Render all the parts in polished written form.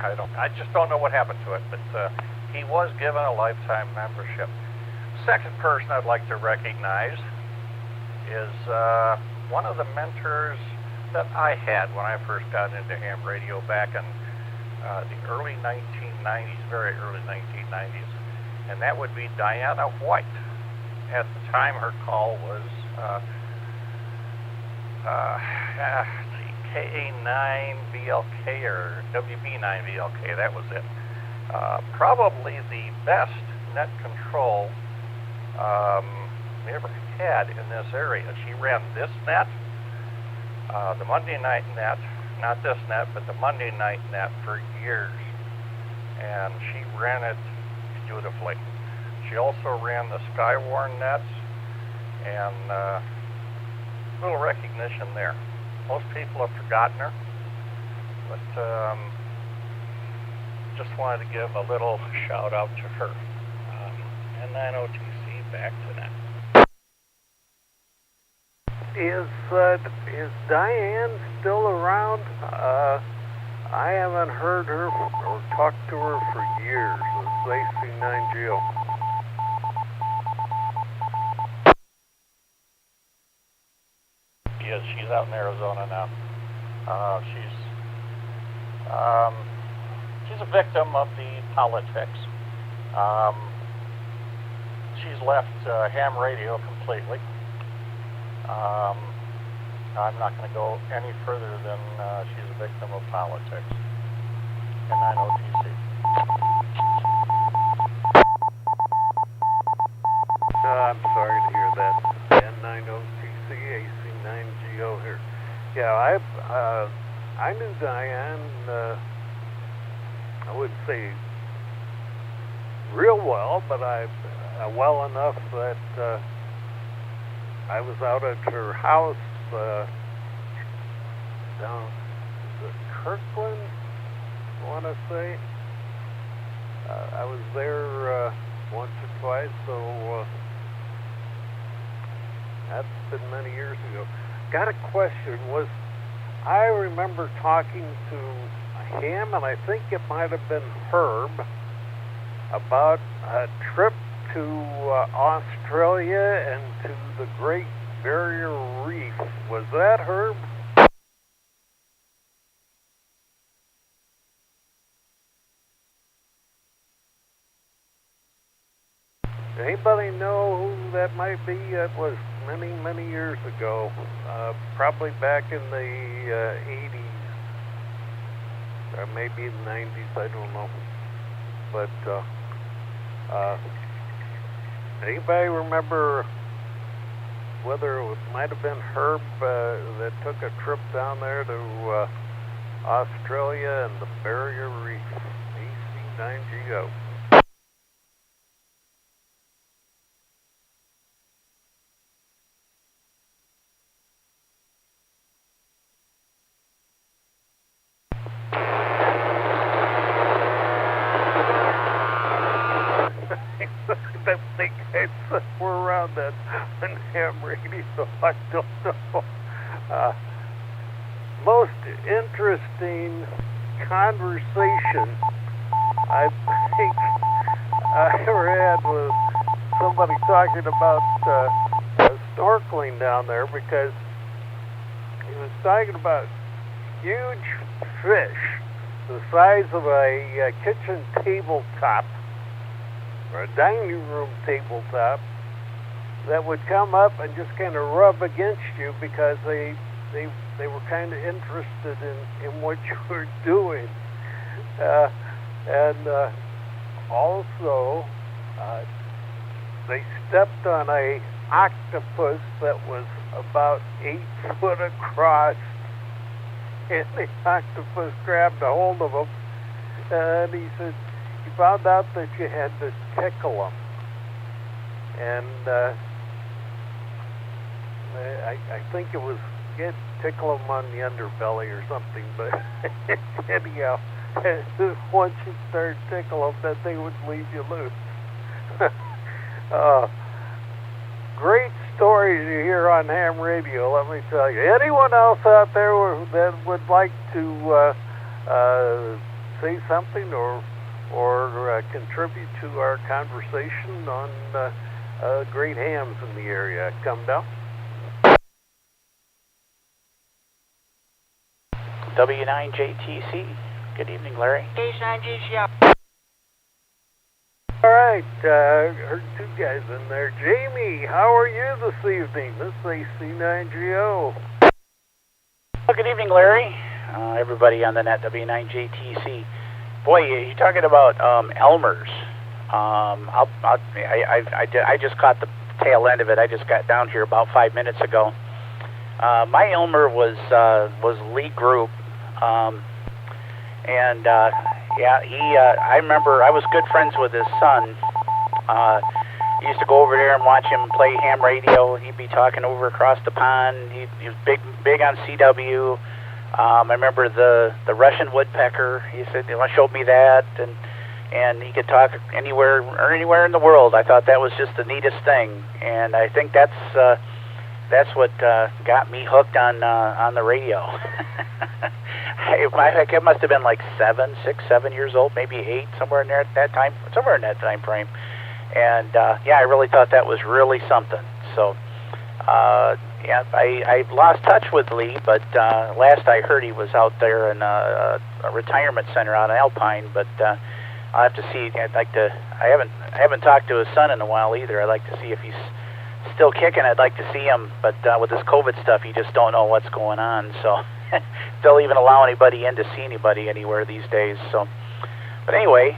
I just don't know what happened to it, but he was given a lifetime membership. Second person I'd like to recognize is one of the mentors that I had when I first got into ham radio back in the early 1990s, very early 1990s, and that would be Diana White. At the time, her call was K9VLK or W9AXD, that was it. Probably the best net control we ever had in this area. She ran this net, the Monday night net, not this net, but the Monday night net for years, and she ran it beautifully. She also ran the Skywarn nets, and little recognition there. Most people have forgotten her, but just wanted to give a little shout out to her. N9OTC, back to that. Is Diane still around? I haven't heard her or talked to her for years. It's AC9GO. She's out in Arizona now. She's a victim of the politics. She's left ham radio completely. I'm not going to go any further than she's a victim of politics. N9OTC. I'm sorry to hear that. N9OTC, AC9GO here. Yeah, I knew Diane, I wouldn't say real well, but well enough that I was out at her house down Kirkland, I want to say. I was there once or twice, so that's been many years ago. Got a question. I remember talking to him, and I think it might have been Herb, about a trip to Australia and to the Great Barrier Reef. Was that Herb? Anybody know who that might be? It was many, many years ago, probably back in the 80s, or maybe the 90s, I don't know. But anybody remember whether it might have been Herb that took a trip down there to Australia and the Barrier Reef? AC9GO. I think we're around that on ham radio, I don't know. Most interesting conversation I think I ever had was somebody talking about snorkeling down there, because he was talking about huge fish the size of a kitchen tabletop or a dining room tabletop that would come up and just kind of rub against you because they were kind of interested in what you were doing. And also, they stepped on a octopus that was about 8 foot across, and the octopus grabbed a hold of him, and he said, he found out that you had to tickle him. And I think it was tickle them on the underbelly or something, but anyhow, once you start tickling them, that they would leave you loose. Great stories you hear on ham radio, let me tell you. Anyone else out there that would like to say something or contribute to our conversation on great hams in the area, come down. W9JTC. Good evening, Larry. K9GCR. All right, heard two guys in there. Jamie, how are you this evening? This is AC9GO. Well, good evening, Larry. Everybody on the net, W9JTC. Boy, you're talking about Elmer's. I just caught the tail end of it. I just got down here about 5 minutes ago. My Elmer was Lee Group, yeah, I remember I was good friends with his son. Used to go over there and watch him play ham radio. He'd be talking over across the pond. He was big on CW. I remember the Russian woodpecker. He said, "He showed me that," and he could talk anywhere in the world. I thought that was just the neatest thing, and I think that's what got me hooked on the radio. I must have been like 7 years old, maybe 8, somewhere in there at that time, somewhere in that time frame. And yeah, I really thought that was really something. So yeah, I lost touch with Lee, but last I heard he was out there in a retirement center out in Alpine. But I'll have to see. I haven't talked to his son in a while either. I'd like to see if he's still kicking. I'd like to see him, but with this COVID stuff, you just don't know what's going on. So they'll even allow anybody in to see anybody anywhere these days. So, but anyway,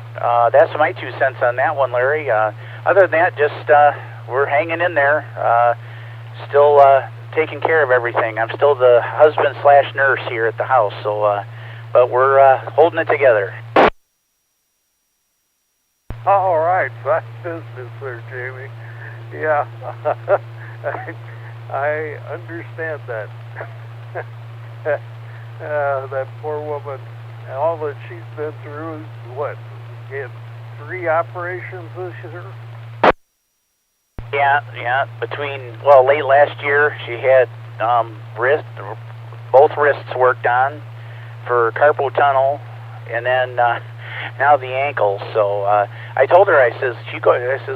that's my 2 cents on that one, Larry. Other than that, just we're hanging in there, still taking care of everything. I'm still the husband/nurse here at the house. So, but we're holding it together. All right, fine business there, Jamie. Yeah, I understand that. That poor woman, all that she's been through is what? Had 3 operations this year? Yeah. Late last year, she had both wrists worked on for carpal tunnel, and then now the ankle. So I told her, I says,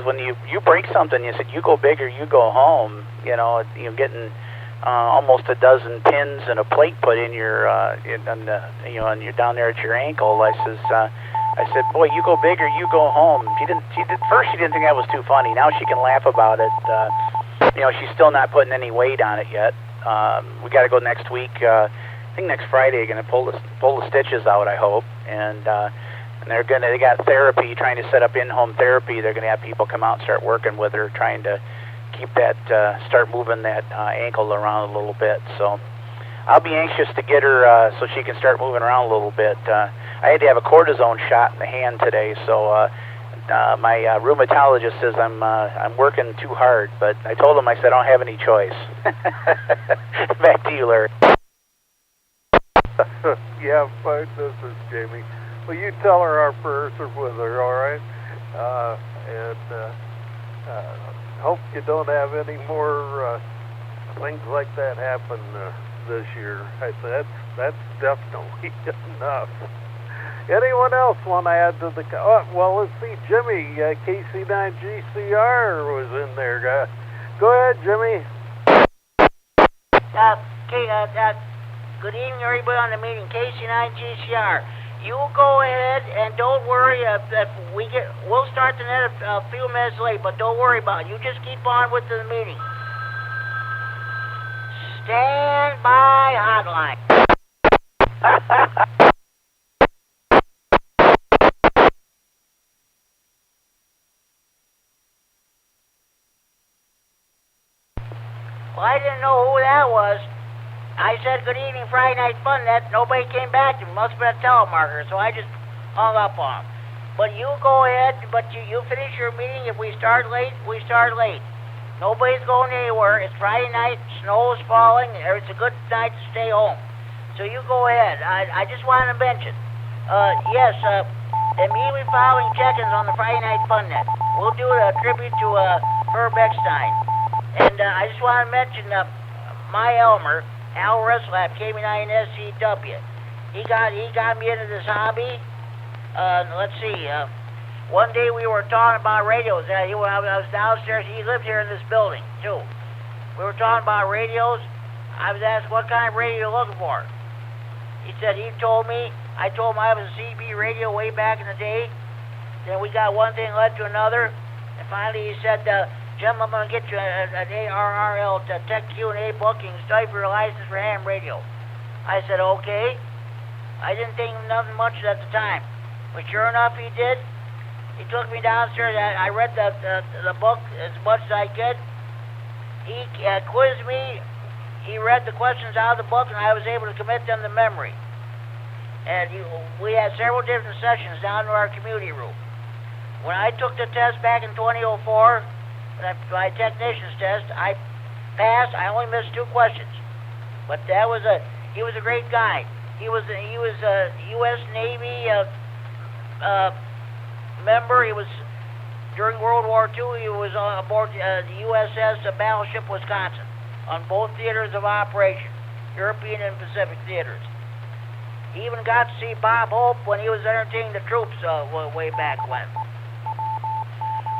when you break something, you said, you go big or you go home. You know, getting almost a dozen pins and a plate put in your, and you're down there at your ankle. I said, boy, you go big or you go home. First she didn't think that was too funny. Now she can laugh about it. She's still not putting any weight on it yet. We got to go next week. I think next Friday, they're going to pull the stitches out, I hope. And they got therapy, trying to set up in-home therapy. They're going to have people come out and start working with her, trying to keep that, start moving that ankle around a little bit. So I'll be anxious to get her so she can start moving around a little bit. I had to have a cortisone shot in the hand today, so my rheumatologist says I'm working too hard. But I told him, I said, I don't have any choice. Back to you, Larry. Yeah, fine business, Jamie. Well, you tell her our prayers are with her, all right? Hope you don't have any more things like that happen this year. That's definitely enough. Anyone else want to add to the... well, let's see. Jimmy, KC9GCR was in there. Go ahead, Jimmy. Good evening, everybody on the meeting. KC9GCR. You go ahead and don't worry if we'll start the net a few minutes late, but don't worry about it. You just keep on with the meeting. Stand by hotline. Well, I didn't know who that was. I said, good evening, Friday Night Fun. Nobody came back to me. Must have been a telemarketer, so I just hung up on him. But you go ahead, but you finish your meeting. If we start late, we start late. Nobody's going anywhere. It's Friday night. Snow is falling. It's a good night to stay home. So you go ahead. I just wanted to mention, yes, immediately following check-ins on the Friday Night Fun Net. We'll do a tribute to Herb Eckstein. And I just want to mention my Elmer, Al Ruslap, K9RFD. He got me into this hobby, let's see. One day we were talking about radios. I was downstairs. He lived here in this building too. We were talking about radios. I was asked, what kind of radio you looking for? He said, I told him I was a CB radio way back in the day. Then we got one thing led to another. And finally he said, Jim, I'm going to get you an ARRL Tech Q&A booking, study for your license for ham radio. I said, okay. I didn't think nothing much at the time. But sure enough, he did. He took me downstairs. I read the book as much as I could. He quizzed me. He read the questions out of the book, and I was able to commit them to memory. And we had several different sessions down to our community room. When I took the test back in 2004, my technician's test, I passed. I only missed 2 questions. But he was a great guy. He was a U.S. Navy member. He was during World War II. He was aboard the USS Battleship Wisconsin on both theaters of operation, European and Pacific theaters. He even got to see Bob Hope when he was entertaining the troops way back when.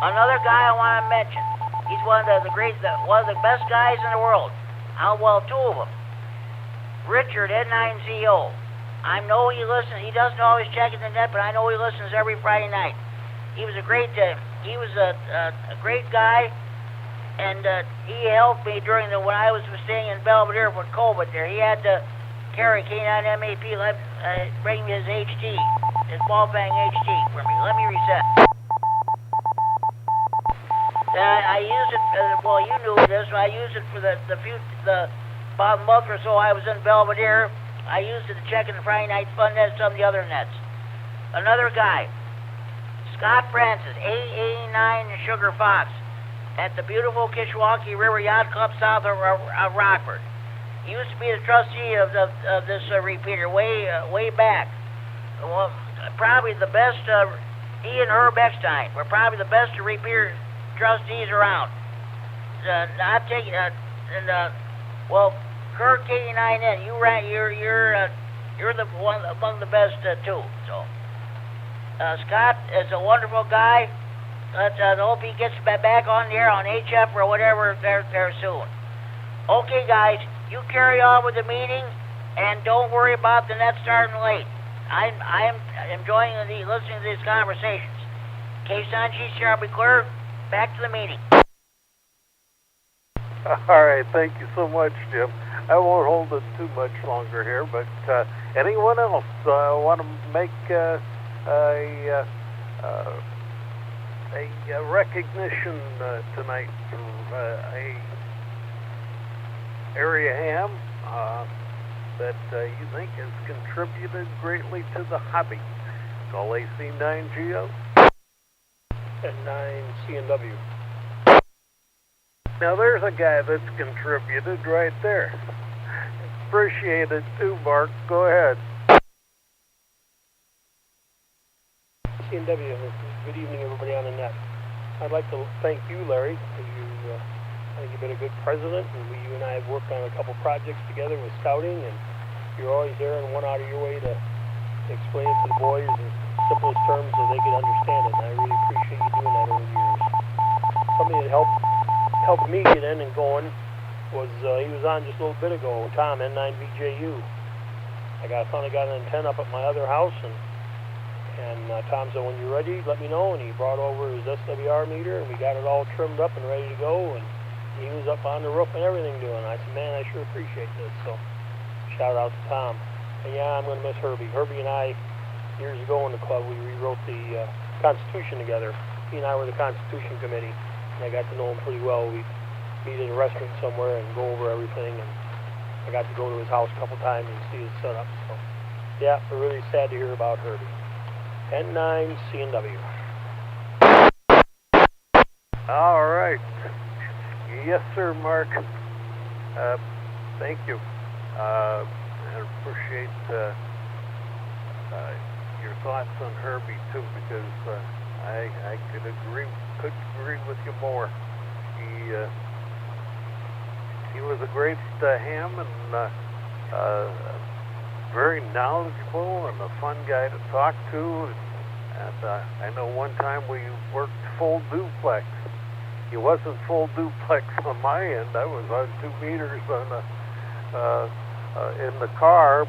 Another guy I want to mention. He's one of the best guys in the world. Well, 2 of them. Richard, N9ZO. I know he listens. He doesn't always check the net, but I know he listens every Friday night. He was a great guy, and he helped me when I was staying in Belvedere with COVID there. He had to carry K9MED, bring me his HT, his ball bang HT for me. Let me reset. I used it, well, you knew this, I used it for about a month or so I was in Belvedere. I used it to check in the Friday night fun nets, some of the other nets. Another guy, Scott Francis, AA9 Sugar Fox, at the beautiful Kishwaukee River Yacht Club south of Rockford. He used to be the trustee of this repeater way back. Well, probably the best, he and Herb Eckstein were probably the best repeater trustees around. Well, Kirk KD9MED, you're the one among the best too. So, Scott is a wonderful guy. Let's hope he gets back on the air on HF or whatever there soon. Okay, guys, you carry on with the meeting, and don't worry about the net starting late. I am enjoying listening to these conversations. K-Sanchi, shall be clear. Back to the meeting. All right, thank you so much, Jim. I won't hold it too much longer here, but anyone else want to make a recognition tonight for a area ham that you think has contributed greatly to the hobby? Call AC9GO. And 9CNW. Now there's a guy that's contributed right there. Appreciate it too, Mark. Go ahead. CNW, good evening everybody on the net. I'd like to thank you, Larry. I think you've been a good president, and you and I have worked on a couple projects together with scouting, and you're always there and went out of your way to explain it to the boys in simplest terms so they could understand it, and I really appreciate you doing that over the years. Somebody that helped me get in and going was, he was on just a little bit ago, Tom, N9BJU. I finally got an antenna up at my other house, and Tom said, when you're ready, let me know, and he brought over his SWR meter, and we got it all trimmed up and ready to go, and he was up on the roof and everything doing. I said, man, I sure appreciate this, so shout out to Tom. And yeah, I'm going to miss Herbie. Herbie and I, years ago in the club, we rewrote the Constitution together. He and I were the Constitution Committee, and I got to know him pretty well. We'd meet in a restaurant somewhere and go over everything, and I got to go to his house a couple times and see his setup. So, yeah, we're really sad to hear about Herbie. N9CNW. All right. Yes, sir, Mark. Thank you. I appreciate your thoughts on Herbie too, because I couldn't agree with you more. He was a great ham and very knowledgeable and a fun guy to talk to. And I know one time we worked full duplex. He wasn't full duplex on my end. I was on 2 meters on in the car,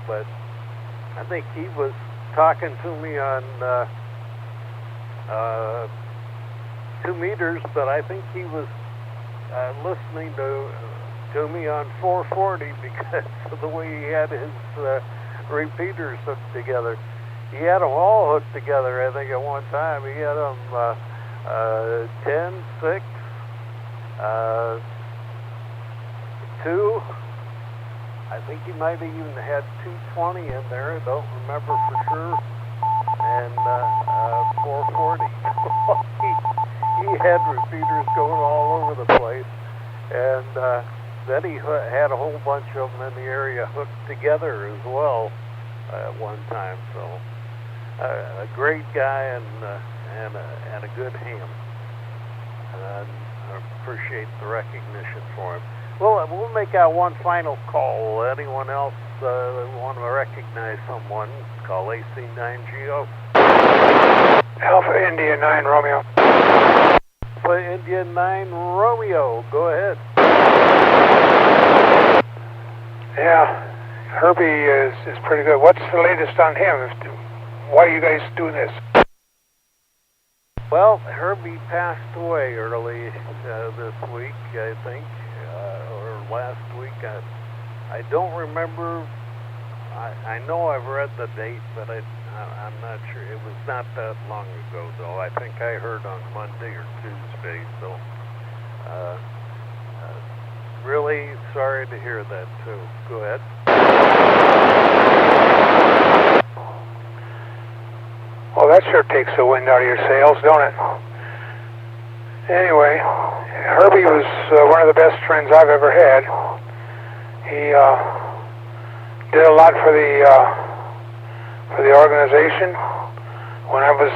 but I think he was talking to me on 2 meters, but I think he was listening to me on 440 because of the way he had his repeaters hooked together. He had them all hooked together, I think, at one time. He had them 10, 6, 2. I think he might have even had 220 in there. I don't remember for sure. And 440. he had repeaters going all over the place. And then he had a whole bunch of them in the area hooked together as well at one time. So a great guy and a good ham. And I appreciate the recognition for him. Well, we'll make out one final call. Anyone else want to recognize someone, call AC9GO. Alpha India 9 Romeo. Alpha India 9 Romeo, go ahead. Yeah, Herbie is pretty good. What's the latest on him? Why are you guys doing this? Well, Herbie passed away early this week, I think, or last week. I don't remember. I know I've read the date, but I'm not sure. It was not that long ago, though. I think I heard on Monday or Tuesday, so really sorry to hear that, too. Go ahead. Well, that sure takes the wind out of your sails, don't it? Anyway, Herbie was one of the best friends I've ever had. He did a lot for the organization. When I was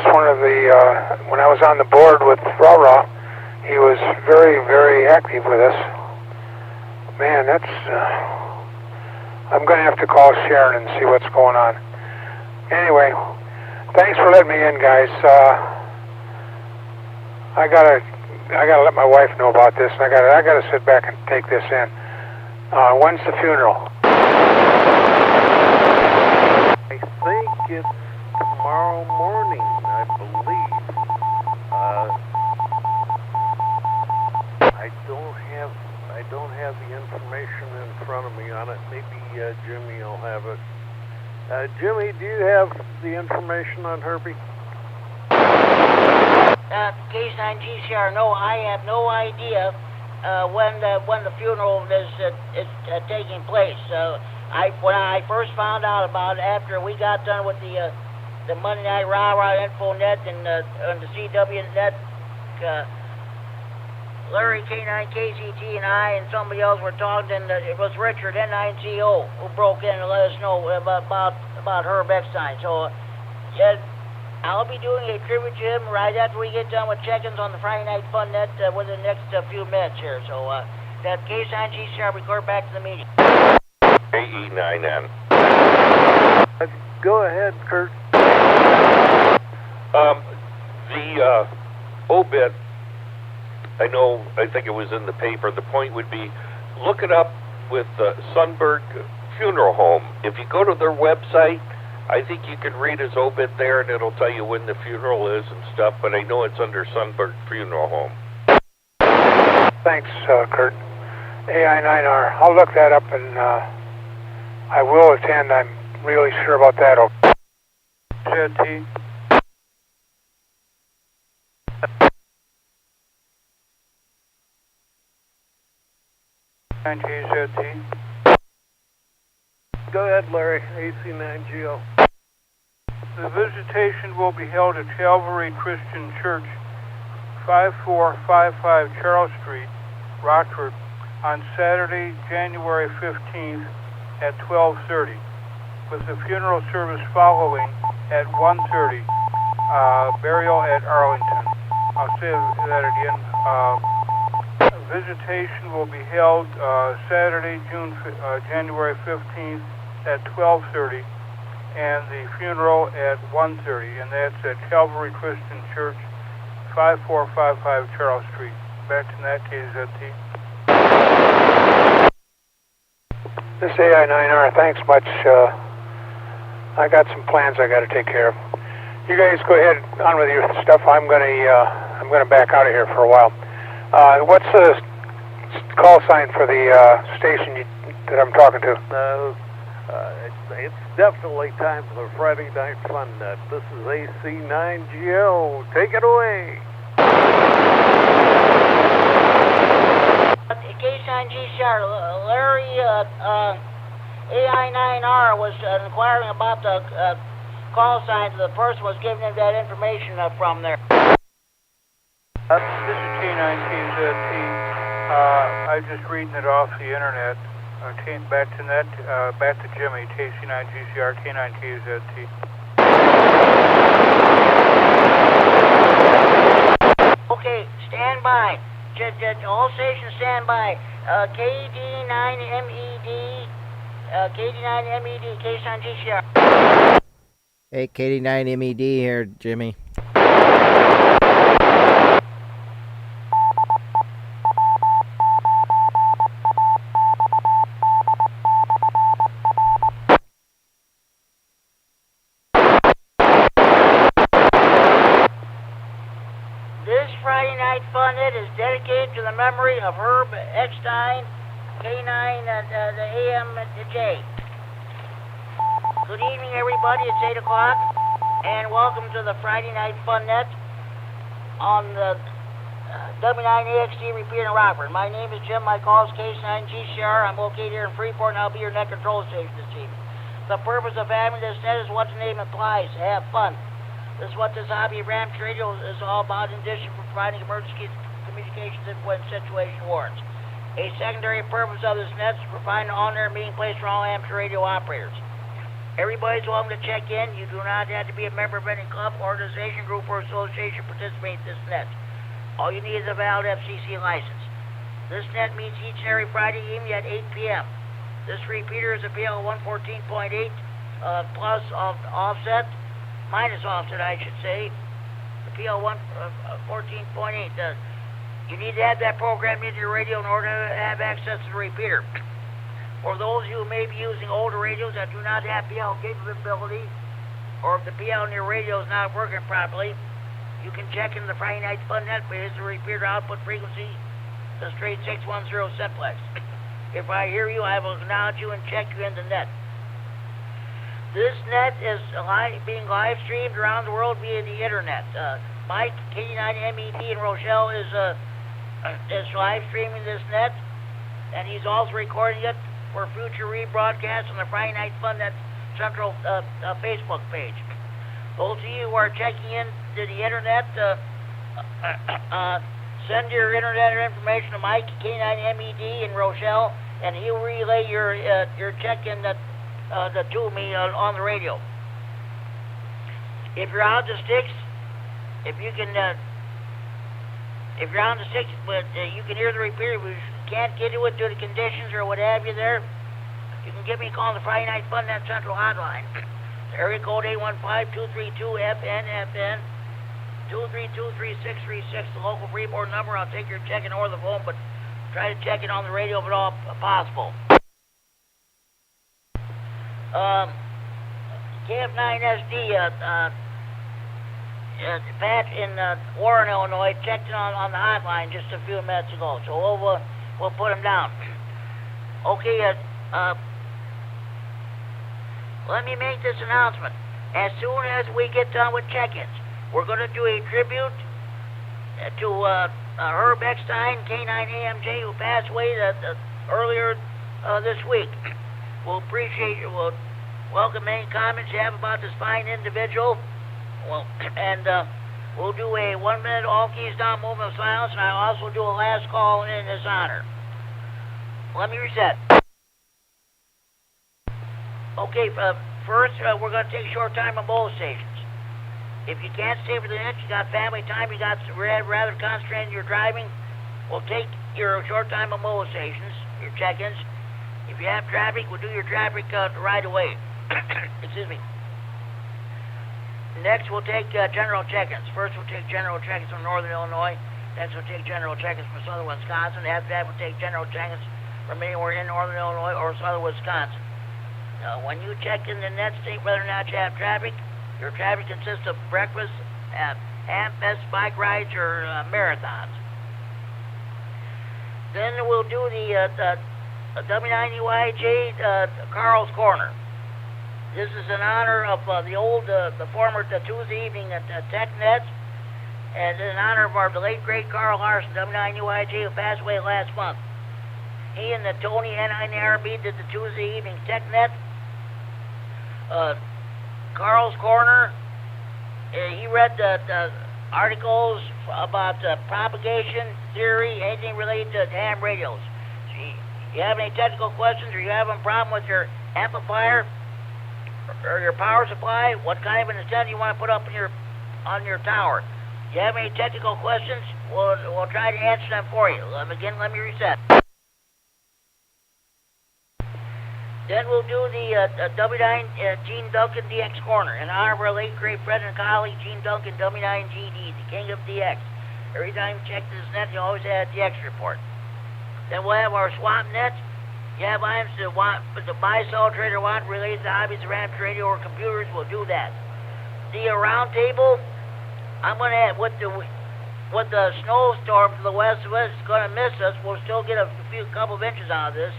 when I was on the board with RAW, he was very, very active with us. Man, that's I'm going to have to call Sharon and see what's going on. Anyway, thanks for letting me in, guys. I gotta let my wife know about this, and I gotta sit back and take this in. When's the funeral? I think it's tomorrow morning, I believe. I don't have the information in front of me on it. Maybe Jimmy will have it. Jimmy, do you have the information on Herbie? K9GCR, no, I have no idea when the funeral is taking place. When I first found out about it after we got done with the Monday Night Rah-Rah InfoNet and the CWNet, Larry K9KCT and I and somebody else were talking, and it was Richard N9CO who broke in and let us know about Herb Eckstein. So I'll be doing a tribute to him right after we get done with check-ins on the Friday Night Fun Net within the next few minutes here. So that K9GCR record back to the meeting. KE9N. Go ahead, Kurt. The obit, I think it was in the paper. The point would be, look it up with Sunberg Funeral Home. If you go to their website, I think you can read his obit there, and it'll tell you when the funeral is and stuff, but I know it's under Sunberg Funeral Home. Thanks, Kurt. AI9R. I'll look that up, and I will attend. I'm really sure about that. ZT. Go ahead, Larry. AC9GO. The visitation will be held at Calvary Christian Church, 5455 Charles Street, Rockford, on Saturday, January 15th at 12:30, with the funeral service following at 1:30, burial at Arlington. I'll say that again. Visitation will be held Saturday, January 15th at 12:30 and the funeral at 1:30, and that's at Calvary Christian Church, 5455 Charles Street. Back to that, KZT. This AI9R, thanks much. I got some plans I got to take care of. You guys go ahead on with your stuff. I'm gonna back out of here for a while. What's the call sign for the station that I'm talking to? It's definitely time for the Friday Night Fun Net. This is AC9GO. Take it away. K9GCR, Larry, AI9R was inquiring about the call signs. The person was giving him that information from there. This is K9KZT. I'm just reading it off the internet. Back to net, back to Jimmy, KC9GCR, K9KZT. Okay, stand by. All stations stand by. KD9MED, KD9MED, K9GCR. Hey, KD9MED here, Jimmy. Friday Night Fun Net is dedicated to the memory of Herb Eckstein, K9 the AMJ. Good evening, everybody. It's 8 o'clock, and welcome to the Friday Night Fun Net on the W9AXD Repeater in Rockford. My name is Jim. My call is K9GCR. I'm located here in Freeport, and I'll be your net control station this evening. The purpose of having this net is what the name implies: have fun. This is what this hobby of Ramps Radio is all about, in addition to providing emergency communications when situation warrants. A secondary purpose of this net is to provide an on-air meeting place for all amateur radio operators. Everybody's welcome to check in. You do not have to be a member of any club, organization, group, or association to participate in this net. All you need is a valid FCC license. This net meets each and every Friday evening at 8 p.m. This repeater is a PL 114.8 plus offset. Minus offset, I should say. The PL 114.8. You need to have that programmed into your radio in order to have access to the repeater. For those of you who may be using older radios that do not have PL capability, or if the PL in your radio is not working properly, you can check in the Friday Night Fun Net page the repeater output frequency, the straight 610 simplex. If I hear you, I will acknowledge you and check you in the net. This net is being live streamed around the world via the internet. Mike, KD9MED in Rochelle, is live streaming this net, and he's also recording it for future rebroadcast on the Friday Night Fun Net Central Facebook page. Those of you who are checking in to the internet, send your internet information to Mike, K9MED in Rochelle, and he'll relay your check-in to me on the radio. If you're out of the sticks, if you're on the sticks, but you can hear the repeater, we can't get to it due to conditions or what have you there, you can give me a call on the Friday Night Fun Net Central hotline. The area code 815-232-FN, 232-3636, the local Freeport number. I'll take your check-in over the phone, but try to check it on the radio if at all possible. KF9SD, Pat in Warren, Illinois, checked in on the hotline just a few minutes ago, so we'll put him down. Okay, let me make this announcement. As soon as we get done with check-ins, we're going to do a tribute to Herb Eckstein, K9AMJ, who passed away earlier this week. We'll appreciate you. We'll welcome any comments you have about this fine individual. Well, and we'll do a 1-minute all keys down moment of silence, and I'll also do a last call in his honor. Let me reset. Okay, first we're going to take a short time on both stations. If you can't stay for the net, you got family time, you got rather concentrated in your driving, we'll take your short time on mobile stations, your check-ins. If you have traffic, we'll do your traffic right away. Excuse me. Next, we'll take general check-ins. First, we'll take general check-ins from northern Illinois. Next, we'll take general check-ins from southern Wisconsin. After that, we'll take general check-ins from anywhere in northern Illinois or southern Wisconsin. When you check in the net, state whether or not you have traffic. Your traffic consists of breakfast, half-mess, bike rides, or marathons. Then we'll do the W9AXD Carl's Corner. This is in honor of the former Tuesday evening at TechNet, and in honor of the late great Carl Larson, W9AXD, who passed away last month. He and the Tony K9RFD did the Tuesday evening TechNet. Carl's Corner. He read the articles about propagation theory, anything related to ham radios. So you have any technical questions, or you have a problem with your amplifier or your power supply? What kind of an antenna you want to put up on your tower? You have any technical questions? We'll try to answer them for you. Again, let me reset. Then we'll do the W9 Gene Duncan DX Corner in honor of our late great friend and colleague Gene Duncan, W9GD, the king of DX. Every time you check this net, you always add a DX report. Then we'll have our swamp net. You have items to buy, sell, trade, or want related to hobbies around radio or computers, we'll do that. The round table, I'm going to add, with the snowstorm to the west of us is going to miss us, we'll still get a couple of inches out of this.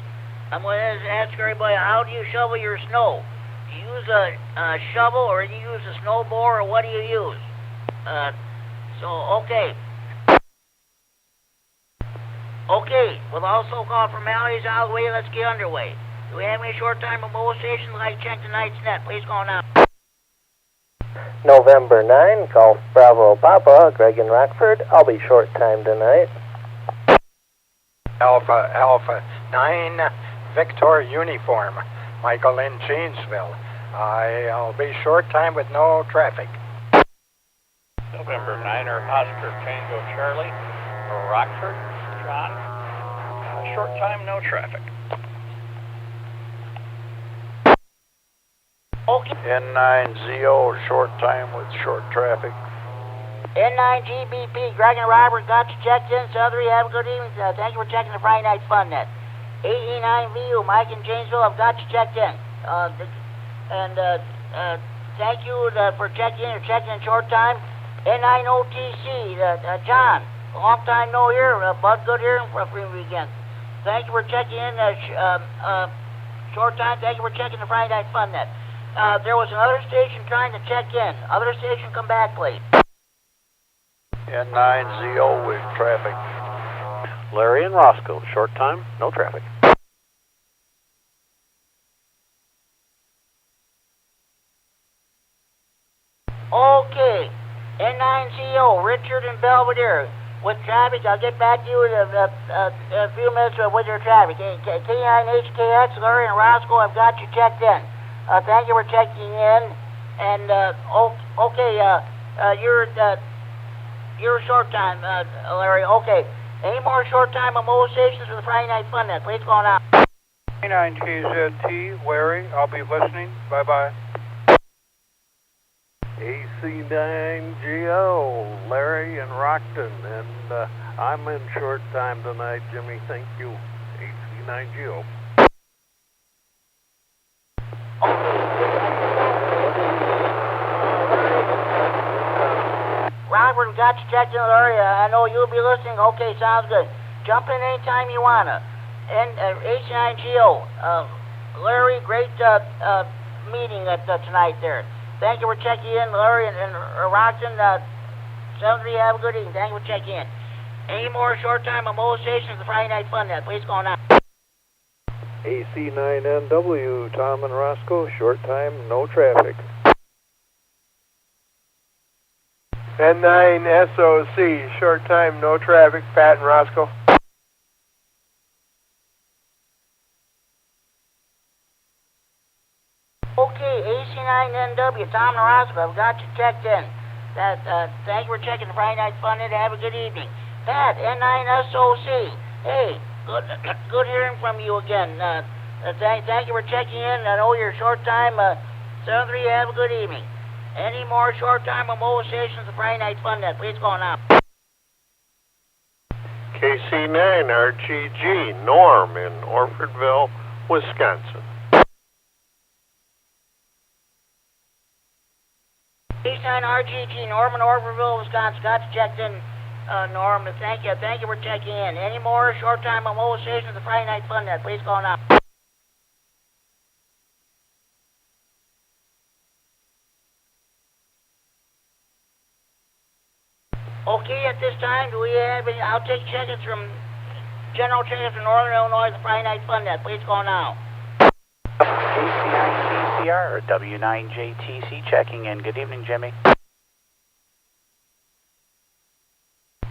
I'm going to ask everybody, how do you shovel your snow? Do you use a shovel, or do you use a snow blower, or what do you use? Okay. Okay, with all so-called formalities out of the way, let's get underway. Do we have any short-time mobilizations? Like check tonight's net. Please go now. November 9, Golf Bravo Papa, Greg in Rockford. I'll be short time tonight. Alpha 9, Victor Uniform, Michael in Janesville. I'll be short time with no traffic. November 9er, Oscar Tango Charlie, Rockford, John. Short time, no traffic. Okay. N9ZO, short time with short traffic. N9GBP, Greg and Robert, got you checked in. Southern, have a good evening. Thank you for checking the Friday Night Fun Net. AE9VU, Mike in Janesville, I've got you checked in. Thank you for checking in. You're checking in short time. N9OTC, John, long time no hear. Bud, good hearing for a free weekend. Thank you for checking in short time. Thank you for checking the Friday Night Fun Net. There was another station trying to check in. Other station, come back, please. N9ZO with traffic. Larry and Roscoe, short time, no traffic. Okay, N9CO, Richard and Belvedere. With traffic, I'll get back to you in a few minutes with your traffic. K9HKX, Larry and Roscoe, I've got you checked in. Thank you for checking in. And, you're short time, Larry. Okay. Any more short time mobilizations for the Friday Night Fun Net? Please go on out. K9KZT, Larry, I'll be listening. Bye-bye. AC9GO, Larry in Rockton, and I'm in short time tonight, Jimmy. Thank you. AC9GO. Robert, we got you checked in, Larry. I know you'll be listening. Okay, sounds good. Jump in anytime you wanna. And AC9GO, Larry, great meeting tonight there. Thank you for checking in, Larry and Rockton. 73, have a good evening. Thank you for checking in. Any more short-time mobilizations of the Friday Night Fun Net? Please go on out. AC9NW, Tom and Roscoe, short time, no traffic. N9SOC, short time, no traffic, Pat and Roscoe. Okay, AC9NW, Tom and Roscoe, I've got you checked in. Thank you for checking the Friday Night Fun Net. Have a good evening. Pat, N9SOC, hey, good hearing from you again. Thank you for checking in. I know you're short time. 73, have a good evening. Any more short-time removal stations of Friday Night Fun Net? Please go now. KC9RGG Norm in Orfordville, Wisconsin. K9RGG Norm in Orfordville, Wisconsin. Got you checked in, Norm. Thank you for checking in. Any more short-time removal stations of Friday Night Fun Net? Please go now. Okay, at this time, do we have any? I'll take check-ins from general check-ins from Northern Illinois, the Friday Night Fun Net. Please go now. KC9CCR or W9JTC checking in. Good evening, Jimmy.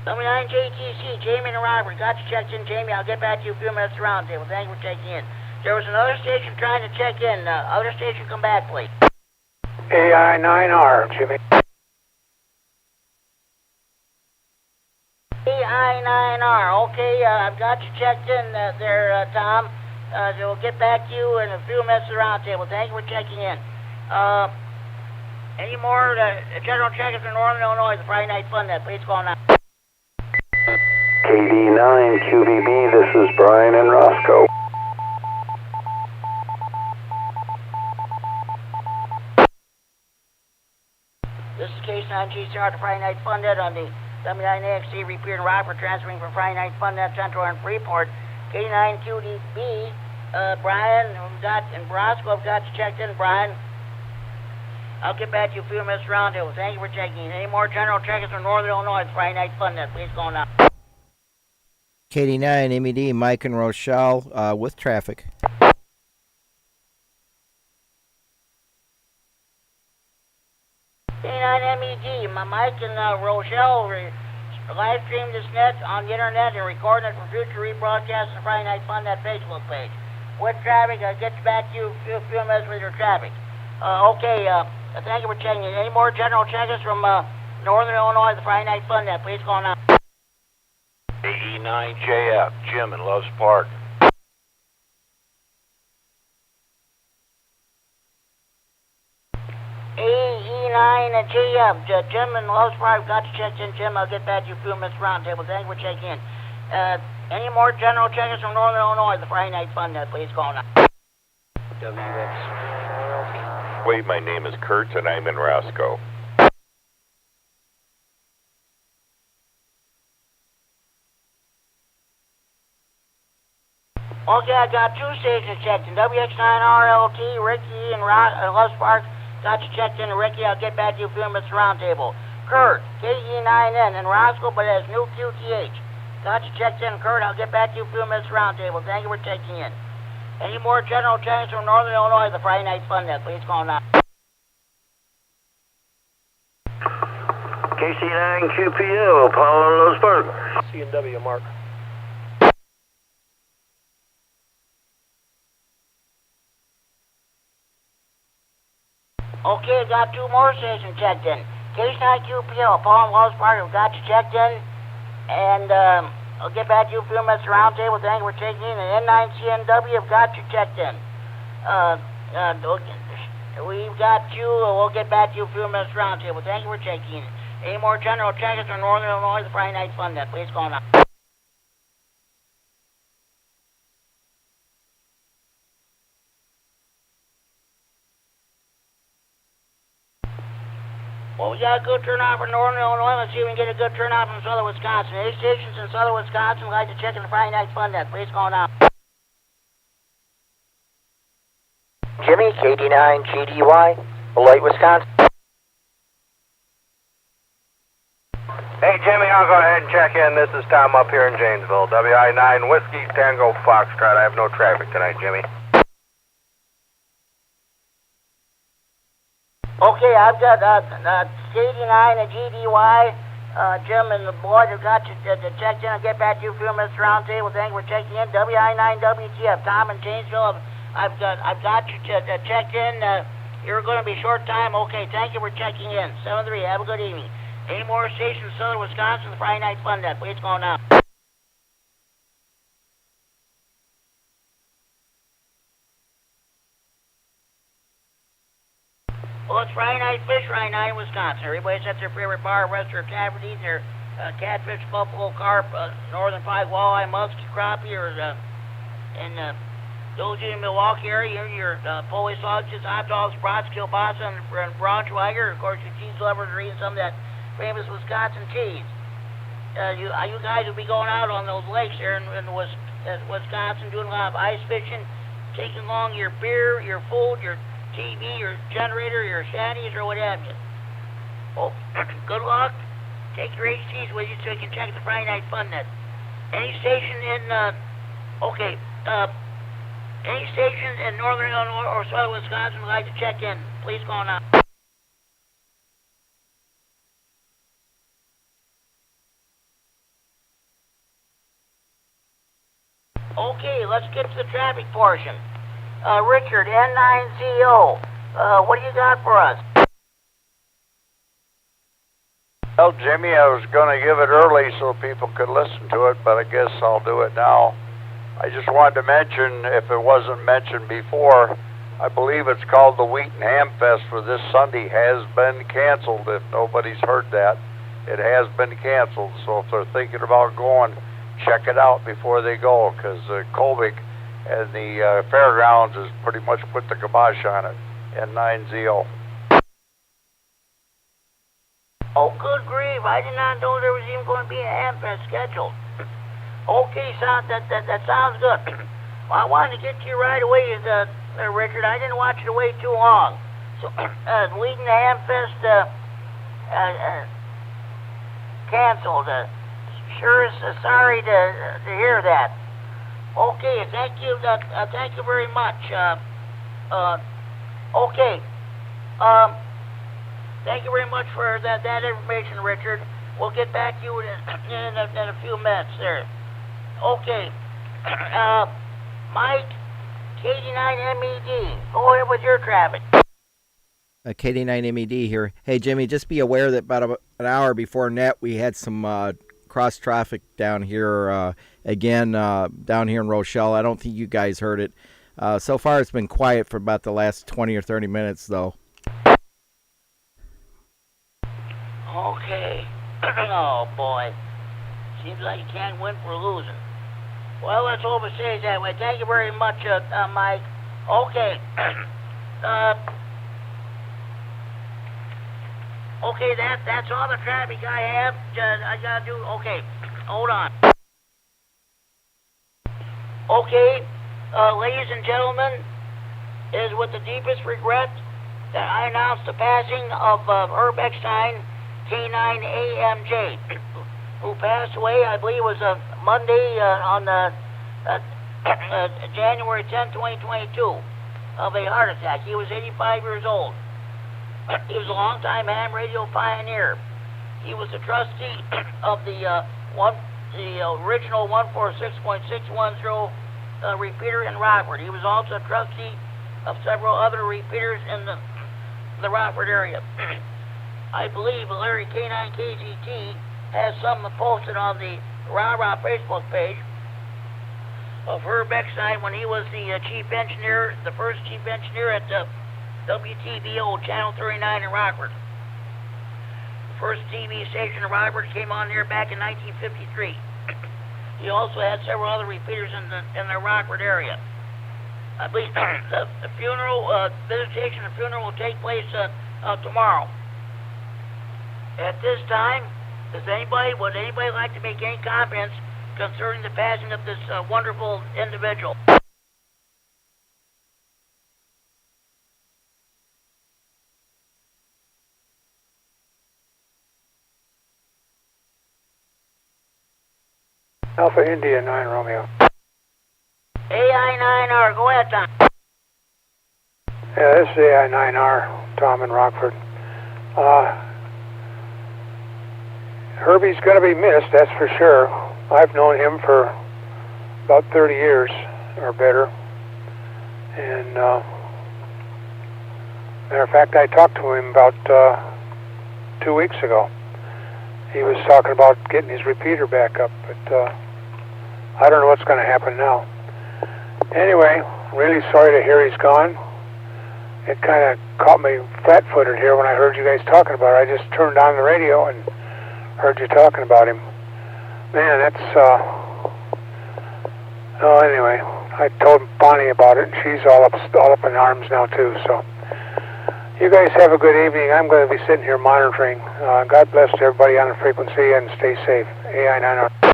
W9JTC, Jamie and Robert. Got you checked in, Jamie. I'll get back to you a few minutes around table. Thank you for checking in. There was another station trying to check in. Other station, come back, please. AI9R, Jimmy. K9R. Okay, I've got you checked in there, Tom. So we'll get back to you in a few minutes around table. Thank you for checking in. Any more general check-ins from Northern Illinois, the Friday Night Fun Net? Please call now. KD9QBB, this is Brian and Roscoe. This is K9GCR, the Friday Night Fun Net on the W9AXD Repeater and Rockford, transferring from Friday Night Fun Net Central and Freeport. K9QDB, Brian and Roscoe have got you checked in, Brian. I'll get back to you a few minutes around here. Well, thank you for checking in. Any more general check-ins from Northern Illinois, Friday Night Fun Net? Please go now. KD9MED, Mike and Rochelle with traffic. K9MED, Mike and Rochelle live stream this net on the internet and recording it for future rebroadcast on the Friday Night Fun Net Facebook page. With traffic, I'll get back to you a few minutes with your traffic. Okay, thank you for checking in. Any more general check-ins from Northern Illinois, the Friday Night Fun Net? Please call now. AE9JF, Jim in Loves Park. AE9JF, Jim in Loves Park. Got you checked in, Jim. I'll get back to you a few minutes round table. Thank you for checking in. Any more general check-ins from Northern Illinois, the Friday Night Fun Net? Please call now. Wait, my name is Kurt and I'm in Roscoe. Okay, I got two stations checked in. WX9RLT, Ricky and Loves Park. Got you checked in, Ricky. I'll get back to you a few minutes round table. Kurt, KD9N in Roscoe, but it has new QTH. Got you checked in, Kurt. I'll get back to you a few minutes round table. Thank you for checking in. Any more general checks from Northern Illinois, the Friday Night Fun Net? Please call now. KC9QPO, Paul Loves Park. C&W, Mark. Okay, got two more stations checked in. K9QPO, Paul and Wells Park have got you checked in. And I'll get back to you a few minutes round table. Thank you for checking in. And N9CNW have got you checked in. We've got you. We'll get back to you a few minutes round table. Thank you for checking in. Any more general check-ins from Northern Illinois, the Friday Night Fun Net? Please call now. Well, we got a good turnout from Northern Illinois. Let's see if we can get a good turnout from Southern Wisconsin. Any stations in Southern Wisconsin would like to check in the Friday Night Fun Net? Please call now. Jimmy, KD9GDY, Beloit, Wisconsin. Hey, Jimmy, I'll go ahead and check in. This is Tom up here in Janesville. WI9 Whiskey Tango Foxtrot. I have no traffic tonight, Jimmy. Okay, I've got KD9 and GDY. Jim and the boys have got you checked in. I'll get back to you a few minutes round table. Thank you for checking in. WI9WTF, Tom in Janesville. I've got you checked in. You're going to be short time. Okay, thank you for checking in. 7-3, have a good evening. Any more stations in Southern Wisconsin, the Friday Night Fun Net? Please call now. Well, it's Friday Night Fish Friday night in Wisconsin. Everybody's at their favorite bar, restaurant, tavern, eating their catfish, buffalo, carp, northern pike, walleye, muskie, crappie, or and those in the Milwaukee area, your Polish sausages, hot dogs, brats, kielbasa, and Braunschweiger. Of course, your cheese lovers are eating some of that famous Wisconsin cheese. You guys will be going out on those lakes there in Wisconsin, doing a lot of ice fishing, taking along your beer, your food, your TV, your generator, your shanties, or what have you. Oh, good luck. Take your HTs with you so you can check the Friday Night Fun Net. Any station in, any station in northern Illinois or southern Wisconsin would like to check in, please go on out. Okay, let's get to the traffic portion. Richard, N9CO, what do you got for us? Well, Jimmy, I was going to give it early so people could listen to it, but I guess I'll do it now. I just wanted to mention, if it wasn't mentioned before, I believe it's called the Wheat and Ham Fest for this Sunday has been canceled. If nobody's heard that, it has been canceled. So if they're thinking about going, check it out before they go, because Colby and the fairgrounds has pretty much put the kibosh on it. N9ZO. Oh, good grief. I did not know there was even going to be a ham fest scheduled. Okay, that sounds good. Well, I wanted to get to you right away, Richard. I didn't want you to wait too long. So, leading the ham fest canceled. Sure is sorry to hear that. Okay, thank you very much. Okay. Thank you very much for that information, Richard. We'll get back to you in a few minutes there. Okay. Mike, KD9MED, go ahead with your traffic. KD9MED here. Hey, Jimmy, just be aware that about an hour before net, we had some cross traffic down here again, down here in Rochelle. I don't think you guys heard it. So far, it's been quiet for about the last 20 or 30 minutes, though. Okay. Oh, boy. Seems like you can't win for losing. Well, let's hope it stays that way. Thank you very much, Mike. Okay. Okay, that's all the traffic I have. I gotta do. Okay, hold on. Okay, ladies and gentlemen, it is with the deepest regret that I announce the passing of Herb Eckstein, K9AMJ, who passed away, I believe it was Monday on January 10, 2022, of a heart attack. He was 85 years old. He was a longtime ham radio pioneer. He was the trustee of the original 146.610 repeater in Rockford. He was also a trustee of several other repeaters in the Rockford area. I believe Larry K9KGT has some posted on the Rah Rah Facebook page of Herb Eckstein when he was the chief engineer, the first chief engineer at WTVO Channel 39 in Rockford. The first TV station in Rockford came on there back in 1953. He also had several other repeaters in the Rockford area. I believe the funeral, visitation and funeral will take place tomorrow. At this time, would anybody like to make any comments concerning the passing of this wonderful individual? Alpha India 9 Romeo. AI9R, go ahead, Tom. Yeah, this is AI9R, Tom in Rockford. Herbie's going to be missed, that's for sure. I've known him for about 30 years or better. And, matter of fact, I talked to him about 2 weeks ago. He was talking about getting his repeater back up, but I don't know what's going to happen now. Anyway, really sorry to hear he's gone. it kind of caught me flat-footed here when I heard you guys talking about it. I just turned on the radio and heard you talking about him. Man, that's, oh, anyway, I told Bonnie about it, and she's all up in arms now, too, so. You guys have a good evening. I'm going to be sitting here monitoring. God bless everybody on the frequency, and stay safe. K9RFD.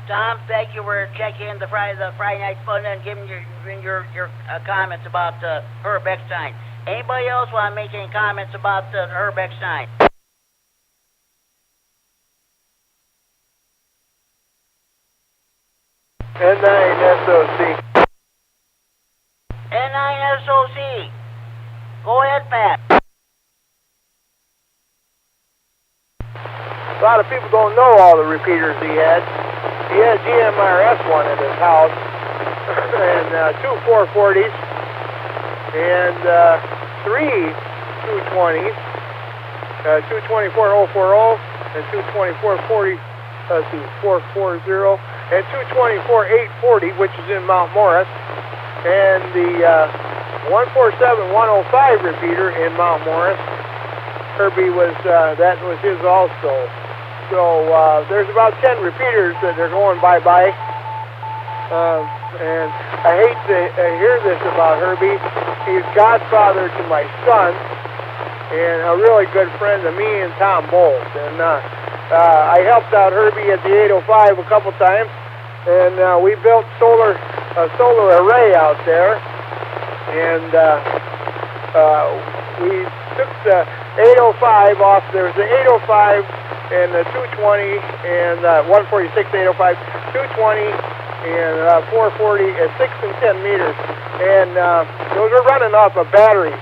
Tom, thank you for checking in the Friday Night Fun and giving your comments about Herb Eckstein. Anybody else want to make any comments about Herb Eckstein? N9SOC. N9SOC. Go ahead, Pat. A lot of people don't know all the repeaters he had. He had GMRS one at his house, and two 440s, and three 220s, 224-040, and 224-440, and 224-840, which is in Mount Morris, and the 147-105 repeater in Mount Morris. Herbie was, that was his also. So there's about 10 repeaters that are going bye-bye. And I hate to hear this about Herbie. He's godfather to my son and a really good friend of me and Tom Bowles. And I helped out Herbie at the 805 a couple times, and we built a solar array out there. And we took the 805 off. There was the 805 and the 220 and 146, 805, 220 and 440 at 6 and 10 meters. And those were running off of batteries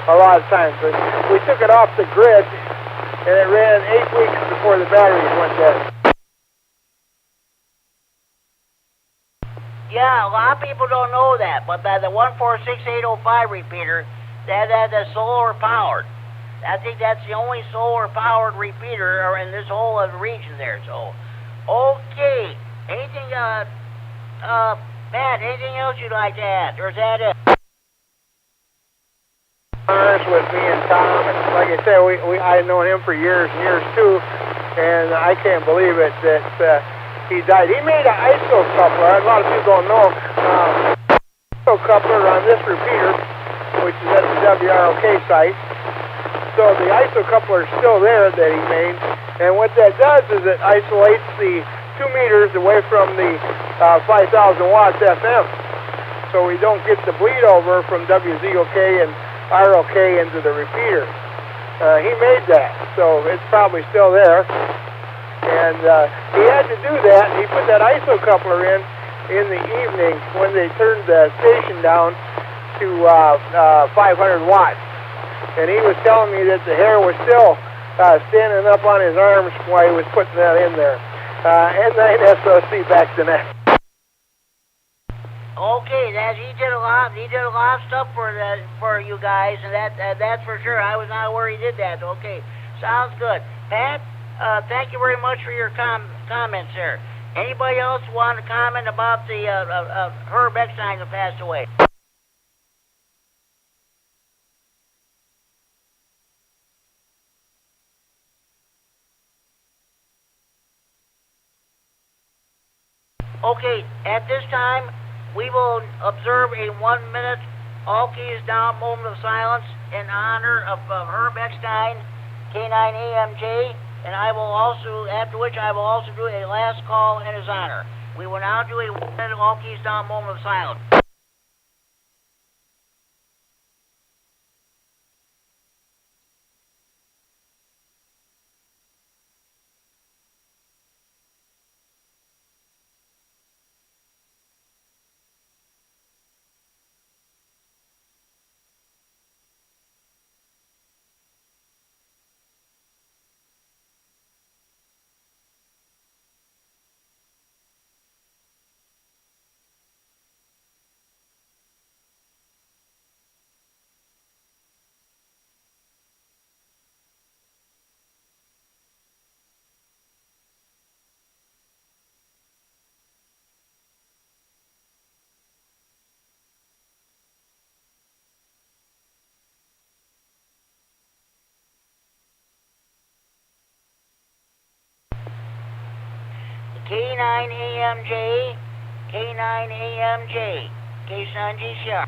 a lot of times. But we took it off the grid, and it ran 8 weeks before the batteries went dead. Yeah, a lot of people don't know that, but the 146-805 repeater, that's solar powered. I think that's the only solar-powered repeater in this whole region there. So, okay. Anything, Pat, anything else you'd like to add? Or is that it? With me and Tom, and like I said, I've known him for years and years too, and I can't believe it that he died. He made an ISO coupler. A lot of people don't know. ISO coupler on this repeater, which is at the WROK site. So the ISO coupler is still there that he made, and what that does is it isolates the 2 meters away from the 5,000 watts FM, so we don't get the bleed over from WZOK and ROK into the repeater. He made that, so it's probably still there, and he had to do that. He put that ISO coupler in the evening when they turned the station down to 500 watts. And he was telling me that the hair was still standing up on his arms while he was putting that in there. N9SOC back to net. Okay, he did a lot of stuff for you guys, and that's for sure. I was not aware he did that. Okay, sounds good. Pat, thank you very much for your comments there. Anybody else want to comment about the Herb Eckstein who passed away? Okay, at this time, we will observe a 1 minute, all keys down moment of silence in honor of Herb Eckstein, K9AMJ, and I will also, after which I will also do a last call in his honor. We will now do a 1 minute, all keys down moment of silence. K9AMJ, K9AMJ, K9 GCR.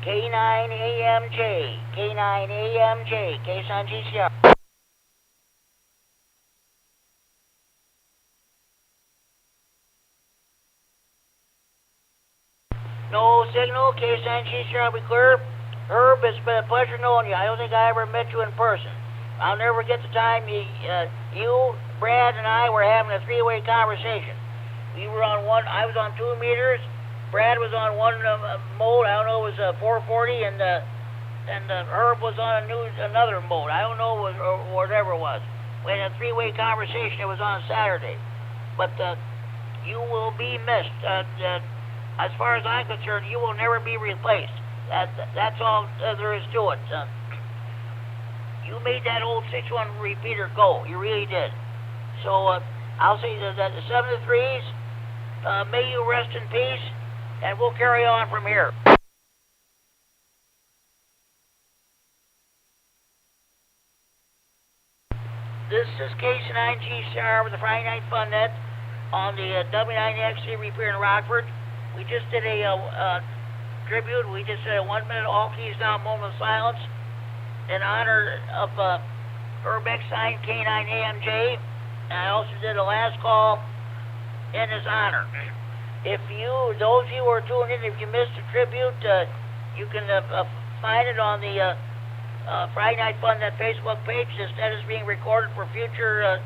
K9AMJ, K9AMJ, K9 GCR. No signal, K9 GCR, we clear. Herb, it's been a pleasure knowing you. I don't think I ever met you in person. I'll never forget the time you, Brad, and I were having a three-way conversation. We were on one, I was on 2 meters, Brad was on one mode, I don't know, it was 440, and Herb was on another mode. I don't know, or whatever it was. We had a three-way conversation, it was on Saturday. But you will be missed. As far as I'm concerned, you will never be replaced. That's all there is to it. You made that old 6-1 repeater go. You really did. So I'll say that the 7 to 3s, may you rest in peace, and we'll carry on from here. This is K9 GCR with the Friday Night Fun Net on the W9AXD Repeater in Rockford. We just did a tribute. We just did a 1 minute all keys down moment of silence in honor of Herb Eckstein, K9AMJ, and I also did a last call in his honor. If those of you who are tuning in, if you missed the tribute, you can find it on the Friday Night Fun Net Facebook page. This net is being recorded for future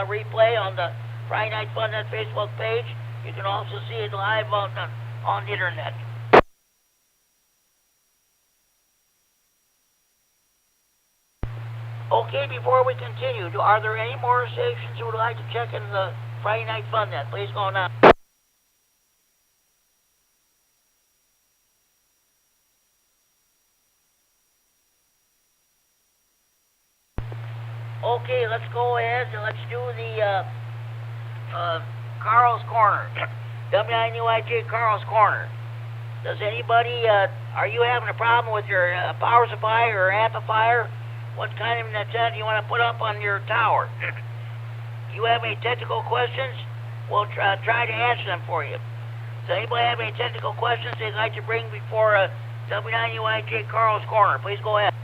replay on the Friday Night Fun Net Facebook page. You can also see it live on the internet. Okay, before we continue, are there any more stations who would like to check in the Friday Night Fun Net? Please go on. Okay, let's go ahead and let's do the Carl's Corner. W9UIJ Carl's Corner. Does anybody, are you having a problem with your power supply or amplifier? What kind of antenna do you want to put up on your tower? You have any technical questions? We'll try to answer them for you. Does anybody have any technical questions they'd like to bring before W9UIJ Carl's Corner? Please go ahead.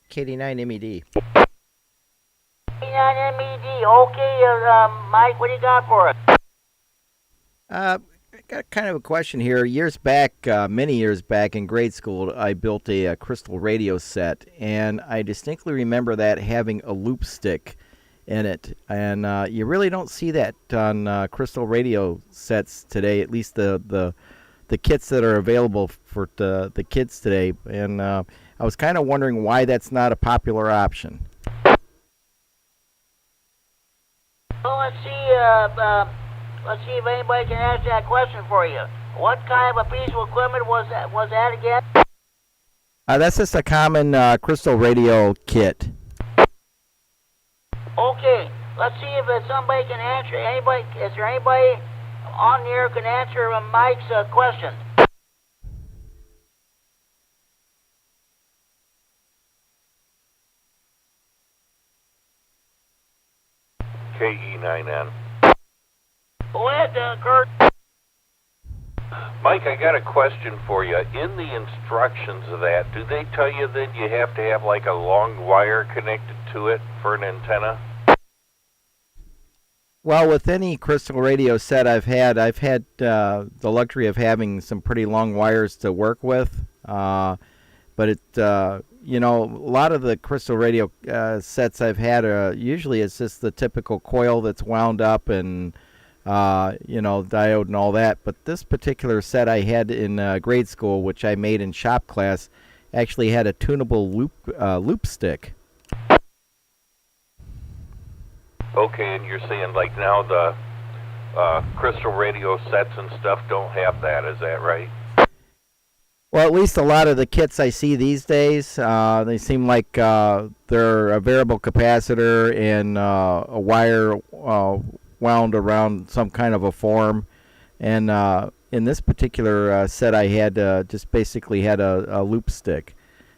KD9MED. K9MED. Okay, Mike, what do you got for us? I got kind of a question here. Years back, many years back in grade school, I built a crystal radio set, and I distinctly remember that having a loop stick in it. And you really don't see that on crystal radio sets today, at least the kits that are available for the kids today. And I was kind of wondering why that's not a popular option. Well, let's see if anybody can answer that question for you. What kind of a piece of equipment was that again? That's just a common crystal radio kit. Okay, let's see if somebody can answer. Is there anybody on the air can answer Mike's question? KE9N. Go ahead, Kurt. Mike, I got a question for you. In the instructions of that, do they tell you that you have to have like a long wire connected to it for an antenna? Well, with any crystal radio set I've had the luxury of having some pretty long wires to work with. But it, you know, a lot of the crystal radio sets I've had usually it's just the typical coil that's wound up and you know, diode and all that. But this particular set I had in grade school, which I made in shop class, actually had a tunable loop stick. Okay, and you're saying like now the crystal radio sets and stuff don't have that, is that right? Well, at least a lot of the kits I see these days, they seem like they're a variable capacitor and a wire wound around some kind of a form. And in this particular set, I had just basically had a loop stick.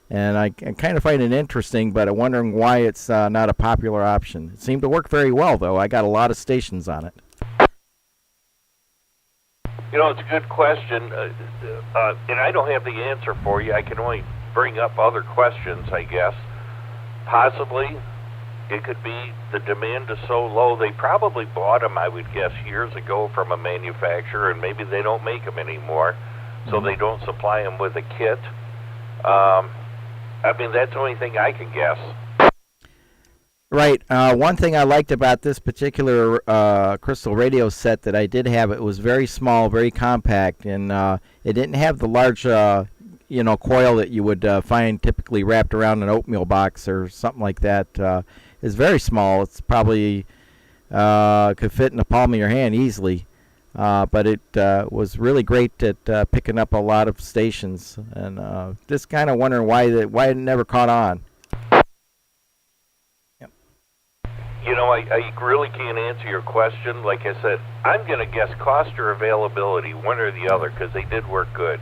And I kind of find it interesting, but I'm wondering why it's not a popular option. It seemed to work very well, though. I got a lot of stations on it. You know, it's a good question, and I don't have the answer for you. I can only bring up other questions, I guess. Possibly, it could be the demand is so low. They probably bought them, I would guess, years ago from a manufacturer, and maybe they don't make them anymore, so they don't supply them with a kit. I mean, that's the only thing I can guess. Right. One thing I liked about this particular crystal radio set that I did have, it was very small, very compact, and it didn't have the large, coil that you would find typically wrapped around an oatmeal box or something like that. It's very small. It's probably could fit in the palm of your hand easily. But it was really great at picking up a lot of stations, and just kind of wondering why it never caught on. Yep. You know, I really can't answer your question. Like I said, I'm going to guess cost or availability, one or the other, because they did work good.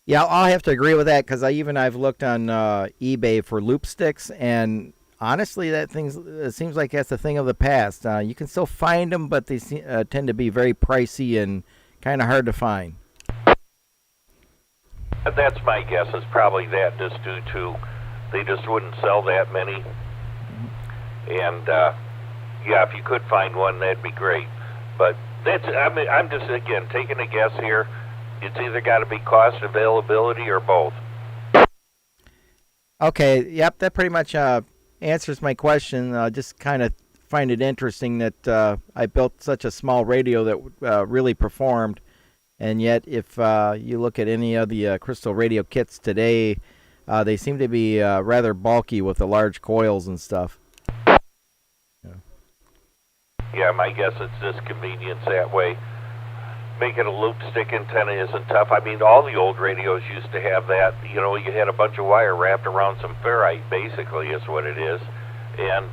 Yeah, I'll have to agree with that because I've looked on eBay for loop sticks, and honestly, it seems like that's a thing of the past. You can still find them, but they tend to be very pricey and kind of hard to find. That's my guess. Is probably that just due to they just wouldn't sell that many. And yeah, if you could find one, that'd be great. But I'm just again taking a guess here. It's either got to be cost, availability, or both. Okay, yep, that pretty much answers my question. Just kind of find it interesting that I built such a small radio that really performed, and yet if you look at any of the crystal radio kits today, they seem to be rather bulky with the large coils and stuff. Yeah, my guess it's just convenience that way. Making a loop stick antenna isn't tough. I mean, all the old radios used to have that. You know, you had a bunch of wire wrapped around some ferrite, basically, is what it is. And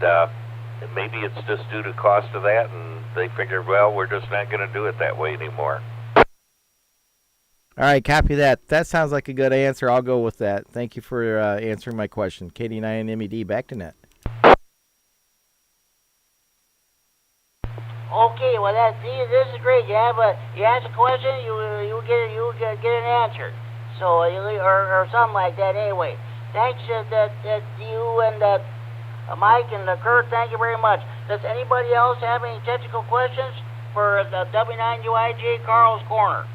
maybe it's just due to cost of that, and they figured, well, we're just not going to do it that way anymore. All right, copy that. That sounds like a good answer. I'll go with that. Thank you for answering my question. KD9MED, back to net. Okay, well this is great. You ask a question, you get an answer. So or something like that. Anyway, thanks that you and Mike and Kurt. Thank you very much. Does anybody else have any technical questions for the W9UIJ Carl's Corner?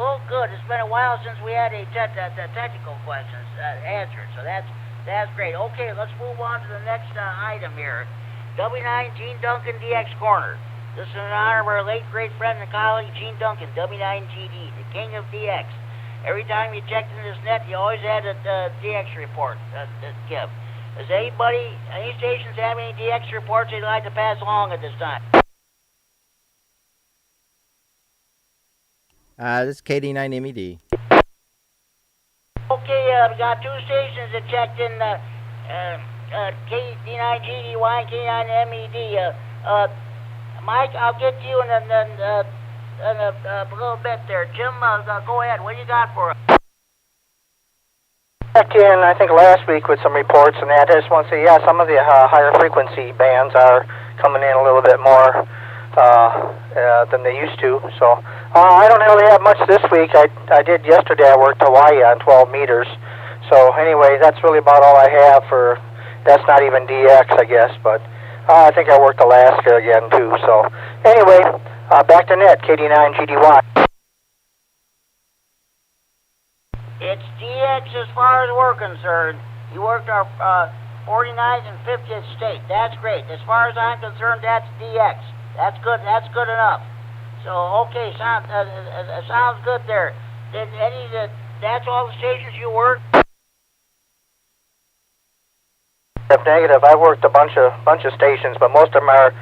Oh, good. It's been a while since we had a technical questions answered, so that's great. Okay, let's move on to the next item here. W9 Gene Duncan DX Corner. This is in honor of our late great friend and colleague Gene Duncan, W9GD, the king of DX. Every time you checked in this net, you always had a DX report to give. Does any stations have any DX reports they'd like to pass along at this time? This is KD9MED. Okay, we got two stations that checked in, KD9GDY and K9MED. Mike, I'll get to you in a little bit there. Jim, go ahead. What do you got for us? Checked in, I think, last week with some reports and that. I just want to say, yeah, some of the higher frequency bands are coming in a little bit more than they used to. So I don't really have much this week. I did yesterday. I worked Hawaii on 12 meters. So anyway, that's really about all I have for. That's not even DX, I guess. But I think I worked Alaska again too. So anyway, back to net. KD9GDY. It's DX as far as we're concerned. You worked our 49th and 50th state. That's great. As far as I'm concerned, that's DX. That's good. That's good enough. So okay, sounds good there. That's all the stations you worked? Negative. I worked a bunch of stations, but most of them are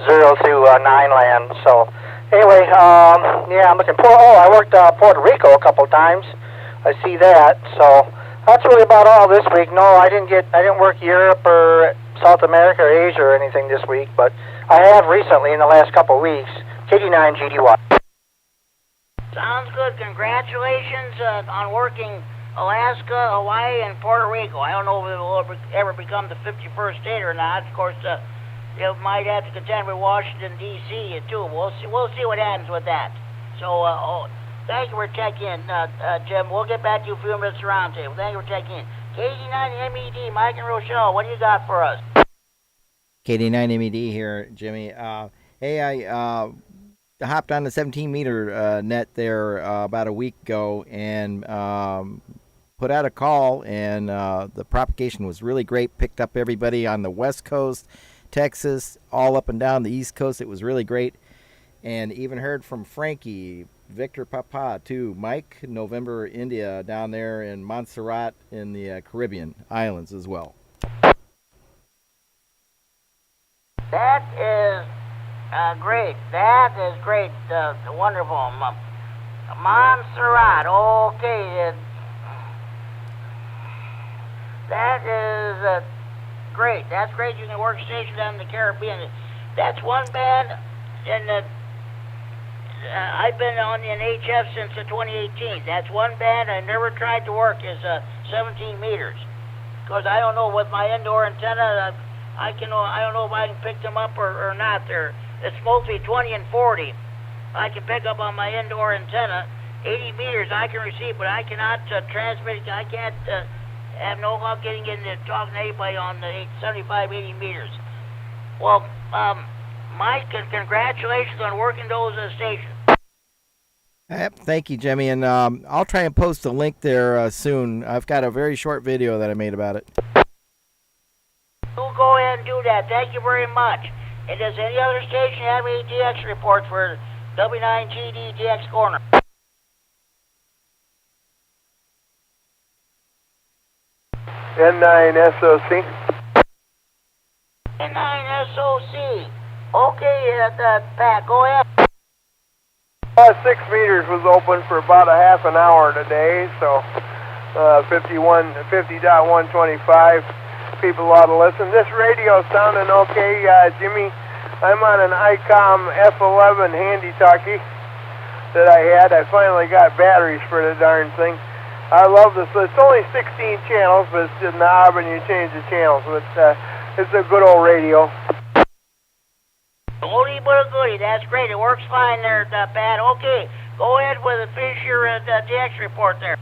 0 through 9 land. So Anyway, yeah, I'm looking. I worked Puerto Rico a couple times. I see that. So that's really about all this week. No, I didn't work Europe or South America or Asia or anything this week, but I have recently in the last couple of weeks. KD9GDY. Sounds good. Congratulations on working Alaska, Hawaii, and Puerto Rico. I don't know if it will ever become the 51st state or not. Of course, you might have to contend with Washington, D.C. too. We'll see what happens with that. So, thank you for checking in, Jim. We'll get back to you a few minutes around table. Thank you for checking in. KD9MED, Mike and Rochelle, what do you got for us? KD9MED here, Jimmy. Hey, I hopped on the 17-meter net there about a week ago and put out a call, and the propagation was really great. Picked up everybody on the West Coast, Texas, all up and down the East Coast. It was really great. And even heard from Frankie, Victor Papa, too. Mike, November, India, down there in Montserrat in the Caribbean islands as well. That is great. That is great. Wonderful. Montserrat. Okay. That is great. That's great. You can work stationed down in the Caribbean. That's one band in the... I've been on an HF since 2018. That's one band I never tried to work is 17 meters. Because I don't know with my indoor antenna, I don't know if I can pick them up or not. It's mostly 20 and 40. I can pick up on my indoor antenna. 80 meters I can receive, but I cannot transmit. I can't have no luck getting in to talking to anybody on the 75, 80 meters. Well, Mike, congratulations on working those stations. Yep, thank you, Jimmy, and I'll try and post a link there soon. I've got a very short video that I made about it. We'll go ahead and do that. Thank you very much. And does any other station have any DX reports for W9GD DX Corner? N9SOC. K9SOC. Okay, Pat, go ahead. 6 meters was open for about a half an hour today, so 50.125 people ought to listen. This radio's sounding okay, Jimmy. I'm on an ICOM F11 handy-talkie that I had. I finally got batteries for the darn thing. I love this. It's only 16 channels, but it's just a knob and you change the channels. But it's a good old radio. Oldie but a goodie. That's great. It works fine there, Pat. Okay, go ahead with finish your DX report there.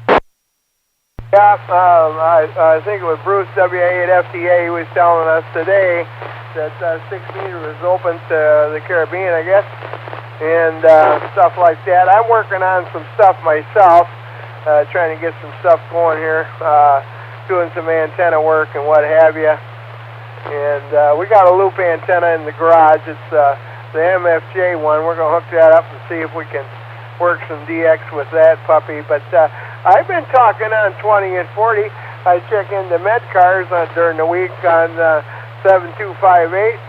Yeah, I think it was Bruce W9AXD was telling us today that 6 meter was open to the Caribbean, I guess, and stuff like that. I'm working on some stuff myself, trying to get some stuff going here, doing some antenna work and what have you. And we got a loop antenna in the garage. It's the MFJ one. We're going to hook that up and see if we can work some DX with that puppy. But I've been talking on 20 and 40. I check into Med cars during the week on 7258,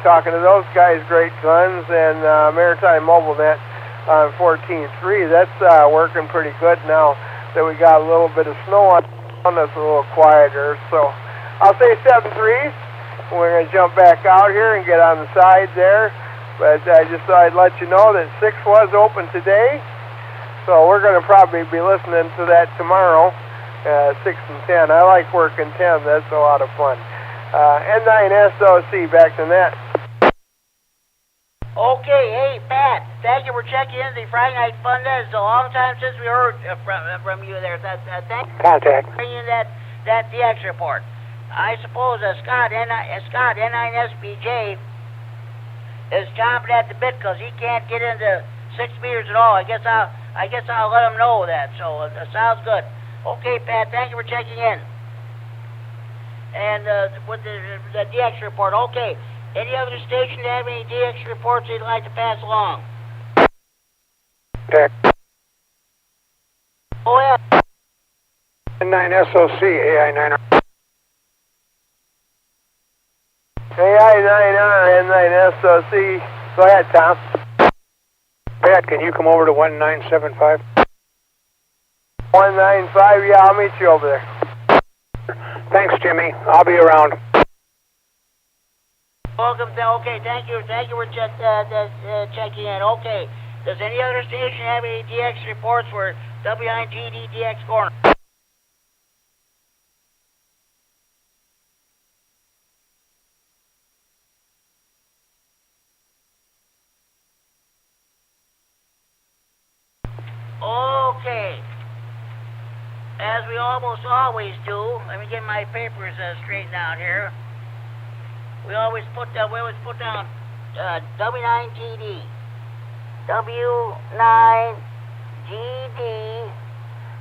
talking to those guys, great guns, and Maritime Mobile Net on 14.3. That's working pretty good now that we got a little bit of snow on us, a little quieter. So I'll say 7.3. We're going to jump back out here and get on the side there. But I just thought I'd let you know that 6 was open today. So we're going to probably be listening to that tomorrow, 6 and 10. I like working 10. That's a lot of fun. N9SOC, back to net. Okay, hey, Pat, thank you for checking in the Friday Night Fun. It's a long time since we heard from you there. Thank you Contact. for bringing that DX report. I suppose Scott N9SBJ is chomping at the bit because he can't get into 6 meters at all. I guess I'll let him know that. So it sounds good. Okay, Pat, thank you for checking in. And with the DX report, okay. Any other station have any DX reports you'd like to pass along? Contact. Go ahead. N9SOC, AI9R. AI9R, N9SOC. Go ahead, Tom. Pat, can you come over to 1975? 195, yeah, I'll meet you over there. Thanks, Jimmy. I'll be around. Welcome. Okay, thank you for checking in. Okay, does any other station have any DX reports for W9GD DX corner? Okay. As we almost always do, let me get my papers straightened out here. We always put down W9GD. W9GD.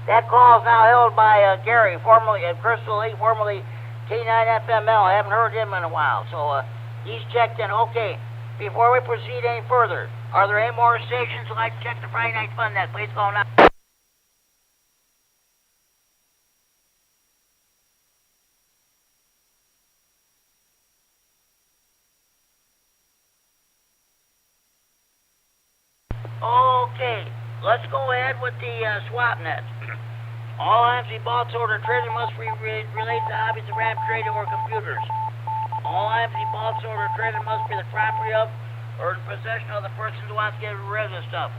That call is now held by Gary, formerly Crystal Lake, formerly K9FML. I haven't heard him in a while, so he's checked in. Okay, before we proceed any further, are there any more stations who'd like to check the Friday Night Fun Net? Please call now. Okay, let's go ahead with the swap net. All items we bought, sold, or traded must be related to hobbies of RAM trading or computers. All items we bought, sold, or traded must be the property of or in possession of the person who wants to get rid of the stuff.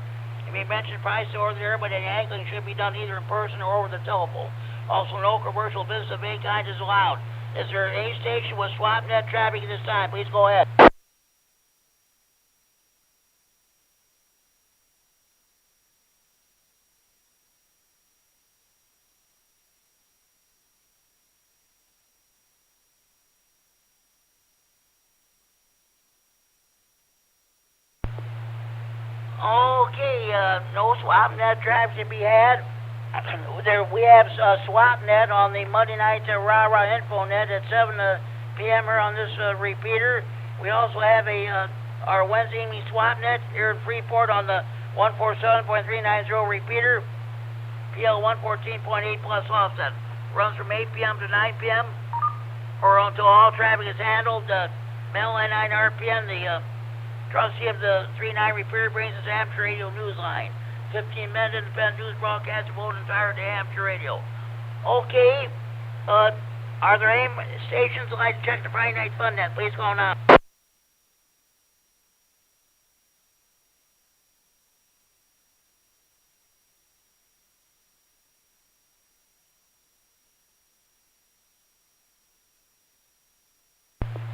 You may mention price over there, but any haggling should be done either in person or over the telephone. Also, no commercial business of any kind is allowed. Is there any station with swap net traffic at this time? Please go ahead. Okay, no SwapNet traffic to be had. We have SwapNet on the Monday night rah-rah InfoNet at 7 p.m. here on this repeater. We also have our Wednesday evening SwapNet here in Freeport on the 147.390 repeater, PL 114.8 plus offset. Runs from 8 p.m. to 9 p.m. or until all traffic is handled. Mel K9RFD, the trustee of the 39 Repeater, brings us amateur radio news line. 15-minute independent news broadcast devoted entirely to amateur radio. Okay, are there any stations that like to check the Friday Night Fun Net? Please call now.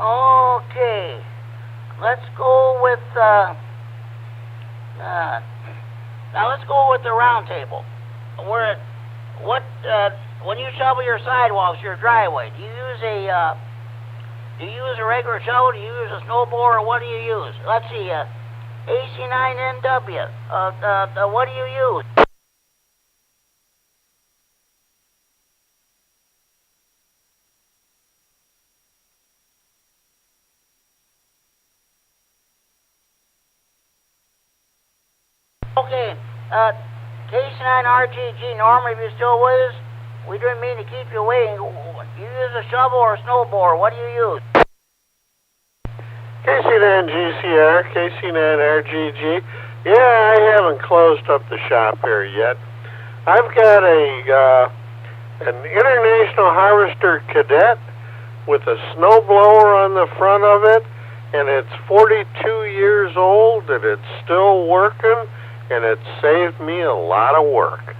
Okay, let's go with now let's go with the round table. When you shovel your sidewalks, your driveway, do you use a regular shovel? Do you use a snowblower, or what do you use? Let's see, AC9NW. What do you use? Okay, K9RGG, Norm, if you're still with us, we didn't mean to keep you waiting. You use a shovel or a snowblower? What do you use? KC9GCR, KC9RGG. Yeah, I haven't closed up the shop here yet. I've got an International Harvester Cadet with a snowblower on the front of it, and it's 42 years old, and it's still working. And it saved me a lot of work.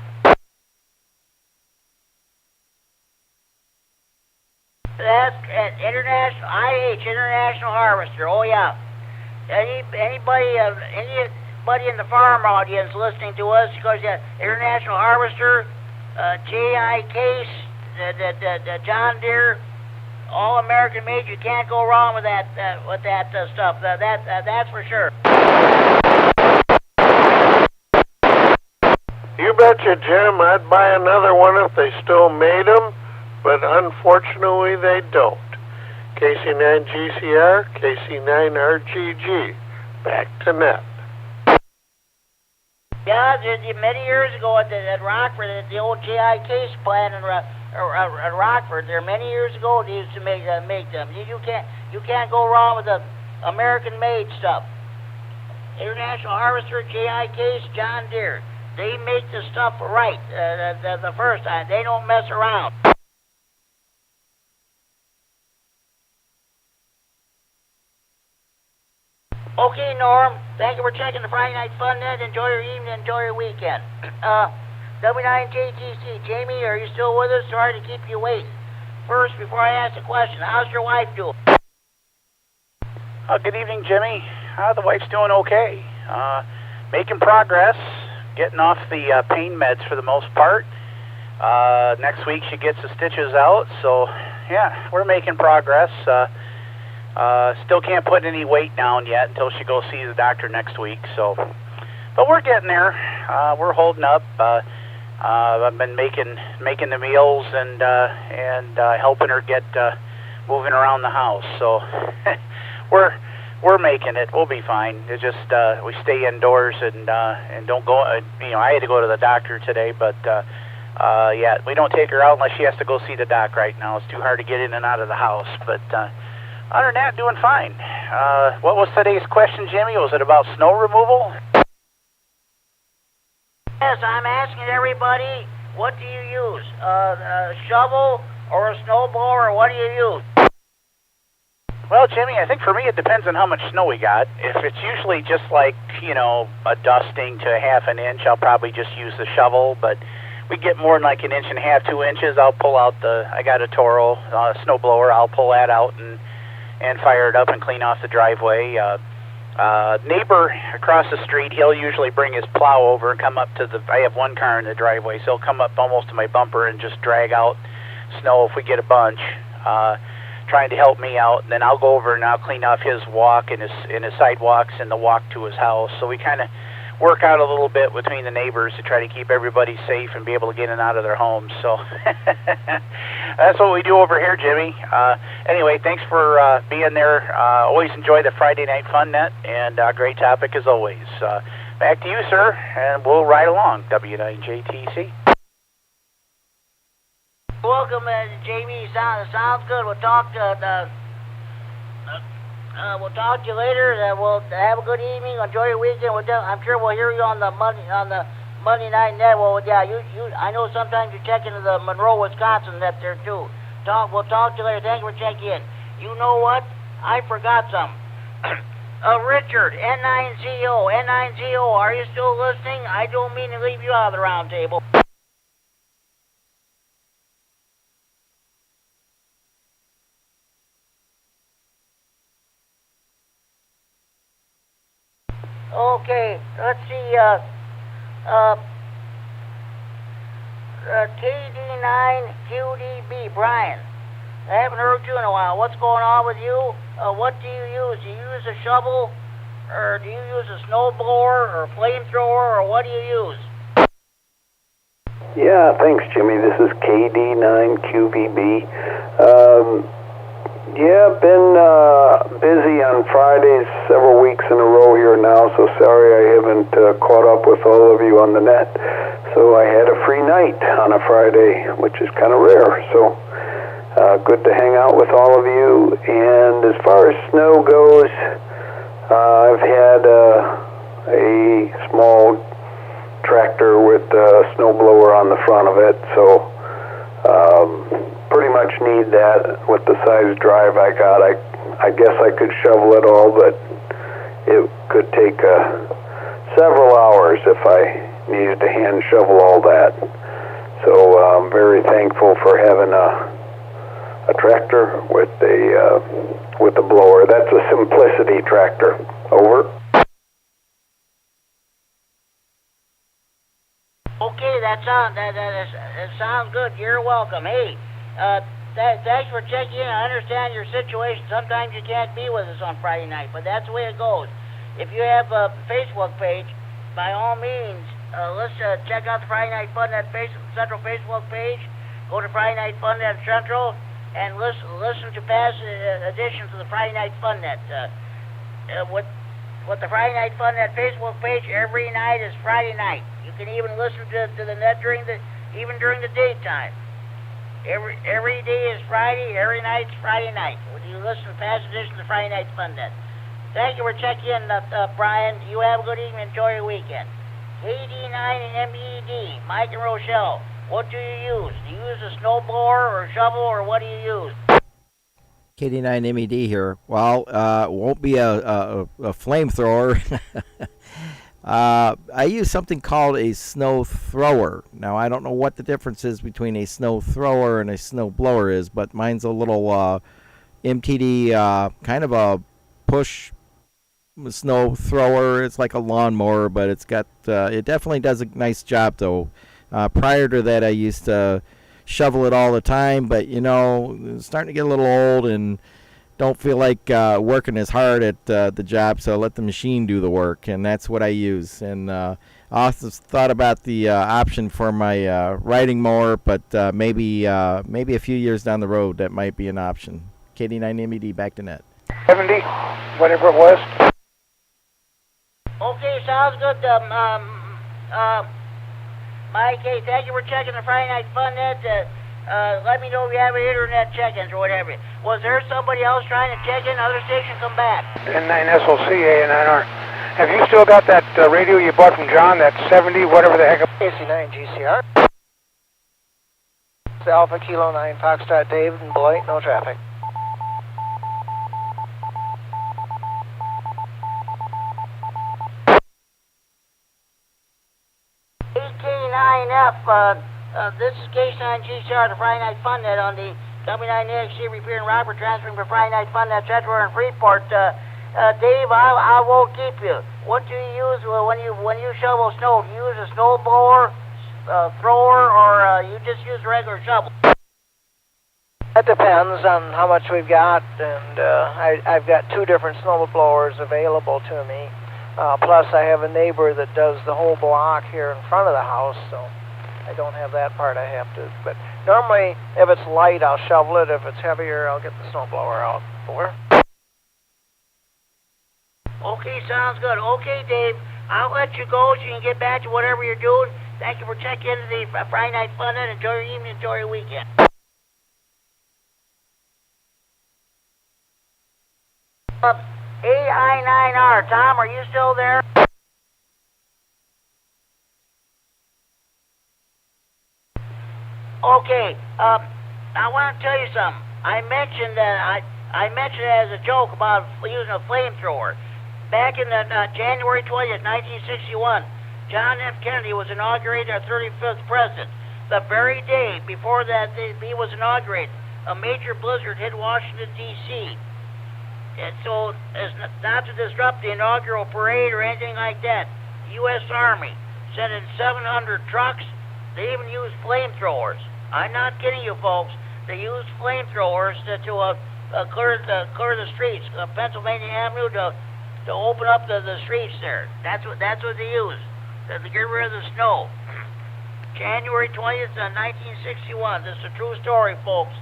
That's International Harvester. Oh yeah. Anybody in the farm audience listening to us, because International Harvester, JI Case, the John Deere, all American made. You can't go wrong with that stuff. That's for sure. You betcha, Jim. I'd buy another one if they still made them, but unfortunately they don't. KC9GCR, KC9RGG. Back to net. Yeah, many years ago at Rockford, at the old JI Case plant at Rockford, there many years ago they used to make them. You can't go wrong with the American-made stuff. International Harvester, J.I. Case, John Deere. They make the stuff right the first time. They don't mess around. Okay, Norm. Thank you for checking the Friday Night Fun Net. Enjoy your evening. Enjoy your weekend. W9JTC, Jamie, are you still with us? Sorry to keep you waiting. First, before I ask the question, how's your wife doing? Good evening, Jimmy. The wife's doing okay. Making progress, getting off the pain meds for the most part. Next week she gets the stitches out, so yeah, we're making progress. Still can't put any weight down yet until she goes see the doctor next week. So, but we're getting there. We're holding up. I've been making the meals and helping her get moving around the house. So we're making it. We'll be fine. It's just we stay indoors and don't go. I had to go to the doctor today, but yeah, we don't take her out unless she has to go see the doc right now. It's too hard to get in and out of the house. But other than that, doing fine. What was today's question, Jimmy? Was it about snow removal? Yes, I'm asking everybody, what do you use? A shovel or a snowblower, or what do you use? Well, Jimmy, I think for me it depends on how much snow we got. If it's usually just like, a dusting to half an inch, I'll probably just use the shovel. But we get more than like 1.5 inches, 2 inches, I'll pull out I got a Toro snowblower, I'll pull that out and fire it up and clean off the driveway. Neighbor across the street, he'll usually bring his plow over and come up to I have one car in the driveway, so he'll come up almost to my bumper and just drag out snow if we get a bunch, trying to help me out. And then I'll go over and I'll clean off his walk and his sidewalks and the walk to his house. So we kind of work out a little bit between the neighbors to try to keep everybody safe and be able to get in and out of their homes. So that's what we do over here, Jimmy. Anyway, thanks for being there. Always enjoy the Friday Night Fun Net, and great topic as always. Back to you, sir, and we'll ride along. W9JTC. Welcome, Jamie. Sounds good. We'll talk to we'll talk to you later. We'll have a good evening. Enjoy your weekend. I'm sure we'll hear you on the Monday Night Net. Well, yeah, I know sometimes you check into the Monroe, Wisconsin net there too. We'll talk to you later. Thank you for checking in. You know what? I forgot something. Richard, N9ZO, are you still listening? I don't mean to leave you out of the round table. Okay, let's see, KD9QDB, Brian. I haven't heard you in a while. What's going on with you? What do you use? Do you use a shovel, or do you use a snowblower, or a flamethrower, or what do you use? Yeah, thanks, Jimmy. This is KD9QVB. Yeah, been busy on Fridays several weeks in a row here now, so sorry I haven't caught up with all of you on the net. So I had a free night on a Friday, which is kind of rare, so good to hang out with all of you. And as far as snow goes, I've had a small tractor with a snowblower on the front of it, so pretty much need that with the size drive I got. I guess I could shovel it all, but it could take several hours if I needed to hand shovel all that. So I'm very thankful for having a tractor with a blower. That's a Simplicity tractor. Over. Okay, that sounds good. You're welcome. Hey, thanks for checking in. I understand your situation. Sometimes you can't be with us on Friday night, but that's the way it goes. If you have a Facebook page, by all means, let's check out the Friday Night Fun Net Central Facebook page. Go to Friday Night Fun Net Central and listen to past editions of the Friday Night Fun Net. With the Friday Night Fun Net Facebook page, every night is Friday night. You can even listen to the net during the daytime. Every day is Friday. Every night's Friday night. When you listen to past editions of the Friday Night Fun Net. Thank you for checking in, Brian. You have a good evening. Enjoy your weekend. KD9MED, Mike and Rochelle. What do you use? Do you use a snow blower or a shovel, or what do you use? KD9MED here. Well, it won't be a flamethrower. I use something called a snow thrower. Now, I don't know what the difference is between a snow thrower and a snow blower is, but mine's a little MTD, kind of a push snow thrower. It's like a lawnmower, but it's got it definitely does a nice job, though. Prior to that, I used to shovel it all the time, but it's starting to get a little old and don't feel like working as hard at the job, so let the machine do the work, and that's what I use. And I also thought about the option for my riding mower, but maybe a few years down the road that might be an option. KD9MED, back to net. 70, whatever it was. Okay, sounds good. Mike, hey, thank you for checking the Friday Night Fun Net. Let me know if you have any internet check-ins or whatever. Was there somebody else trying to check in? Other station, come back. N9SLC, A9R. Have you still got that radio you bought from John, that 70, whatever the heck? KC9 GCR. It's Alpha Kilo 9 Foxtrot David and Beloit, no traffic. K9F, this is K9 GCR, the Friday Night Fun Net on the W9AXD Repeater and Robert transferring for Friday Night Fun Net Central and Freeport. Dave, I won't keep you. What do you use when you shovel snow? Do you use a snow blower, thrower, or you just use a regular shovel? That depends on how much we've got, and I've got two different snow blowers available to me. Plus, I have a neighbor that does the whole block here in front of the house, so I don't have that part I have to. But normally, if it's light, I'll shovel it. If it's heavier, I'll get the snow blower out. Over. Okay, sounds good. Okay, Dave, I'll let you go so you can get back to whatever you're doing. Thank you for checking into the Friday Night Fun Net. Enjoy your evening, enjoy your weekend. AI9R, Tom, are you still there? Okay, I want to tell you something. I mentioned that I mentioned it as a joke about using a flamethrower. Back in January 20th, 1961, John F. Kennedy was inaugurated our 35th president. The very day before that he was inaugurated, a major blizzard hit Washington, D.C. And so, as not to disrupt the inaugural parade or anything like that, the U.S. Army sent in 700 trucks. They even used flamethrowers. I'm not kidding you, folks. They used flamethrowers to clear the streets, Pennsylvania Avenue, to open up the streets there. That's what they used to get rid of the snow. January 20th, 1961. This is a true story, folks.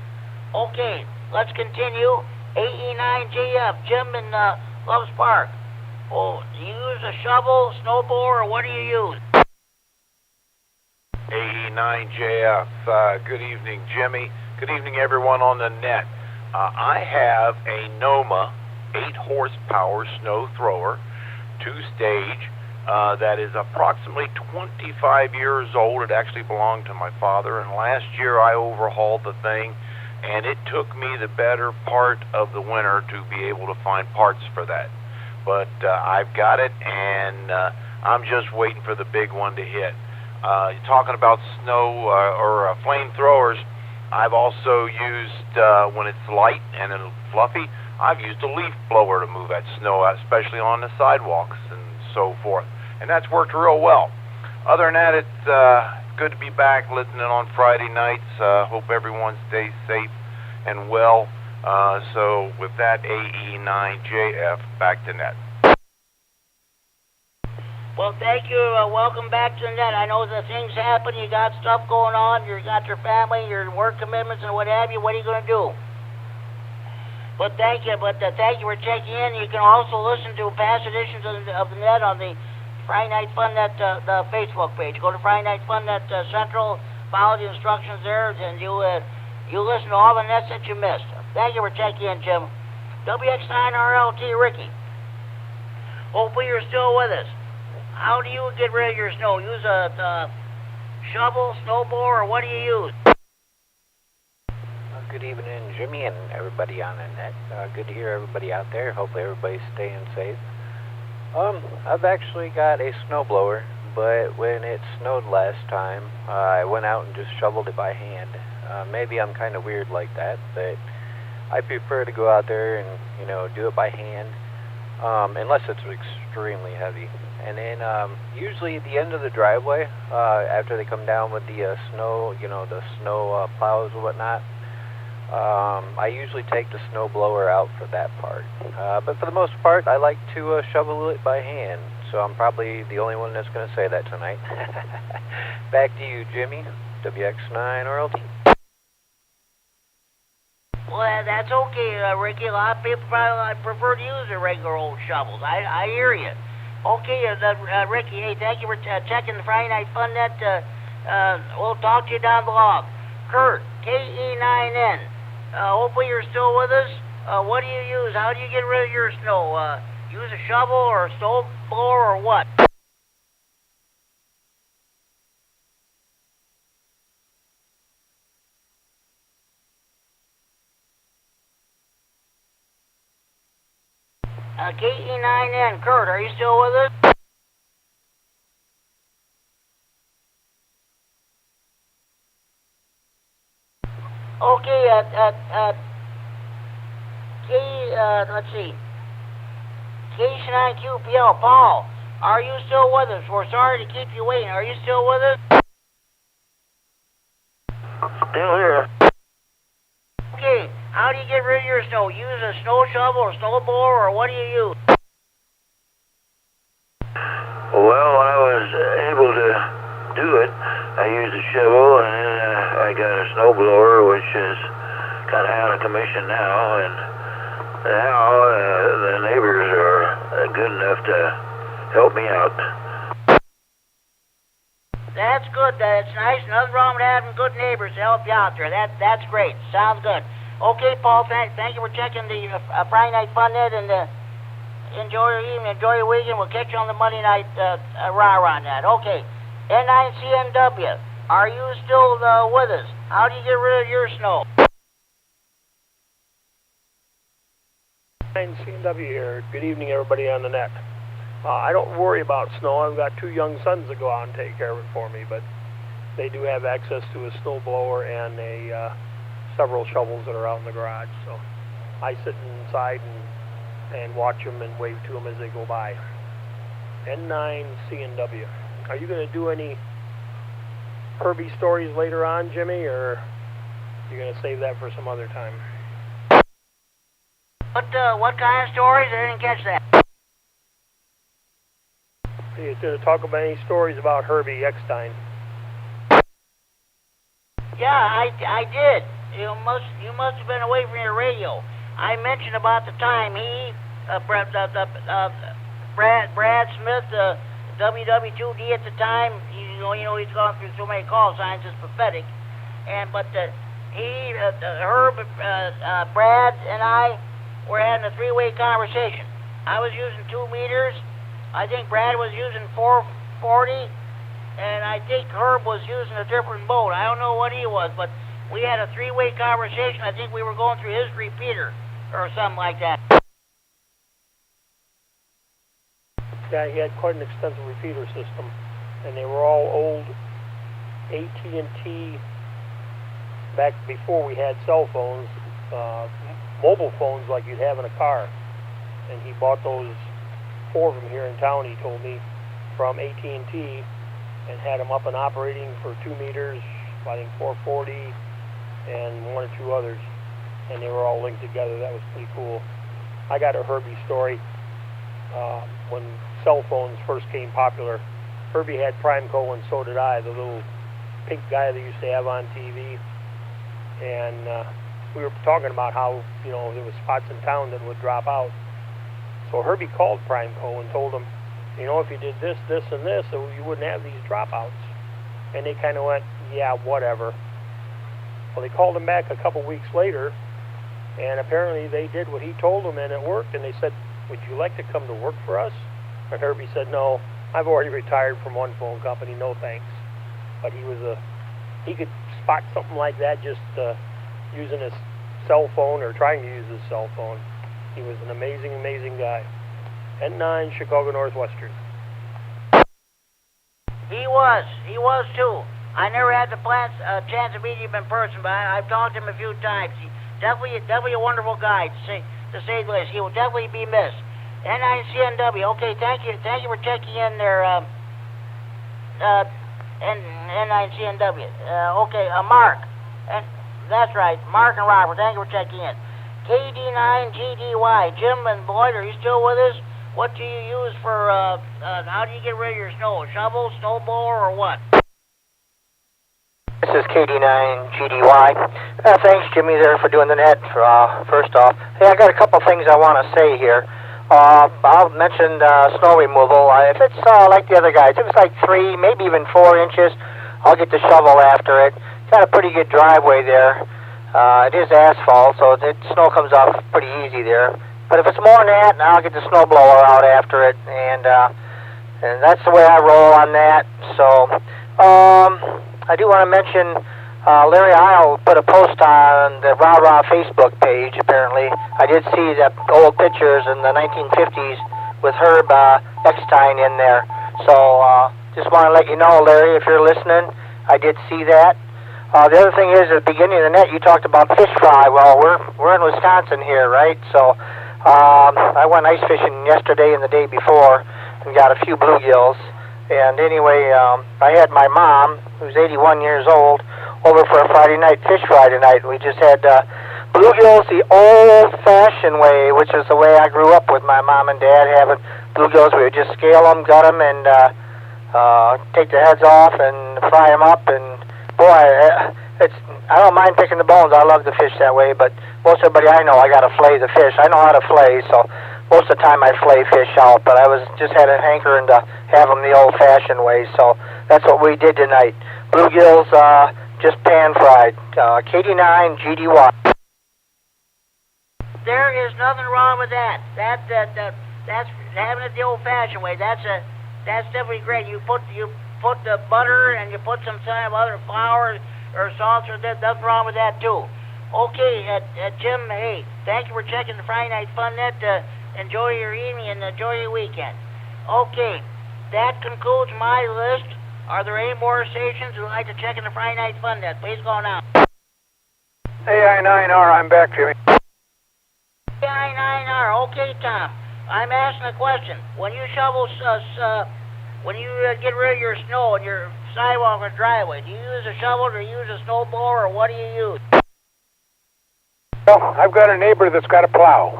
Okay, let's continue. AE9JF, Jim in Loves Park. Oh, do you use a shovel, snowblower, or what do you use? AE9JF, good evening, Jimmy. Good evening, everyone on the net. I have a Noma 8-horsepower snow thrower, 2-stage, that is approximately 25 years old. It actually belonged to my father, and last year I overhauled the thing, and it took me the better part of the winter to be able to find parts for that. But I've got it, and I'm just waiting for the big one to hit. You're talking about snow or flamethrowers. I've also used, when it's light and it's fluffy, I've used a leaf blower to move that snow, especially on the sidewalks and so forth. And that's worked real well. Other than that, it's good to be back listening on Friday nights. Hope everyone stays safe and well. So with that, AE9JF, back to net. Well, thank you. Welcome back to the net. I know that things happen. You got stuff going on. You got your family, your work commitments, and what have you. What are you going to do? But thank you. Thank you for checking in. You can also listen to past editions of the net on the Friday Night Fun Net the Facebook page. Go to Friday Night Fun Net Central. Follow the instructions there, and you listen to all the nets that you missed. Thank you for checking in, Jim. WX9RLT Ricky. Hopefully you're still with us. How do you get rid of your snow? Use a shovel, snowblower, or what do you use? Good evening, Jimmy, and everybody on the net. Good to hear everybody out there. Hopefully everybody's staying safe. I've actually got a snowblower, but when it snowed last time, I went out and just shoveled it by hand. Maybe I'm kind of weird like that, but I prefer to go out there and, do it by hand, unless it's extremely heavy. And then usually at the end of the driveway, after they come down with the snow, the snow plows and whatnot, I usually take the snow blower out for that part. But for the most part, I like to shovel it by hand. So I'm probably the only one that's going to say that tonight. Back to you, Jimmy. W9AXD. Well, that's okay, Ricky. A lot of people probably prefer to use the regular old shovels. I hear you. Okay, Ricky, hey, thank you for checking the Friday Night Fun Net. We'll talk to you down the log. Kurt, KD9MED. Hopefully you're still with us. What do you use? How do you get rid of your snow? Use a shovel or a snow blower or what? KD9MED, Kurt, are you still with us? Okay, let's see. K9QPL, Paul, are you still with us? We're sorry to keep you waiting. Are you still with us? Still here. Okay, how do you get rid of your snow? Use a snow shovel or snow blower, or what do you use? Well, when I was able to do it, I used a shovel, and then I got a snow blower, which is kind of out of commission now, and now the neighbors are good enough to help me out. That's good. That's nice. Nothing wrong with having good neighbors to help you out there. That's great. Sounds good. Okay, Paul, thank you for checking the Friday Night Fun Net, and enjoy your evening, enjoy your weekend. We'll catch you on the Monday night rah-rah on that. Okay, N9CNW, are you still with us? How do you get rid of your snow? K9CNW here. Good evening, everybody on the net. I don't worry about snow. I've got 2 young sons that go out and take care of it for me, but they do have access to a snow blower and several shovels that are out in the garage. So I sit inside and watch them and wave to them as they go by. N9CNW. Are you going to do any Herbie stories later on, Jimmy, or are you going to save that for some other time? What kind of stories? I didn't catch that. Are you going to talk about any stories about Herbie Eckstein? Yeah, I did. You must have been away from your radio. I mentioned about the time he, Brad Smith, WW2D at the time. He's gone through so many call signs, it's pathetic. But he, Herb, Brad, and I were having a 3-way conversation. I was using 2 meters. I think Brad was using 440, and I think Herb was using a different boat. I don't know what he was, but we had a 3-way conversation. I think we were going through his repeater or something like that. Yeah, he had quite an extensive repeater system, and they were all old AT&T back before we had cell phones, mobile phones like you'd have in a car. And he bought those 4 from here in town, he told me, from AT&T, and had them up and operating for 2 meters, I think 440, and 1 or 2 others. And they were all linked together. That was pretty cool. I got a Herbie story. When cell phones first came popular, Herbie had Primeco, and so did I, the little pink guy they used to have on TV. And we were talking about how, there was spots in town that would drop out. So Herbie called Primeco and told them, if you did this, this, and this, so you wouldn't have these dropouts. And they kind of went, yeah, whatever. Well, they called him back a couple weeks later, and apparently they did what he told them, and it worked. And they said, would you like to come to work for us? And Herbie said, no, I've already retired from one phone company, no thanks. But he could spot something like that just using his cell phone or trying to use his cell phone. He was an amazing, amazing guy. N9, Chicago Northwestern. He was too. I never had the chance to meet him in person, but I've talked to him a few times. He's definitely a wonderful guy, to say the least. He will definitely be missed. N9CNW. Okay, thank you for checking in there. N9CNW. Okay, Mark. That's right, Mark and Robert. Thank you for checking in. KD9GDY. Jim and Boyd, are you still with us? What do you use for? How do you get rid of your snow? A shovel, snow blower, or what? This is KD9GDY. Thanks, Jimmy, there for doing the net. First off, hey, I got a couple things I want to say here. I'll mention snow removal. If it's like the other guys, if it's like 3, maybe even 4 inches, I'll get the shovel after it. Got a pretty good driveway there. It is asphalt, so snow comes off pretty easy there. But if it's more than that, I'll get the snow blower out after it, and that's the way I roll on that. So I do want to mention Larry Isle put a post on the Rah Rah Facebook page, apparently. I did see the old pictures in the 1950s with Herb Eckstein in there. So just want to let you know, Larry, if you're listening, I did see that. The other thing is, at the beginning of the net, you talked about fish fry. Well, we're in Wisconsin here, right? So I went ice fishing yesterday and the day before and got a few bluegills. And anyway, I had my mom, who's 81 years old, over for a Friday night fish fry tonight. We just had bluegills the old-fashioned way, which is the way I grew up with my mom and dad having bluegills. We would just scale them, gut them, and take the heads off and fry them up. And boy, I don't mind picking the bones. I love the fish that way. But most everybody I know, I got to flay the fish. I know how to flay, so most of the time I flay fish out. But I just had a hankering to have them the old-fashioned way. So that's what we did tonight. Bluegills, just pan-fried. KD9GDY. There is nothing wrong with that. That's having it the old-fashioned way. That's definitely great. You put the butter and you put some kind of other flour or salt, or nothing wrong with that too. Okay, Jim. Hey, thank you for checking the Friday Night Fun Net. Enjoy your evening and enjoy your weekend. Okay, that concludes my list. Are there any more stations who would like to check in the Friday Night Fun Net? Please go now. AI9R, I'm back, Jimmy. AI9R, okay, Tom. I'm asking a question. When you shovel, when you get rid of your snow on your sidewalk or driveway, do you use a shovel or use a snow blower, or what do you use? Well, I've got a neighbor that's got a plow.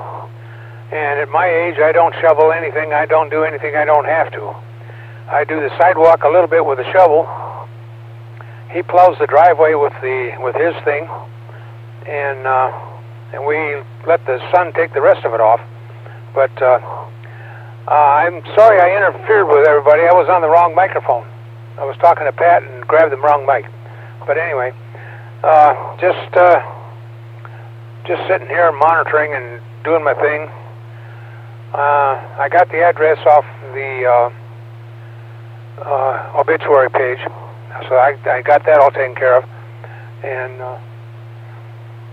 And at my age, I don't shovel anything. I don't do anything I don't have to. I do the sidewalk a little bit with a shovel. He plows the driveway with his thing, and we let the sun take the rest of it off. But I'm sorry I interfered with everybody. I was on the wrong microphone. I was talking to Pat and grabbed the wrong mic. But anyway, just sitting here monitoring and doing my thing. I got the address off the obituary page, so I got that all taken care of, and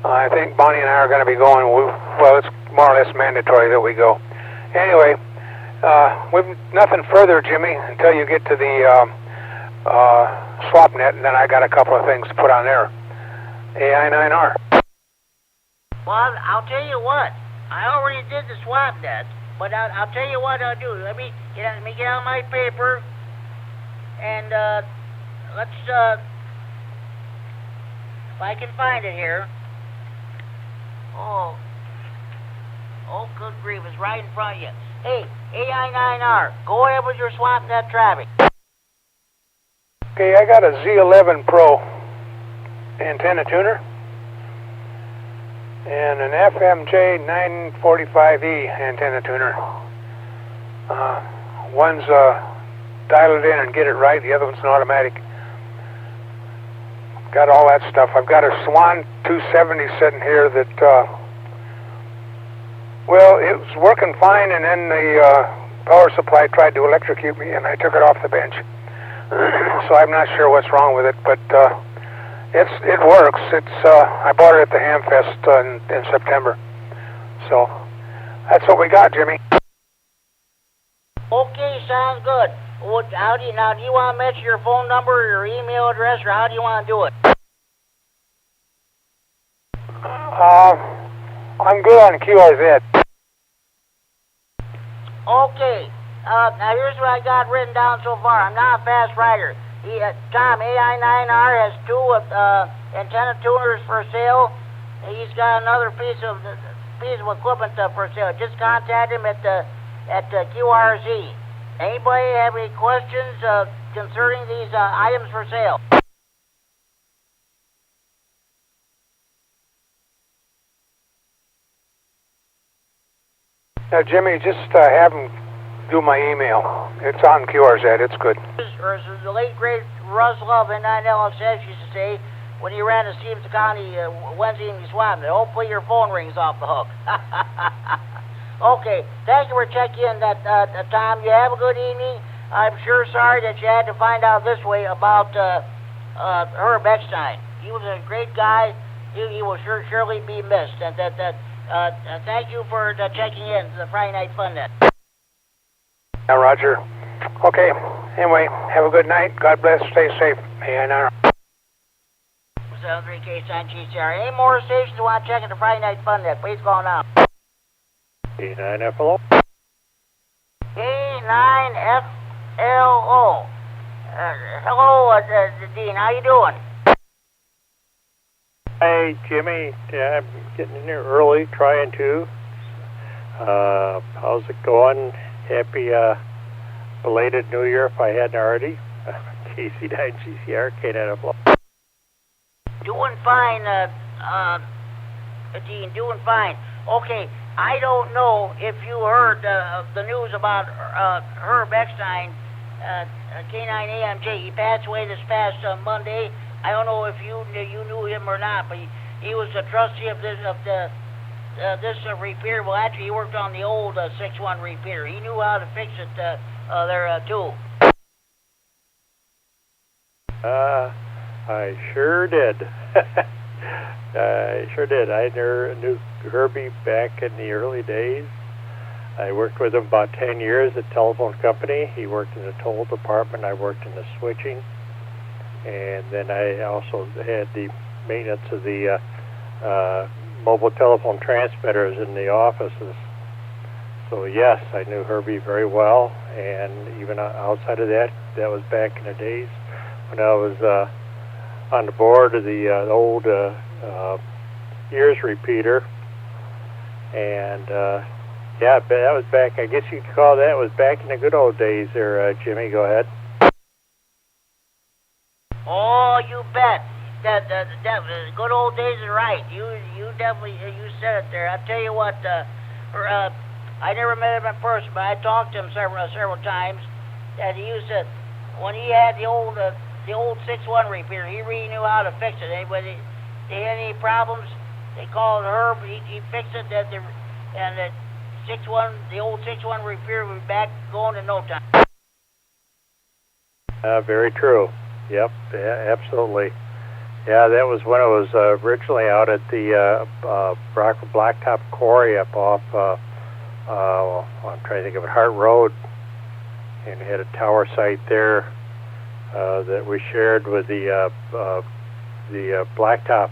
I think Bonnie and I are going to be going. Well, it's more or less mandatory that we go. Anyway, we've nothing further, Jimmy, until you get to the swap net, and then I got a couple of things to put on there. AI9R. Well, I'll tell you what. I already did the swap net, but I'll tell you what I'll do. Let me get out my paper. And let's, if I can find it here. Oh, good grief, it's right in front of you. Hey, AI9R, go ahead with your swap net traffic. Okay, I got a Z11 Pro antenna tuner and an FMJ 945E antenna tuner. One's dial it in and get it right. The other one's an automatic. Got all that stuff. I've got a Swan 270 sitting here that, well, it was working fine, and then the power supply tried to electrocute me, and I took it off the bench. So I'm not sure what's wrong with it, but it works. I bought it at the Hamfest in September. So that's what we got, Jimmy. Okay, sounds good. Do you want to mention your phone number, or your email address, or how do you want to do it? I'm good on QRZ. Okay. Now here's what I got written down so far. I'm not a fast rider. Tom, AI9R has 2 antenna tuners for sale. He's got another piece of equipment for sale. Just contact him at QRZ. Anybody have any questions concerning these items for sale? Now, Jimmy, just have him do my email. It's on QRZ. It's good. Or as the late great Russ Love in 9LSS used to say when he ran the Stevens County Wednesday evening swap, that hopefully your phone rings off the hook. Okay, thank you for checking in that Tom. You have a good evening. I'm sure sorry that you had to find out this way about Herb Eckstein. He was a great guy. He will surely be missed. And thank you for checking in to the Friday Night Fun Net. Yeah, Roger. Okay. Anyway, have a good night. God bless. Stay safe. AI9R. 73K9 GCR. Any more stations you want to check in the Friday Night Fun Net? Please call now. K9FLO. K9FLO. Hello, Dean. How you doing? Hey, Jimmy. Yeah, I'm getting in here early, trying to. How's it going? Happy belated New Year if I hadn't already. KC9GCR, K9FLO. Doing fine, Dean. Doing fine. Okay, I don't know if you heard the news about Herb Eckstein, K9AMJ. He passed away this past Monday. I don't know if you knew him or not, but he was the trustee of this repeater. Well, actually, he worked on the old 6-1 repeater. He knew how to fix it there too. I sure did. I sure did. I knew Herbie back in the early days. I worked with him about 10 years at a telephone company. He worked in the toll department. I worked in the switching. And then I also had the maintenance of the mobile telephone transmitters in the offices. So yes, I knew Herbie very well. And even outside of that, that was back in the days when I was on the board of the old Years Repeater. And yeah, that was back, I guess you could call that was back in the good old days there, Jimmy. Go ahead. Oh, you bet. The good old days are right. You definitely you said it there. I'll tell you what. I never met him in person, but I talked to him several times. And he used to, when he had the old 6-1 repeater, he really knew how to fix it. Anybody they had any problems, they called Herb. He fixed it. And the old 6-1 repeater was back going in no time. Very true. Yep, yeah, absolutely. Yeah, that was when it was originally out at the Blacktop Quarry up off, I'm trying to think of it, Hart Road. And we had a tower site there that we shared with the Blacktop.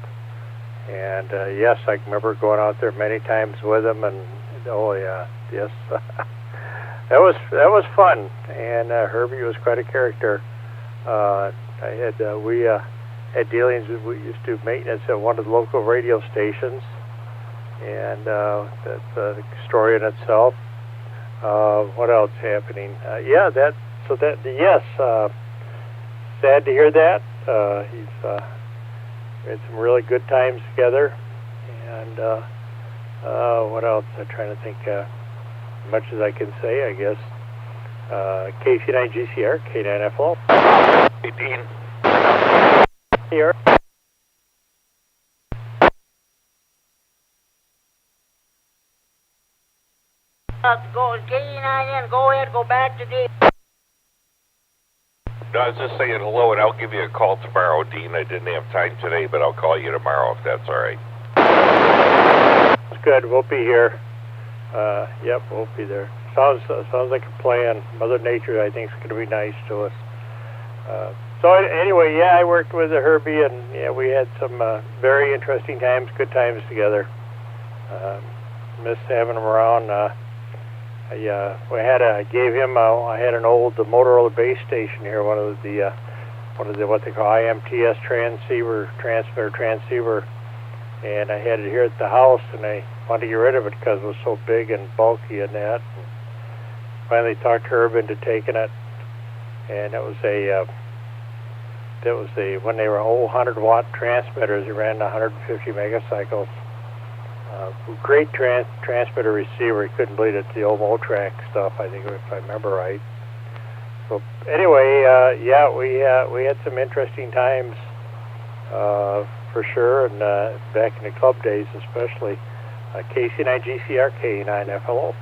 And yes, I remember going out there many times with him. And oh yeah, yes, that was fun. And Herbie was quite a character. We had dealings with, we used to do maintenance at one of the local radio stations, and that's a story in itself. What else happening? Yes, sad to hear that. We had some really good times together, and what else? I'm trying to think, as much as I can say, I guess. KC9GCR, K9FLO. Hey, Dean. Here. go KD9N. Go ahead, go back to Dean. No, I was just saying hello, and I'll give you a call tomorrow, Dean. I didn't have time today, but I'll call you tomorrow if that's all right. It's good. We'll be here. Yep, we'll be there. Sounds like a plan. Mother Nature, I think, is going to be nice to us. So anyway, yeah, I worked with Herbie, and yeah, we had some very interesting times, good times together. Missed having him around. I gave him. I had an old Motorola base station here, one of the what they call IMTS transceiver, and I had it here at the house, and I wanted to get rid of it because it was so big and bulky and that. And finally talked Herb into taking it, and it was when they were old 100-watt transmitters. They ran 150 megacycles. Great transmitter receiver. He couldn't believe it. The old Motrack stuff, I think, if I remember right. So anyway, yeah, we had some interesting times for sure, and back in the club days, especially KC9GCR, K9FLO.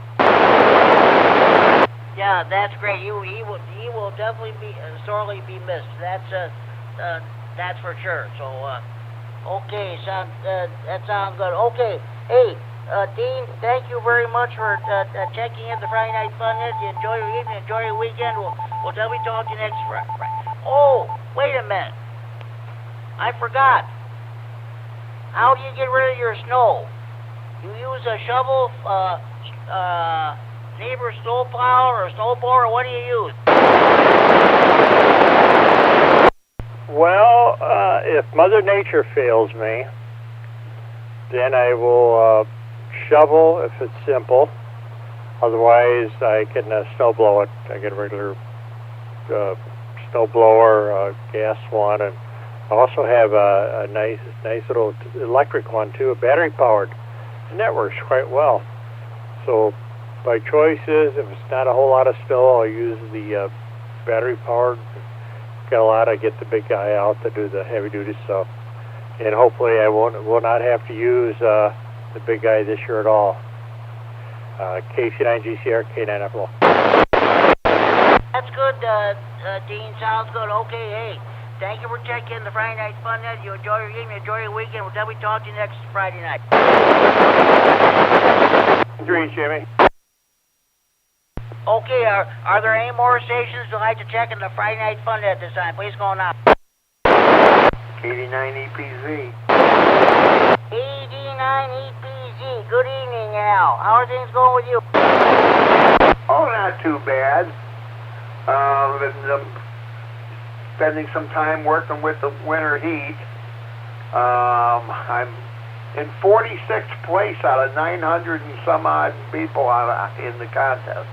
Yeah, that's great. He will definitely be sorely be missed. That's for sure. So okay, that sounds good. Okay, hey. Dean, thank you very much for checking in the Friday Night Fun. You enjoy your evening, enjoy your weekend. We'll definitely talk to you next Friday. Oh, wait a minute. I forgot. How do you get rid of your snow? You use a shovel, neighbor snow plow, or a snow blower, or what do you use? Well, if Mother Nature fails me, then I will shovel if it's simple. Otherwise, I can snow blow it. I get a regular snow blower, gas one, and I also have a nice little electric one too, a battery powered, and that works quite well. So my choice is, if it's not a whole lot of snow, I'll use the battery powered. Got a lot. I get the big guy out to do the heavy duty stuff, and hopefully I will not have to use the big guy this year at all. KC9GCR, K9FLO. That's good, Dean. Sounds good. Okay, hey, thank you for checking the Friday Night Fun. You enjoy your evening, enjoy your weekend. We'll definitely talk to you next Friday night. Agreed, Jimmy. Okay, are there any more stations you'd like to check in the Friday Night Fun at this time? Please go now. KD9EPZ. KD9EPZ. Good evening, Al. How are things going with you? Oh, not too bad. Been spending some time working with the winter heat. I'm in 46th place out of 900 and some odd people in the contest.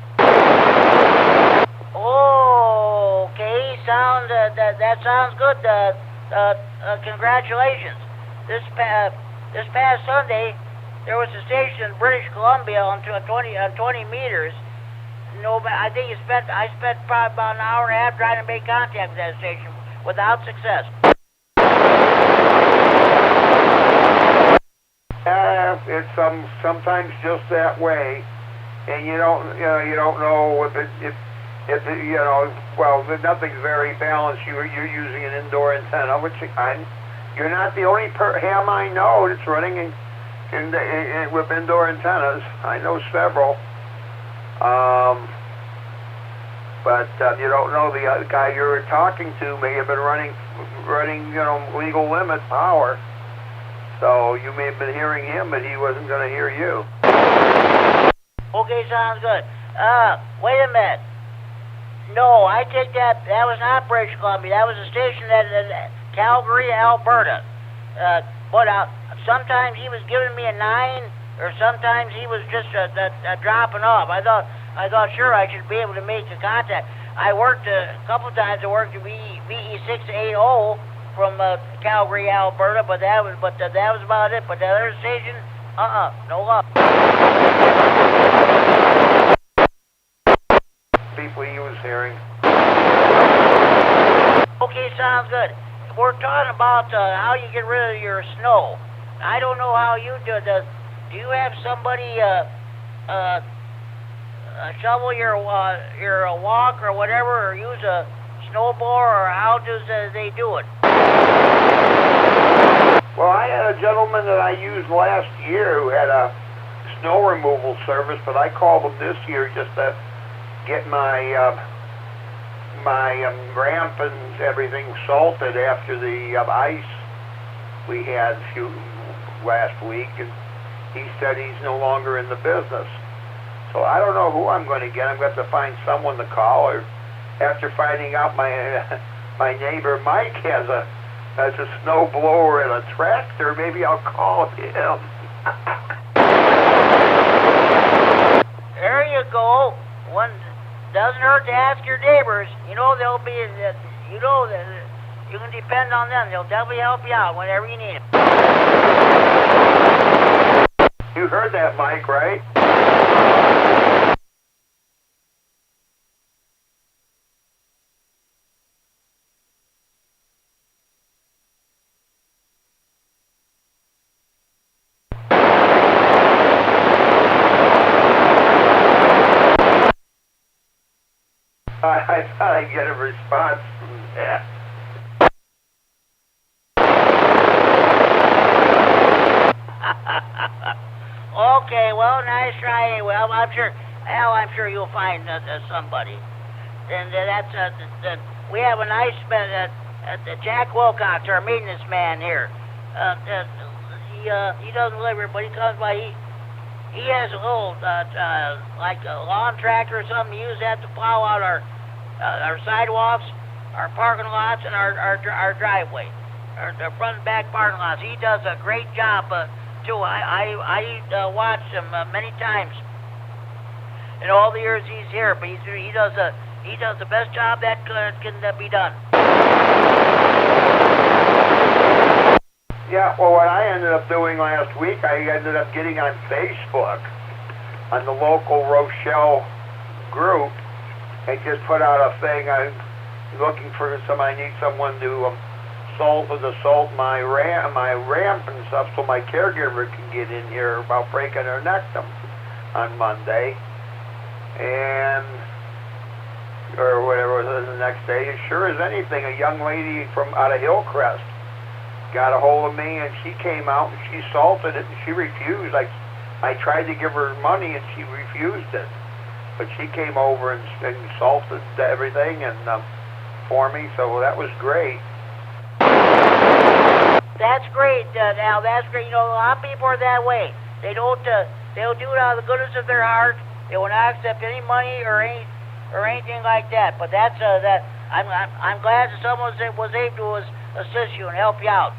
Oh, okay. That sounds good. Congratulations. This past Sunday, there was a station in British Columbia on 20 meters. No, I think I spent probably about an hour and a half trying to make contact with that station without success. It's sometimes just that way, and you don't know if nothing's very balanced. You're using an indoor antenna, which you're not the only ham I know that's running with indoor antennas. I know several. But you don't know the other guy you're talking to may have been running legal limit power. So you may have been hearing him, but he wasn't going to hear you. Okay, sounds good. Wait a minute. No, I take that was not British Columbia. That was a station at Calgary, Alberta. But sometimes he was giving me a 9, or sometimes he was just dropping off. I thought sure I should be able to make the contact. I worked a couple times. I worked at VE680 from Calgary, Alberta, but that was about it. But the other station, no luck. People he was hearing. Okay, sounds good. We're talking about how you get rid of your snow. I don't know how you do this. Do you have somebody shovel your walk or whatever, or use a snowblower, or how does they do it? Well, I had a gentleman that I used last year who had a snow removal service, but I called him this year just to get my ramp and everything salted after the ice we had last week, and he said he's no longer in the business. So I don't know who I'm going to get. I'm going to have to find someone to call, or after finding out my neighbor Mike has a snow blower and a tractor, maybe I'll call him. There you go. One doesn't hurt to ask your neighbors. You know they'll be. You know that you can depend on them. They'll definitely help you out whenever you need them. You heard that, Mike, right? I thought I'd get a response from that. Okay, well, nice try anyway. I'm sure you'll find somebody. And we have a nice Jack Wilcox, our maintenance man here. He doesn't live here, but he comes by. He has a little like a lawn tractor or something. He uses that to plow out our sidewalks, our parking lots, and our driveway, our front and back parking lots. He does a great job too. I watched him many times in all the years he's here. But he does the best job that can be done. Yeah, well, what I ended up doing last week, I ended up getting on Facebook, on the local Rochelle group, and just put out a thing. I'm looking for I need someone to salt my ramp and stuff, so my caregiver can get in here about breaking her neck on Monday, or whatever it was the next day. As sure as anything, a young lady from out of Hillcrest got a hold of me, and she came out and she salted it, and she refused. I tried to give her money, and she refused it. But she came over and salted everything and for me, so that was great. That's great, Al. That's great. You know, a lot of people are that way. They'll do it out of the goodness of their heart. They will not accept any money or anything like that. But that's I'm glad that someone was able to assist you and help you out.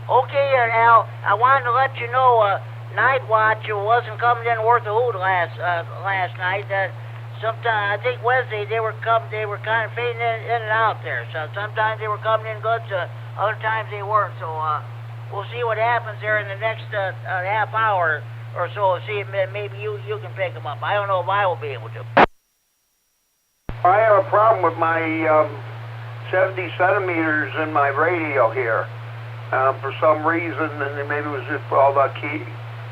Okay, Al, I wanted to let you know Night Watch wasn't coming in worth a hoot last night. Sometime I think Wednesday they were kind of fading in and out there. So sometimes they were coming in good, other times they weren't. So we'll see what happens there in the next half hour or so. See if maybe you can pick them up. I don't know if I will be able to. I have a problem with my 70 centimeters in my radio here. For some reason, and maybe it was just all the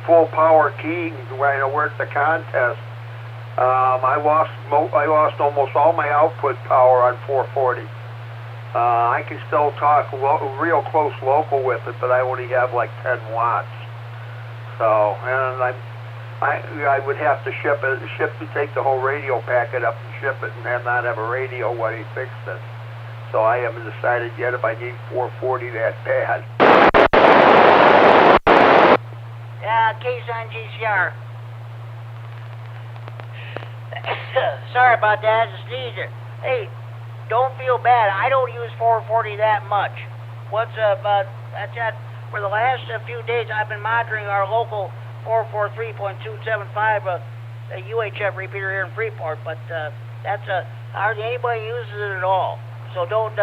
full power keying when I worked the contest. I lost almost all my output power on 440. I can still talk real close local with it, but I only have like 10 watts. So, and I would have to take the whole radio packet up and ship it, and not have a radio while he fixed it. So I haven't decided yet if I need 440 that bad. Yeah, case on GCR. Sorry about that, it's sneezer. Hey, don't feel bad. I don't use 440 that much. What's about that? For the last few days, I've been monitoring our local 443.275 UHF repeater here in Freeport, but that's hardly anybody uses it at all. So don't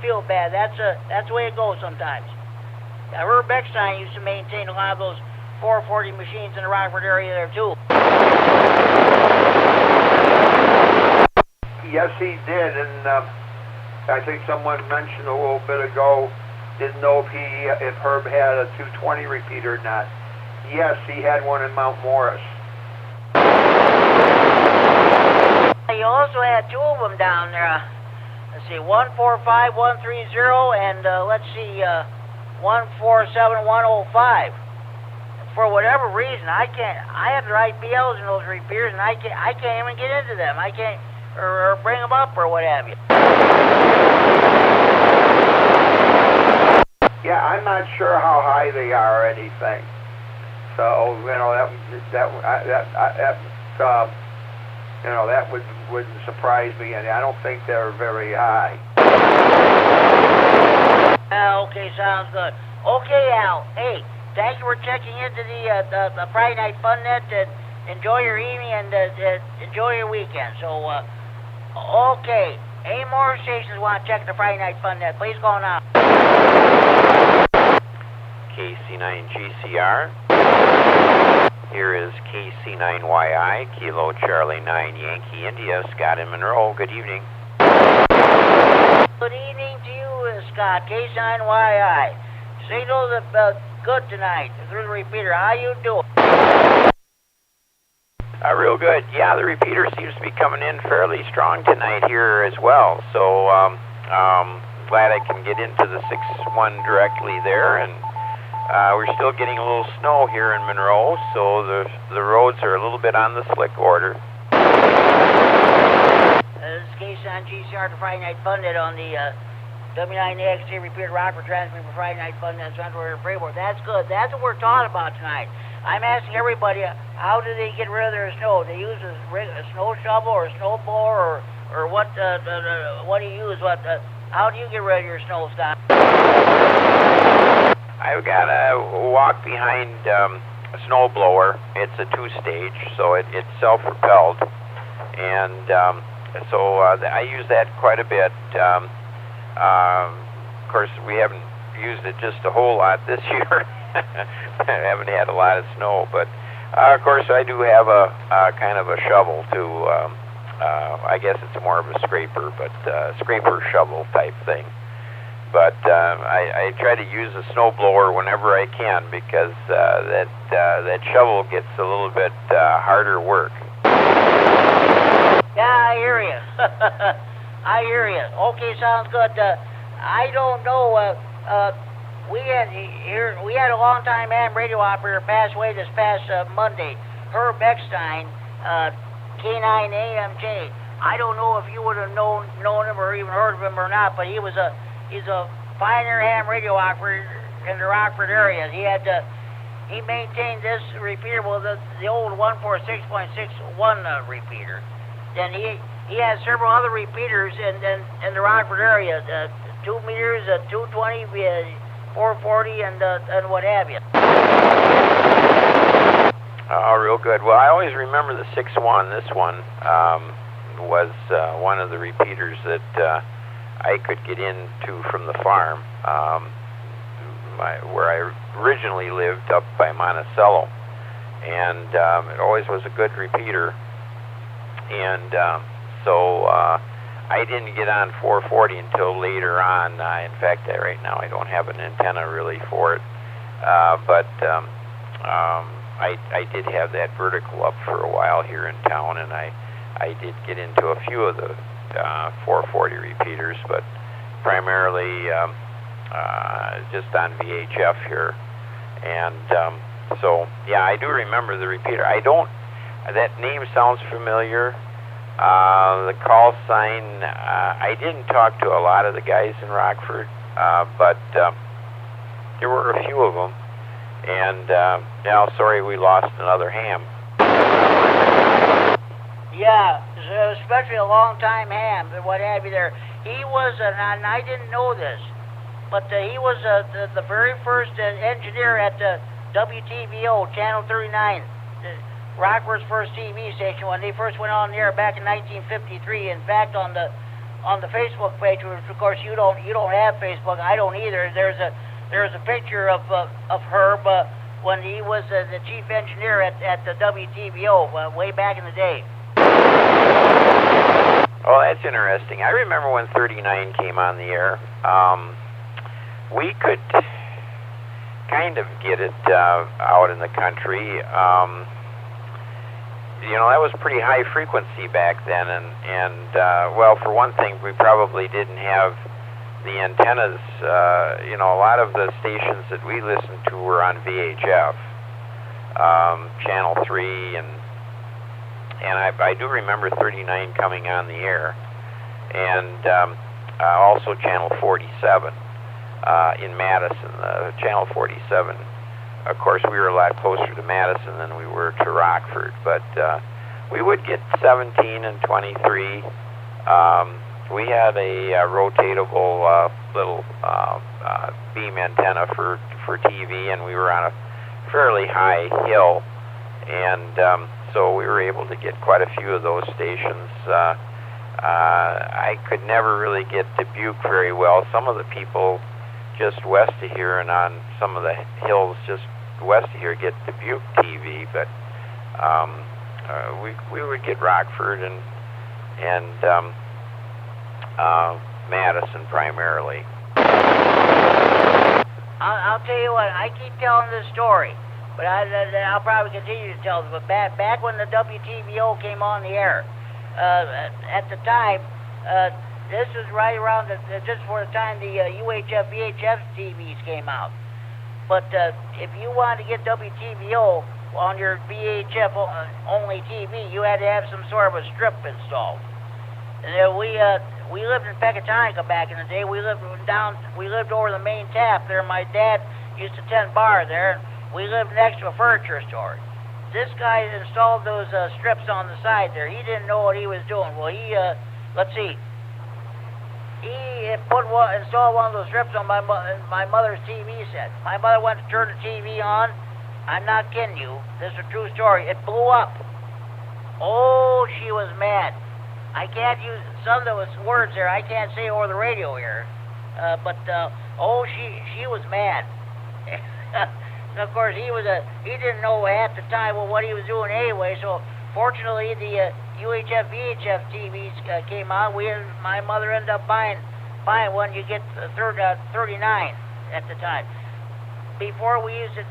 feel bad. That's the way it goes sometimes. Herb Eckstein used to maintain a lot of those 440 machines in the Rockford area there too. Yes, he did, and I think someone mentioned a little bit ago, didn't know if Herb had a 220 repeater or not. Yes, he had one in Mount Morris. You also had two of them down there. Let's see, 145130 and let's see, 147105. For whatever reason, I have the right BLs in those repeaters, and I can't even get into them. I can't, or bring them up or what have you. Yeah, I'm not sure how high they are or anything. So you know that wouldn't surprise me, and I don't think they're very high. Okay, sounds good. Okay, Al. Hey, thank you for checking into the Friday Night Fun Net, and enjoy your evening and enjoy your weekend. So, okay. Any more stations want to check the Friday Night Fun Net? Please go now. KC9GCR. Here is KC9YI, Kilo Charlie 9 Yankee India, Scott in Monroe. Good evening. Good evening to you, Scott, KC9YI. Signals good tonight through the repeater. How you doing? Real good. Yeah, the repeater seems to be coming in fairly strong tonight here as well. So, glad I can get into the 6-1 directly there, and we're still getting a little snow here in Monroe, so the roads are a little bit on the slick order. This is K9 GCR to Friday Night Fun Net on the W9AXD Repeater Rockford transmitting for Friday Night Fun Net Central Freeport. That's good. That's what we're talking about tonight. I'm asking everybody, how do they get rid of their snow? They use a snow shovel or a snow blower, or what? What do you use? How do you get rid of your snow, Scott? I've got a walk behind a snow blower. It's a 2-stage, so it's self-propelled, and so I use that quite a bit. Of course, we haven't used it just a whole lot this year. I haven't had a lot of snow, but of course I do have a kind of a shovel too. I guess it's more of a scraper, but scraper shovel type thing. But I try to use a snow blower whenever I can, because that shovel gets a little bit harder work. Yeah, I hear you. I hear you. Okay, sounds good. I don't know. We had a long-time ham radio operator pass away this past Monday. Herb Eckstein, K9AMJ. I don't know if you would have known him or even heard of him or not, but he's a pioneer ham radio operator in the Rockford area. He maintained this repeater, well, the old 146.61 repeater. Then he has several other repeaters in the Rockford area, 2 meters, 220, 440, and what have you. Oh, real good. Well, I always remember the 6-1. This one was one of the repeaters that I could get into from the farm, where I originally lived up by Monticello, and it always was a good repeater. And so I didn't get on 440 until later on. In fact, right now I don't have an antenna really for it, but I did have that vertical up for a while here in town, and I did get into a few of the 440 repeaters, but primarily just on VHF here. And so, yeah, I do remember the repeater. That name sounds familiar. The call sign, I didn't talk to a lot of the guys in Rockford, but there were a few of them. And now, sorry, we lost another ham. Yeah, especially a long-time ham, what have you there. He was, and I didn't know this, but he was the very first engineer at WTVO, Channel 39, Rockford's first TV station, when they first went on the air back in 1953. In fact, on the Facebook page, which of course you don't have Facebook, I don't either. There's a picture of Herb when he was the chief engineer at the WTVO way back in the day. Oh, that's interesting. I remember when 39 came on the air. We could kind of get it out in the country. You know, that was pretty high frequency back then, and well, for one thing, we probably didn't have the antennas. You know, a lot of the stations that we listened to were on VHF, Channel 3, and I do remember 39 coming on the air, and also Channel 47 in Madison. Channel 47, of course, we were a lot closer to Madison than we were to Rockford, but we would get 17 and 23. We had a rotatable little beam antenna for TV, and we were on a fairly high hill, and so we were able to get quite a few of those stations. I could never really get Dubuque very well. Some of the people just west of here and on some of the hills just west of here get Dubuque TV, but we would get Rockford and Madison primarily. I'll tell you what, I keep telling this story, but I'll probably continue to tell it. But back when the WTVO came on the air, at the time, this was right around just for the time the UHF, VHF TVs came out. But if you wanted to get WTVO on your VHF only TV, you had to have some sort of a strip installed. And we lived in Pecatonica back in the day. We lived over the main tap there. My dad used to tend bar there. We lived next to a furniture store. This guy installed those strips on the side there. He didn't know what he was doing. Well, he installed one of those strips on my mother's TV set. My mother went to turn the TV on. I'm not kidding you. This is a true story. It blew up. Oh, she was mad. I can't use some of those words there. I can't say over the radio here. But she was mad. And of course, he didn't know at the time what he was doing anyway. So fortunately, the UHF, VHF TVs came out. My mother ended up buying one. You get 39 at the time. Before we used to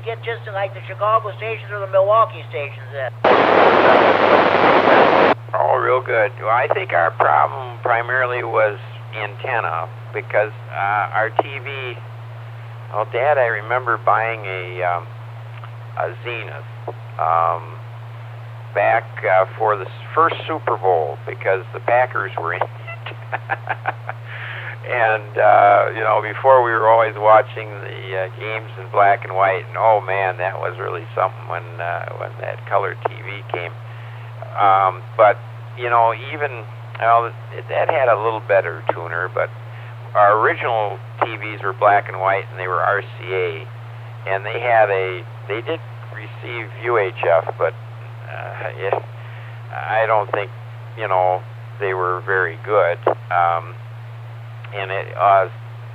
get just like the Chicago stations or the Milwaukee stations. Oh, real good. Well, I think our problem primarily was antenna, because our TV. Well, Dad, I remember buying a Zenith back for the first Super Bowl, because the Packers were in it. And you know, before we were always watching the games in black and white, and oh man, that was really something when that color TV came. But you know, that had a little better tuner, but our original TVs were black and white, and they were RCA, and they did receive UHF, but I don't think, you know, they were very good. And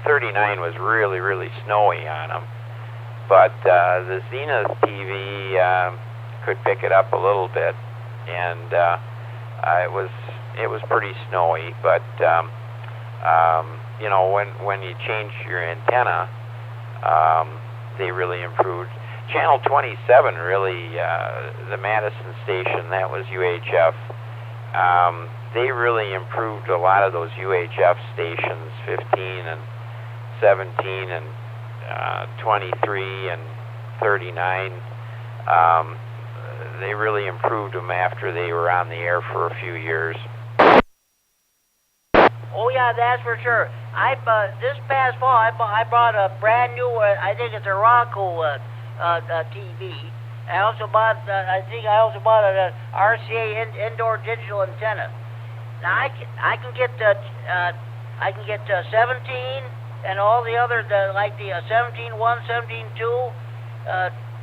39 was really, really snowy on them, but the Zenith TV could pick it up a little bit, and it was pretty snowy, but you know, when you change your antenna, they really improved. Channel 27 really, the Madison station, that was UHF. They really improved a lot of those UHF stations, 15 and 17 and 23 and 39. They really improved them after they were on the air for a few years. Oh yeah, that's for sure. This past fall, I bought a brand new, I think it's a Roku TV. I also bought an RCA indoor digital antenna. Now I can get 17 and all the other like the 17.1, 17.2,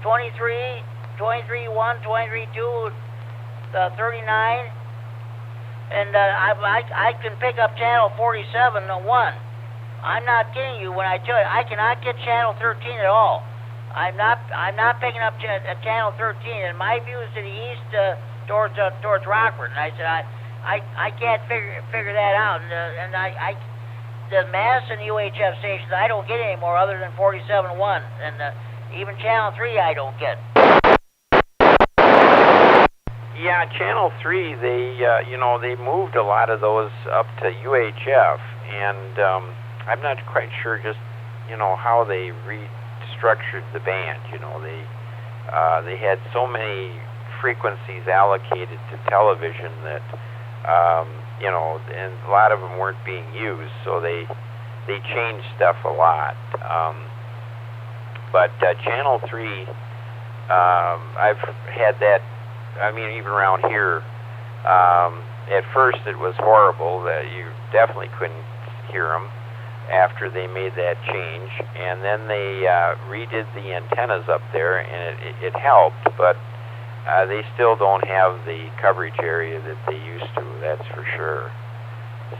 23, 23.1, 23.2, 39. And I can pick up channel 47.1. I'm not kidding you when I tell you I cannot get channel 13 at all. I'm not picking up channel 13. And my view is to the east towards Rockford. And I said I can't figure that out. And the mass and UHF stations I don't get anymore other than 47.1, and even Channel 3 I don't get. Yeah, Channel 3, they moved a lot of those up to UHF, and I'm not quite sure just, how they restructured the band. They had so many frequencies allocated to television that, and a lot of them weren't being used, so they changed stuff a lot. But Channel 3, I've had that. I mean, even around here, at first it was horrible that you definitely couldn't hear them after they made that change, and then they redid the antennas up there, and it helped, but they still don't have the coverage area that they used to, that's for sure.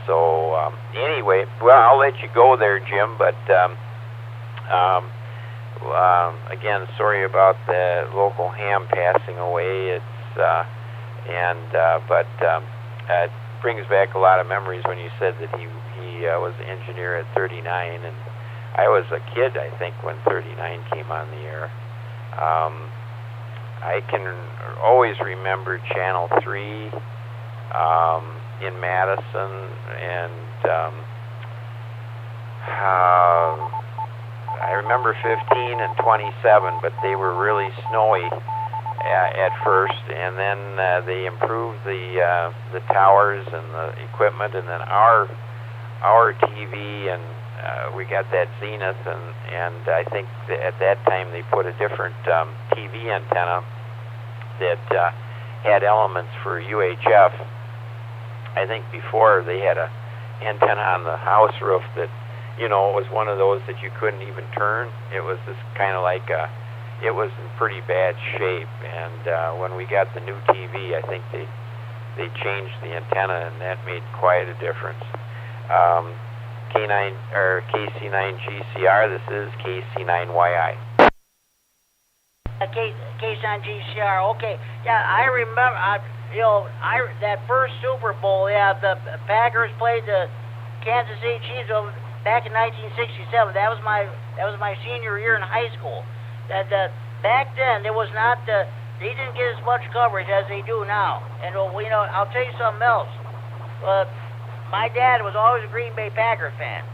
So anyway, well, I'll let you go there, Jim, but again, sorry about the local ham passing away. It's but it brings back a lot of memories when you said that he was an engineer at 39, and I was a kid, I think, when 39 came on the air. I can always remember Channel 3 in Madison, and I remember 15 and 27, but they were really snowy at first, and then they improved the towers and the equipment, and then our TV, and we got that Zenith, and I think that at that time they put a different TV antenna that had elements for UHF. I think before they had a antenna on the house roof that, it was one of those that you couldn't even turn. It was just kind of like it was in pretty bad shape, and when we got the new TV, I think they changed the antenna, and that made quite a difference. K9 or KC9GCR. This is KC9YI. K9GCR. Okay. Yeah, I remember. That first Super Bowl. Yeah, the Packers played the Kansas City Chiefs back in 1967. That was my senior year in high school. Back then, it was not they didn't get as much coverage as they do now. And I'll tell you something else. My dad was always a Green Bay Packer fan.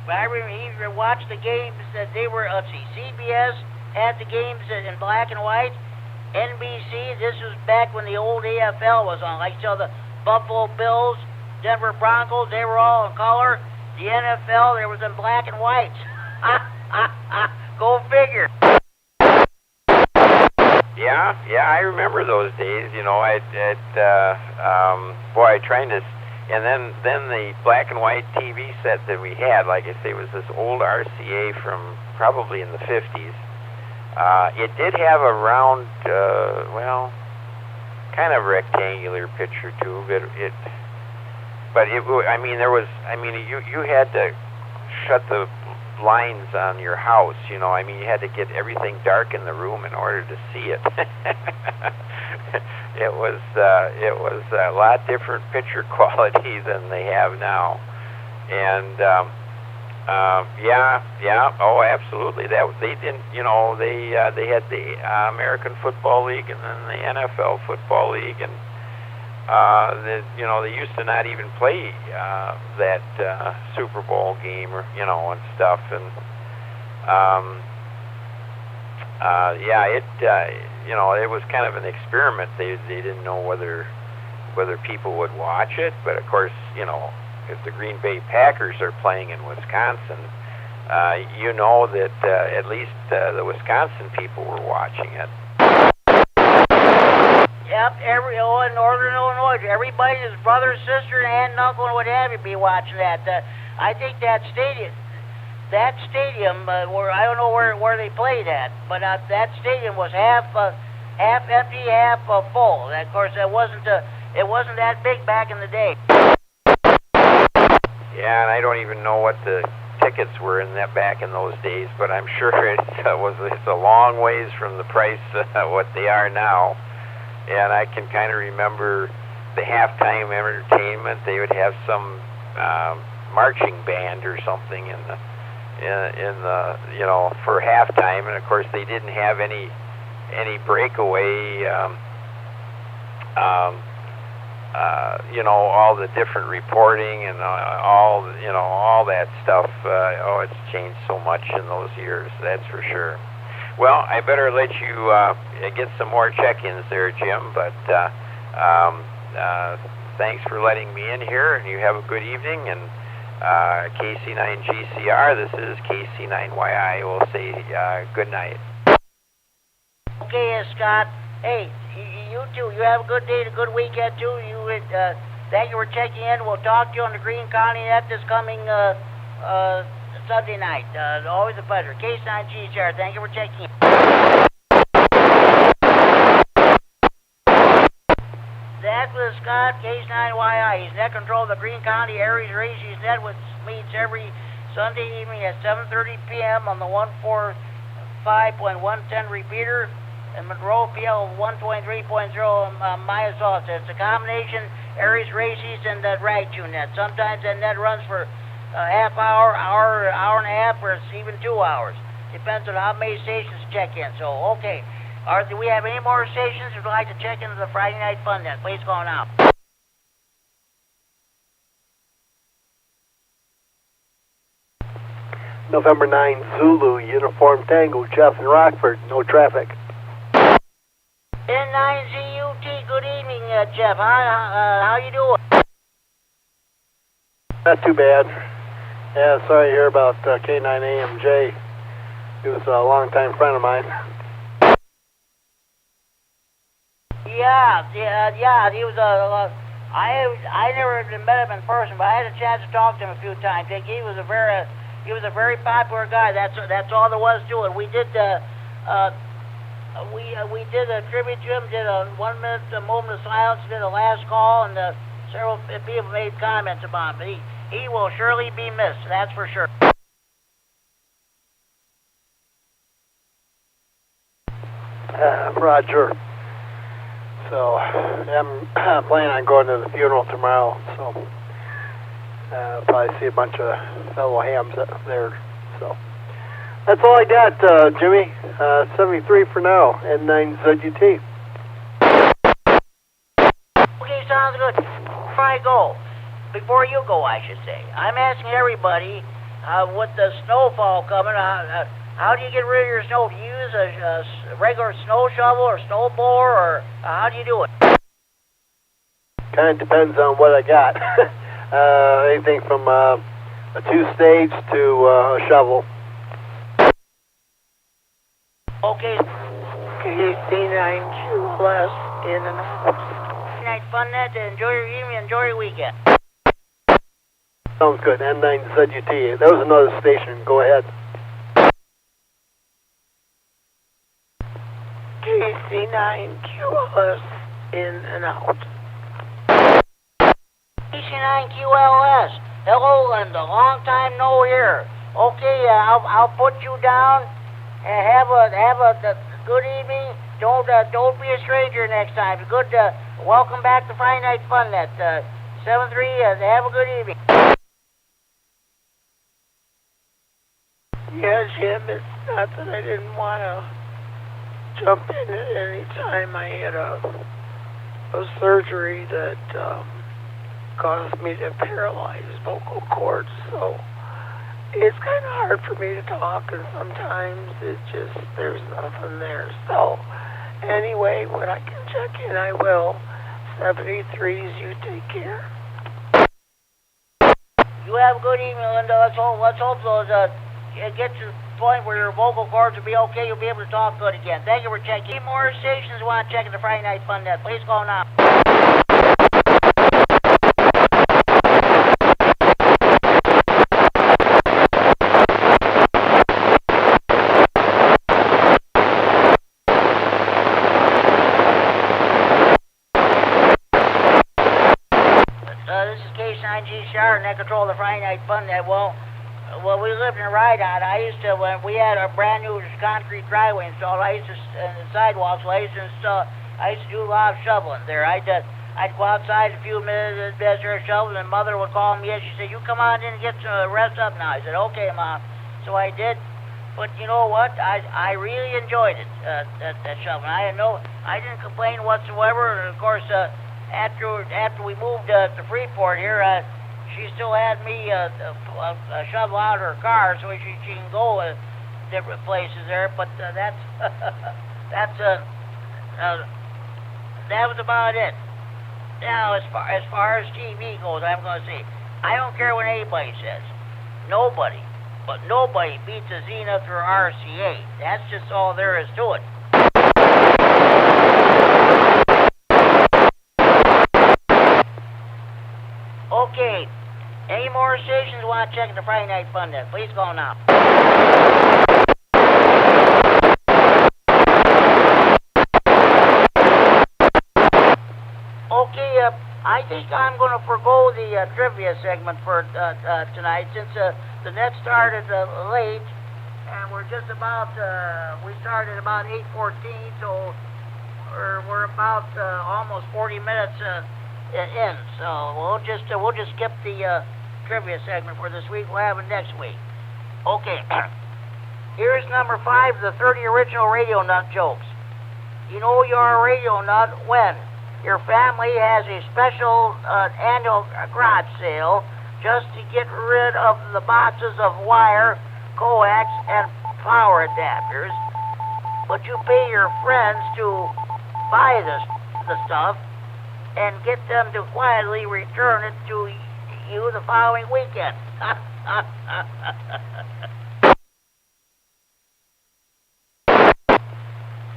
But I remember he watched the games that they were. CBS had the games in black and white. NBC. This was back when the old AFL was on. Like the Buffalo Bills, Denver Broncos. They were all in color. The NFL, there was in black and white. Go figure. Yeah, I remember those days. Boy, trying to, and then the black and white TV set that we had, like I say, was this old RCA from probably in the 50s. It did have a round, kind of rectangular picture too, but you had to shut the blinds on your house, you had to get everything dark in the room in order to see it. It was a lot different picture quality than they have now, and oh, absolutely. That they didn't, they had the American Football League and then the NFL Football League, and they used to not even play that Super Bowl game, or and stuff, and it was kind of an experiment. They didn't know whether people would watch it, but of course, if the Green Bay Packers are playing in Wisconsin, that at least the Wisconsin people were watching it. Yep, in Northern Illinois, everybody, his brother, sister, aunt, and uncle, and what have you, be watching that. I think that stadium, where I don't know where they played at, but that stadium was half empty, half full. And of course, it wasn't that big back in the day. Yeah, and I don't even know what the tickets were back in those days, but I'm sure it's a long ways from the price what they are now. And I can kind of remember the halftime entertainment, they would have some marching band or something in the for halftime, and of course they didn't have any breakaway all the different reporting and all that stuff. It's changed so much in those years, that's for sure. Well, I better let you get some more check-ins there, Jim, but thanks for letting me in here, and you have a good evening. And KC9GCR, this is KC9YI, will say good night. Okay, Scott. Hey, you too. You have a good day and a good weekend too. Thank you for checking in. We'll talk to you on the Green County Net this coming Sunday night. Always a pleasure. KC9GCR, thank you for checking in. That was Scott, KC9YI. He's net control of the Green County Aries Races Net, which meets every Sunday evening at 7:30 p.m. on the 145.110 repeater and Monroe PL 123.0 minus also. It's a combination Aries Races and that rag tune net. Sometimes that net runs for a half hour, hour and a half, or it's even 2 hours. Depends on how many stations check in. So, okay. Do we have any more stations who'd like to check into the Friday Night Fun Net? Please call now. November 9, Zulu, Uniform Tango, Jeff in Rockford, no traffic. N9ZUT, good evening, Jeff. How you doing? Not too bad. Yeah, sorry to hear about K9AMJ. He was a longtime friend of mine. Yeah. He was I never met him in person, but I had a chance to talk to him a few times. He was a very popular guy. That's all there was to it. We did we did a tribute to him. Did a 1 minute moment of silence. Did a last call, and several people made comments about him. But he will surely be missed. That's for sure. Roger. So, I'm planning on going to the funeral tomorrow, so probably see a bunch of fellow hams there. So, that's all I got, Jimmy. 73 for now, N9ZUT. Okay, sounds good. Before you go, I should say, I'm asking everybody, with the snowfall coming, how do you get rid of your snow? Do you use a regular snow shovel or snow blower, or how do you do it? Kind of depends on what I got. Anything from a 2-stage to a shovel. Okay. KD9QLS in and out. Night Fun Net. Enjoy your evening. Enjoy your weekend. Sounds good. N9ZUT. There was another station. Go ahead. KC9QLS in and out. KC9QLS. Hello, Linda. Long time no hear. Okay, I'll put you down and have a good evening. Don't be a stranger next time. Good. Welcome back to Friday Night Fun Net. 7-3. Have a good evening. Yeah, Jim. It's not that I didn't want to jump in at any time. I had a surgery that caused me to paralyze vocal cords, so it's kind of hard for me to talk, and sometimes there's nothing there. So anyway, when I can check in, I will. 73s, you take care. You have a good evening, Linda. Let's hope those get to the point where your vocal cords will be okay. You'll be able to talk good again. Thank you for checking. Any more stations want to check in the Friday Night Fun Net? Please call now. This is K9GCR, net control of the Friday Night Fun Net. Well, we lived in a ride out. When we had a brand new concrete driveway installed, sidewalks, so I used to do a lot of shoveling there. I'd go outside a few minutes, there shoveling, and Mother would call me in. She said, "You come on in and get some rest up now." I said, "Okay, Mom." So I did. But you know what? I really enjoyed it, that shoveling. I didn't complain whatsoever. And of course, after we moved to Freeport here, she still had me shovel out her car so she can go different places there. But that was about it. Now, as far as TV goes, I'm going to say, I don't care what anybody says. Nobody beats a Zenith or RCA. That's just all there is to it. Okay. Any more stations want to check the Friday Night Fun then? Please call now. Okay, I think I'm going to forego the trivia segment for tonight since the net started late, and we're just about, we started about 8:14, so we're about almost 40 minutes in, so we'll just skip the trivia segment for this week. We'll have it next week. Okay, here's number 5, the 30 original Radio Nut jokes. You know you're a radio nut when your family has a special annual garage sale just to get rid of the boxes of wire, coax, and power adapters, but you pay your friends to buy the stuff and get them to quietly return it to you the following weekend.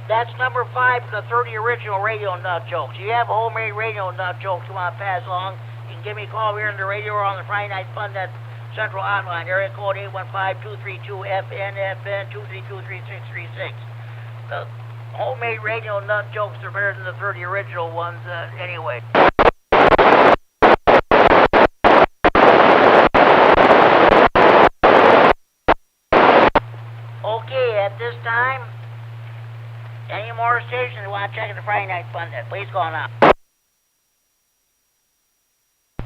That's number 5 of the 30 original radio nut jokes. You have homemade radio nut jokes you want to pass along, you can give me a call here on the radio or on the Friday Night Fun Net Central Hotline, area code 815-232-FN, 232-3636. The homemade radio nut jokes are better than the 30 original ones anyway. Okay, at this time, any more stations who want to check the Friday Night Fun Net, please call now.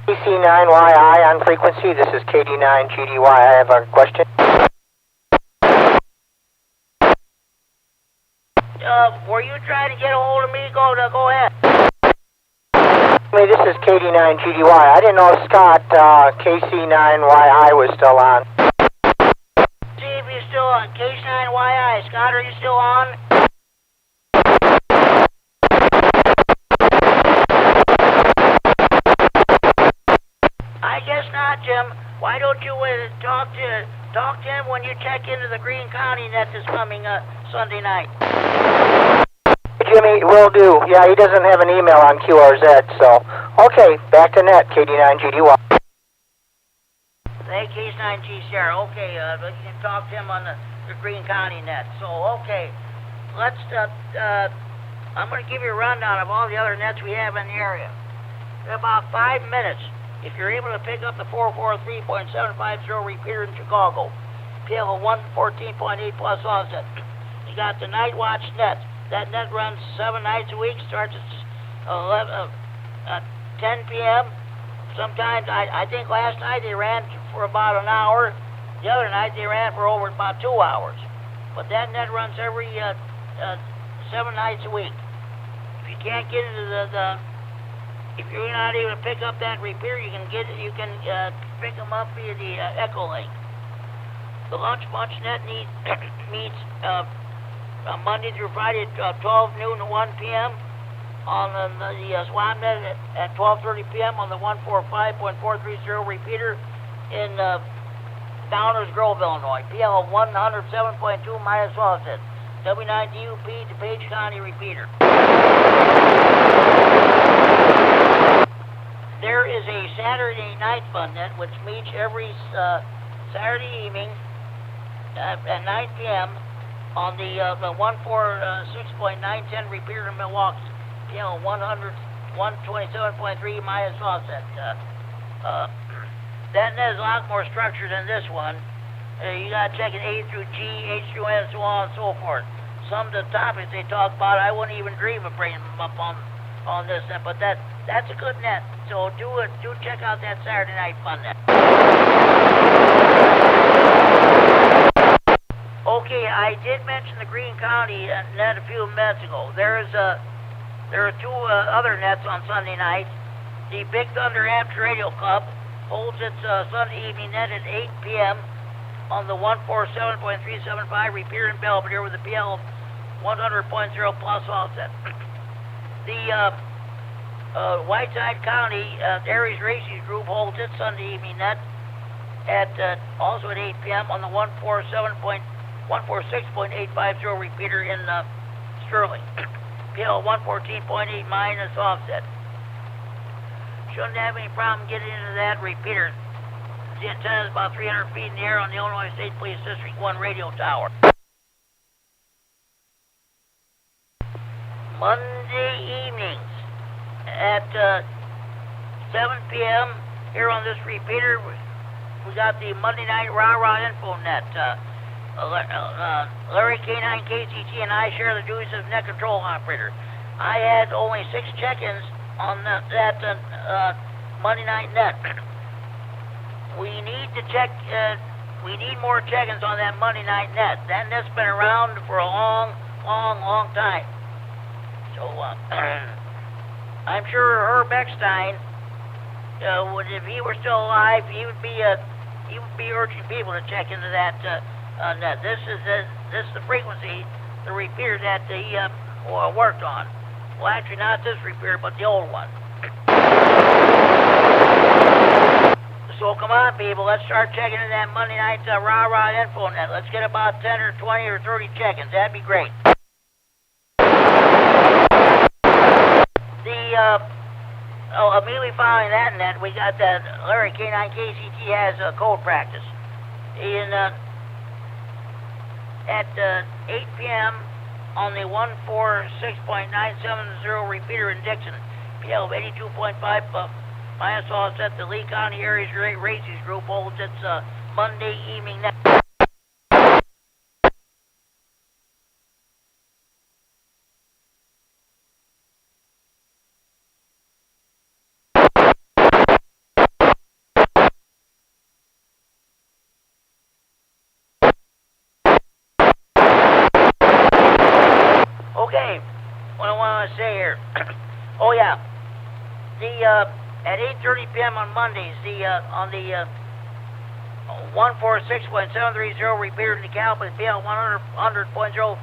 KC9YI on frequency. This is KD9GDY. I have a question. Were you trying to get a hold of me? Go ahead. This is KD9GDY. I didn't know Scott, KC9YI was still on. See if you're still on. KC9YI. Scott, are you still on? I guess not, Jim. Why don't you talk to him when you check into the Greene County net this coming Sunday night? Jimmy, will do. Yeah, he doesn't have an email on QRZ, so. Okay, back to net, KD9GDY. Hey, K9G Sierra. Okay, you can talk to him on the Greene County net. So, okay, let's, I'm going to give you a rundown of all the other nets we have in the area. In about 5 minutes, if you're able to pick up the 443.750 repeater in Chicago, PL 114.8 plus offset, you got the Night Watch net. That net runs 7 nights a week, starts at 10 p.m. Sometimes, I think last night they ran for about an hour. The other night they ran for over about 2 hours. But that net runs every 7 nights a week. If you can't get into if you're not able to pick up that repeater, you can pick them up via the Echo Link. The Lunch Bunch net meets Monday through Friday at 12 noon to 1 p.m. on the Swamp net at 12:30 p.m. on the 145.430 repeater in Downers Grove, Illinois. PL 107.2 minus offset. W9DUP DuPage County repeater. There is a Saturday Night Fun Net which meets every Saturday evening at 9 p.m. on the 146.910 repeater in Milwaukee. PL 127.3 minus offset. That net is a lot more structured than this one. You got to check it A through G, H through N, so on and so forth. Some of the topics they talk about, I wouldn't even dream of bringing them up on this, but That's a good net. So do check out that Saturday Night Fun net. Okay, I did mention the Greene County net a few minutes ago. There are two other nets on Sunday night. The Big Thunder Amateur Radio Club holds its Sunday evening net at 8 p.m. on the 147.375 repeater in Belvedere with a PL of 100.0 plus offset. The Whiteside County Aries Racing Group holds its Sunday evening net at also at 8 p.m. on the 146.850 repeater in Sterling. PL 114.8 minus offset. Shouldn't have any problem getting into that repeater. The antenna is about 300 feet in the air on the Illinois State Police District 1 radio tower. Monday evenings at 7 p.m. here on this repeater, we got the Monday Night Rah-Rah Info Net. Larry K9KCT and I share the duties of net control operator. I had only 6 check-ins on that Monday night net. We need to check. We need more check-ins on that Monday night net. That net's been around for a long time. So I'm sure Herb Eckstein, if he were still alive, he would be urging people to check into that net. This is the frequency, the repeater that he worked on. Well, actually, not this repeater, but the old one. So come on, people, let's start checking in that Monday night Rah-Rah Info net. Let's get about 10 or 20 or 30 check-ins. That'd be great. Immediately following that net, we got that Larry K9KCT has code practice. At 8 p.m. on the 146.970 repeater in Dixon, PL of 82.5 minus offset. The Lee County Aries Racing Group holds its Monday evening net. Okay, what I want to say here. Oh yeah, at 8:30 p.m. on Mondays, on the 146.730 repeater in the Gallup with PL 100.0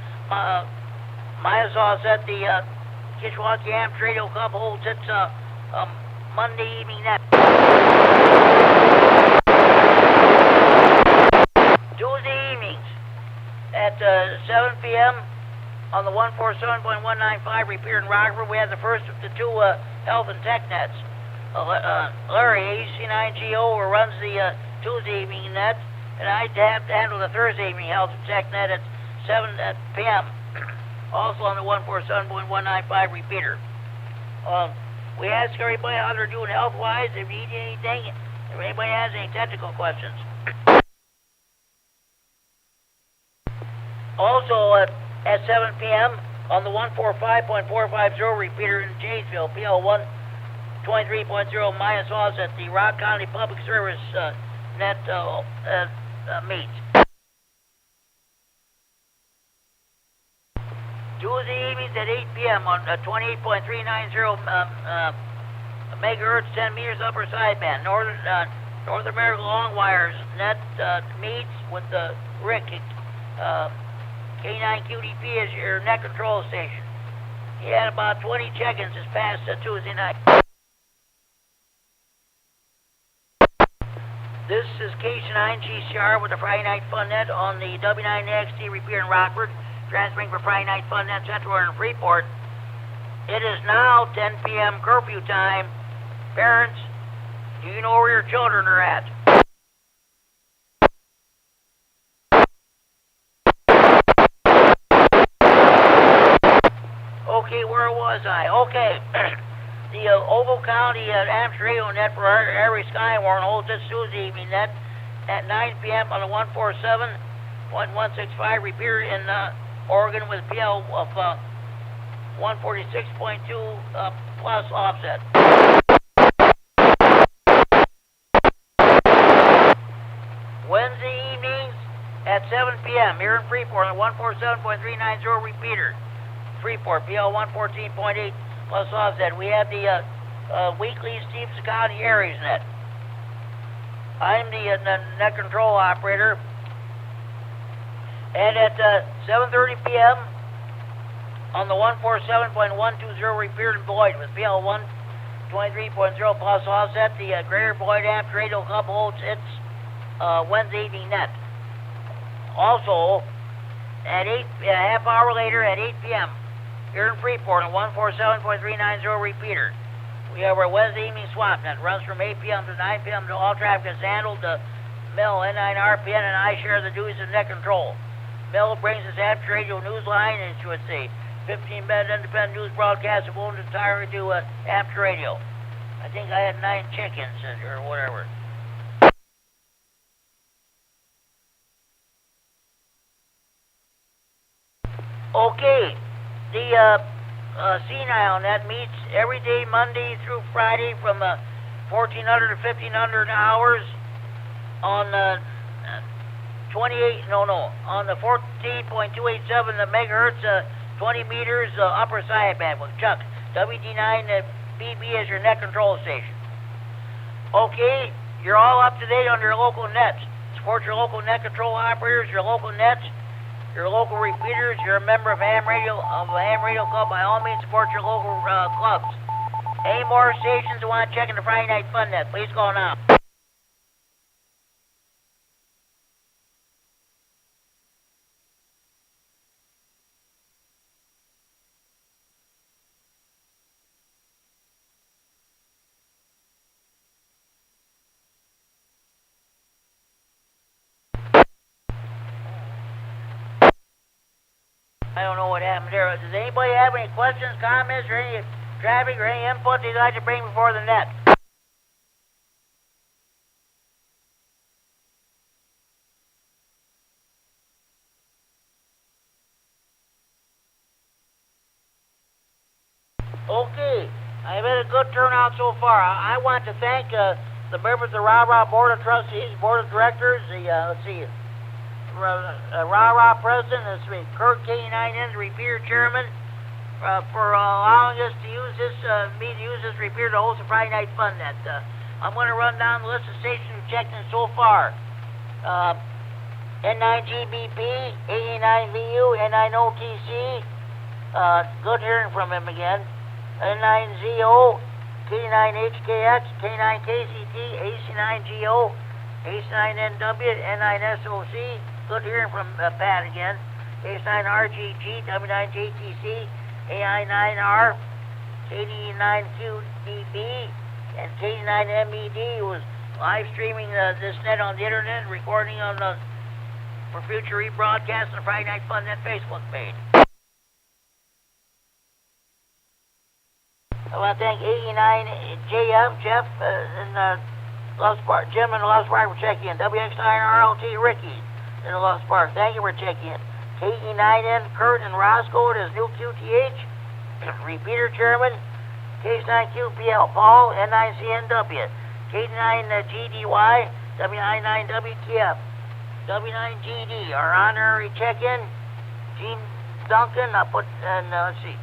minus offset. The Kishwaukee Amateur Radio Club holds its Monday evening net. Tuesday evenings at 7 p.m. on the 147.195 repeater in Rockford, we have the first of the two health and tech nets. Larry, AC9GO, runs the Tuesday evening net, and I have to handle the Thursday evening health and tech net at 7 p.m. Also on the 147.195 repeater. We ask everybody how they're doing health-wise, if you need anything, if anybody has any technical questions. Also, at 7 p.m. on the 145.450 repeater in Janesville, PL 123.0 minus offset, the Rock County Public Service net meets. Tuesday evenings at 8 p.m. on 28.390 megahertz, 10 meters upper sideband. North American long wires net meets with the Rick. K9QDP is your net control station. He had about 20 check-ins this past Tuesday night. This is K9GCR with the Friday Night Fun Net on the W9AXD Repeater in Rockford, transmitting for Friday Night Fun Net Central in Freeport. It is now 10 p.m. curfew time. Parents, do you know where your children are at? Okay, where was I? Okay. The Oval County Amateur Radio Net for Harry Skywarn holds this Tuesday evening net at 9 p.m. on the 147.165 repeater in Oregon with PL of 146.2 plus offset. Wednesday evenings at 7 p.m. here in Freeport on 147.390 repeater. Freeport, PL 114.8 plus offset. We have the weekly Stevenson County Aries net. I'm the net control operator. And at 7:30 p.m. on the 147.120 repeater in Boyd with PL 123.0 plus offset, the Greater Boyd Amp Radio Club holds its Wednesday evening net. Also, at a half hour later at 8 p.m. here in Freeport on 147.390 repeater, we have our Wednesday evening swap net. Runs from 8 p.m. to 9 p.m. to all traffic is handled. Mill, K9RFD, and I share the duties of net control. Mill brings us amateur radio news line, and she would say 15-minute independent news broadcast devoted entirely to amateur radio. I think I had 9 chickens or whatever. Okay, the Senile net meets every day, Monday through Friday, from 1400 to 1500 hours on on the 14.287 the megahertz, 20 meters upper sideband with Chuck. W9AXD is your net control station. Okay, you're all up to date on your local nets. Support your local net control operators, your local nets, your local repeaters. You're a member of Ham Radio Club. By all means, support your local clubs. Any more stations that want to check in the Friday Night Fun net, please call now. I don't know what happened there. Does anybody have any questions, comments, or any traffic or any input they'd like to bring before the net? Okay, I've had a good turnout so far. I want to thank the members of the Rah-Rah Board of Trustees, Board of Directors, let's see, Rah-Rah President, this week, Kurt K9N's Repeater Chairman, for allowing us to use this, repeater to host a Friday Night Fun net. I'm going to run down the list of stations we've checked in so far. N9GBP, K9VU, N9OTC, good hearing from him again. N9ZO, K9HKX, K9KCT, AC9GO, AC9NW, N9SOC, good hearing from Pat again. AC9RGG, W9JTC, AI9R, KD9QDB, and KD9MED was live streaming this net on the internet, recording on for future rebroadcast on the Friday Night Fun Net Facebook page. I want to thank 89JF, Jeff, and Lost Park, Jim and Lost Park for checking in. WX9RLT, Ricky in the Lost Park, thank you for checking in. KD9N, Kurt and Roscoe, his new QTH, Repeater Chairman, K9QPL, Paul, N9CNW, K9GDY, W9WTF, W9GD, our honorary check-in, Gene Duncan, let's see,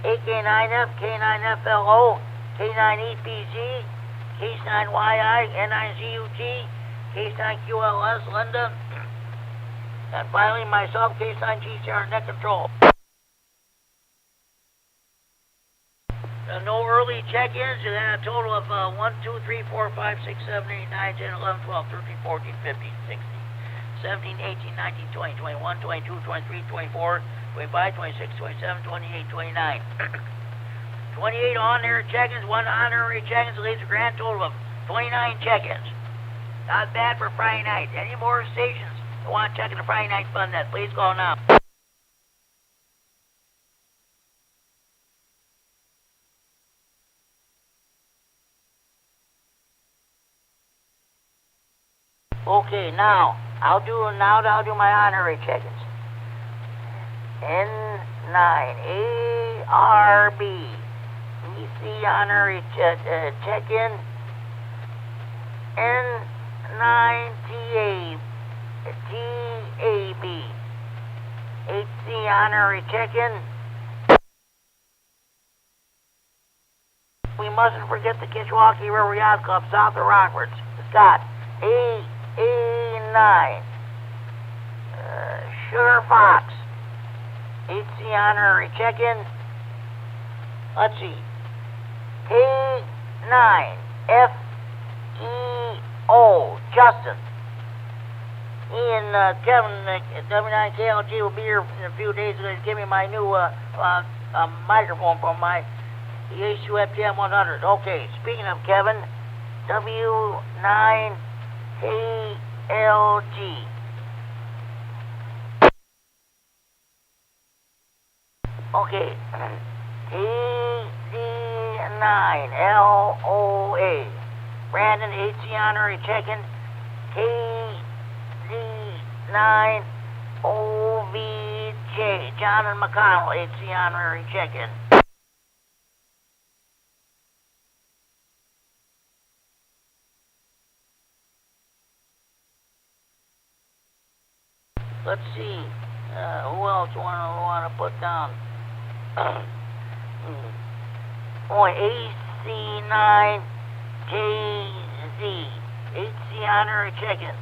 AK9F, K9FLO, K9EPZ, K9YI, N9ZUT, K9QLS, Linda, and finally myself, K9GCR Net Control. No early check-ins, and then a total of 1, 2, 3, 4, 5, 6, 7, 8, 9, 10, 11, 12, 13, 14, 15, 16, 17, 18, 19, 20, 21, 22, 23, 24, 25, 26, 27, 28, 29. 28 on-air check-ins, 1 honorary check-ins, leaves a grand total of 29 check-ins. Not bad for Friday night. Any more stations that want to check in the Friday Night Fun net, please call now. Okay, now I'll do my honorary check-ins. N9ARB. EC honorary check-in. N9TAB. HC honorary check-in. We mustn't forget the Kishwaukee River Yacht Club south of Rockford. Scott. A9. Sugar Fox. HC honorary check-in. Let's see. K9FEO. Justin. He and Kevin at W9KLG will be here in a few days. They're going to give me my new microphone from my EHU FTM 100. Okay, speaking of Kevin, W9KLG. Okay, KD9LOA. Brandon HC honorary check-in. KD9OVJ. John and McConnell HC honorary check-in. Let's see. Who else want to put down? AC9JZ. HC honorary check-in.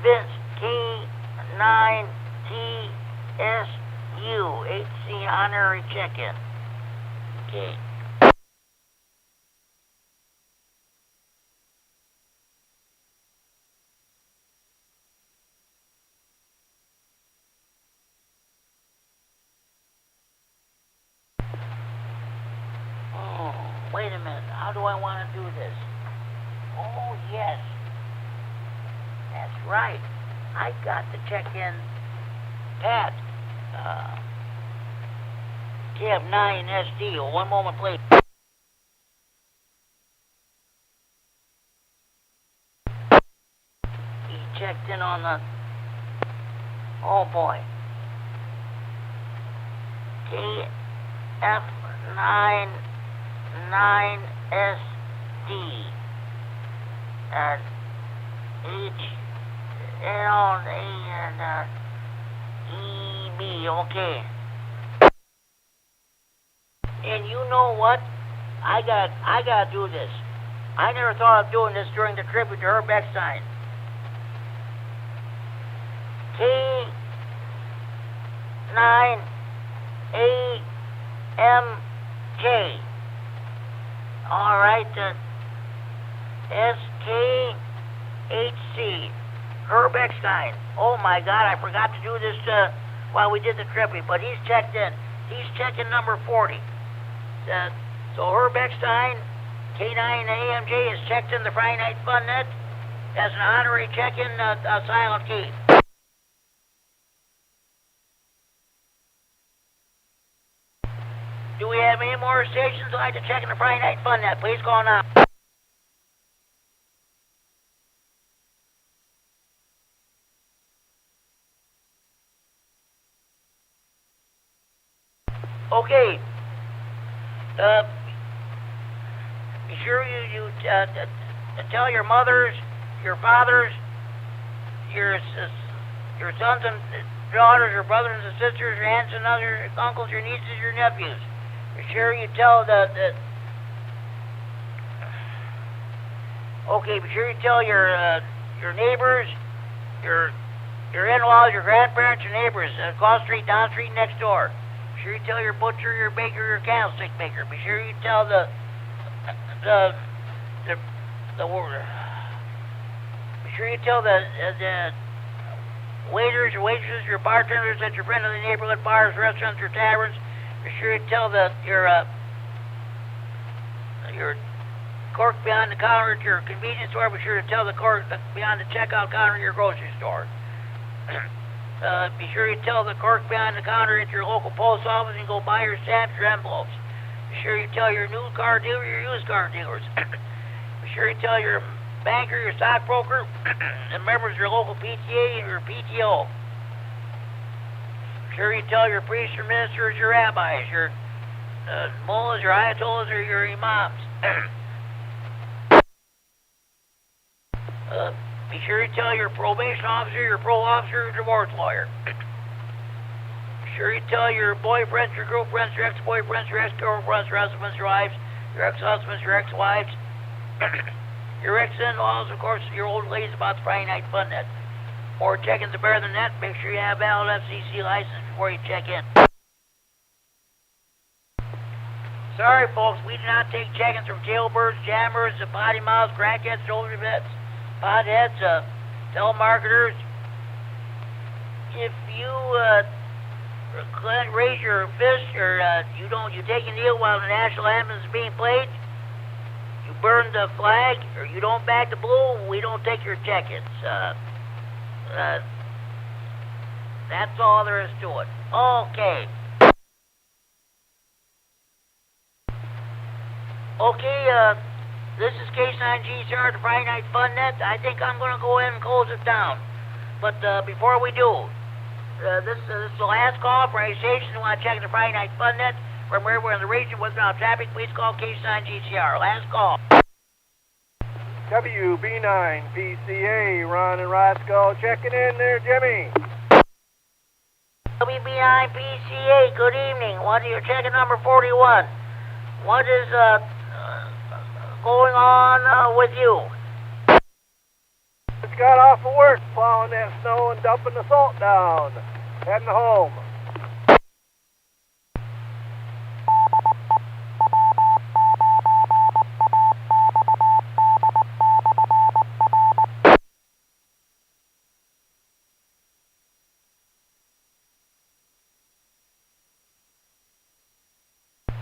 Vince K9TSU. HC honorary check-in. Okay. Wait a minute, how do I want to do this? Oh, yes. That's right. I got to check in Pat. K9RFD. One moment, please. He checked in on the... Oh, boy. KF9SD and HLA and EB, okay. And you know what? I gotta do this. I never thought of doing this during the tribute to Herb Eckstein. K9AMJ. All right, SKHC. Herb Eckstein. Oh my God, I forgot to do this while we did the tribute, but he's checked in. He's checking number 40. So Herb Eckstein, K9AMJ, is checked in the Friday Night Fun Net as an honorary check-in silent key. Do we have any more stations who'd like to check in the Friday Night Fun Net? Please call now. Okay. Be sure you tell your mothers, your fathers, your sons and daughters, your brothers and sisters, your aunts and others, your uncles, your nieces, your nephews. Be sure you tell okay, be sure you tell your neighbors, your in-laws, your grandparents, your neighbors across the street, down the street, next door. Be sure you tell your butcher, your baker, your candlestick maker. Be sure you tell the be sure you tell the waiters, your waitresses, your bartenders at your friend of the neighborhood bars, restaurants, or taverns. Be sure you tell your clerk behind the counter at your convenience store. Be sure to tell the clerk behind the checkout counter at your grocery store. Be sure you tell the clerk behind the counter at your local post office and go buy your stamps, your envelopes. Be sure you tell your new car dealer, your used car dealers. Be sure you tell your banker, your stockbroker, and members of your local PTA and your PTO. Be sure you tell your priests, your ministers, your rabbis, your mullahs, your ayatollahs, or your imams. Be sure you tell your probation officer, your parole officer, your divorce lawyer. Be sure you tell your boyfriends, your girlfriends, your ex-boyfriends, your ex-girlfriends, your husbands, your wives, your ex-husbands, your ex-wives, your ex-in-laws, of course, your old ladies about the Friday Night Fun Net. Or check-ins are better than that. Make sure you have a valid FCC license before you check in. Sorry, folks, we do not take check-ins from jailbirds, jammers, potty mouths, crackheads, shoulder vets, potheads, telemarketers. If you raise your fist or you take a kneel while the national anthem is being played, you burn the flag, or you don't back the blue, we don't take your check-ins. That's all there is to it. Okay. Okay, this is K9GCR, the Friday Night Fun Net. I think I'm going to go ahead and close it down. But before we do, this is the last call for any stations who want to check the Friday Night Fun Net from wherever in the region with traffic. Please call K9GCR. Last call. WB9PCA, Ron and Roscoe checking in there, Jimmy. WB9PCA, good evening. What are you checking number 41? What is going on with you? Just got off of work, plowing that snow and dumping the salt down. Heading home.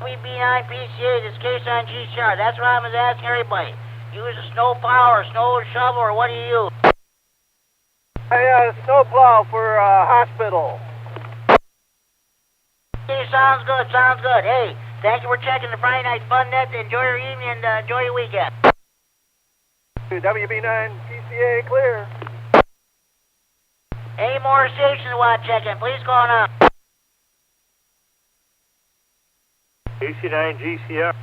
WB9PCA, this case on G-Chart. That's what I was asking everybody. Use a snow plow or snow shovel, or what do you use? A snow plow for hospital. Okay, sounds good, sounds good. Hey, thank you for checking the Friday Night Fun Net. Enjoy your evening and enjoy your weekend. WB9PCA clear. Any more stations want to check in, please call now. KC9GCR.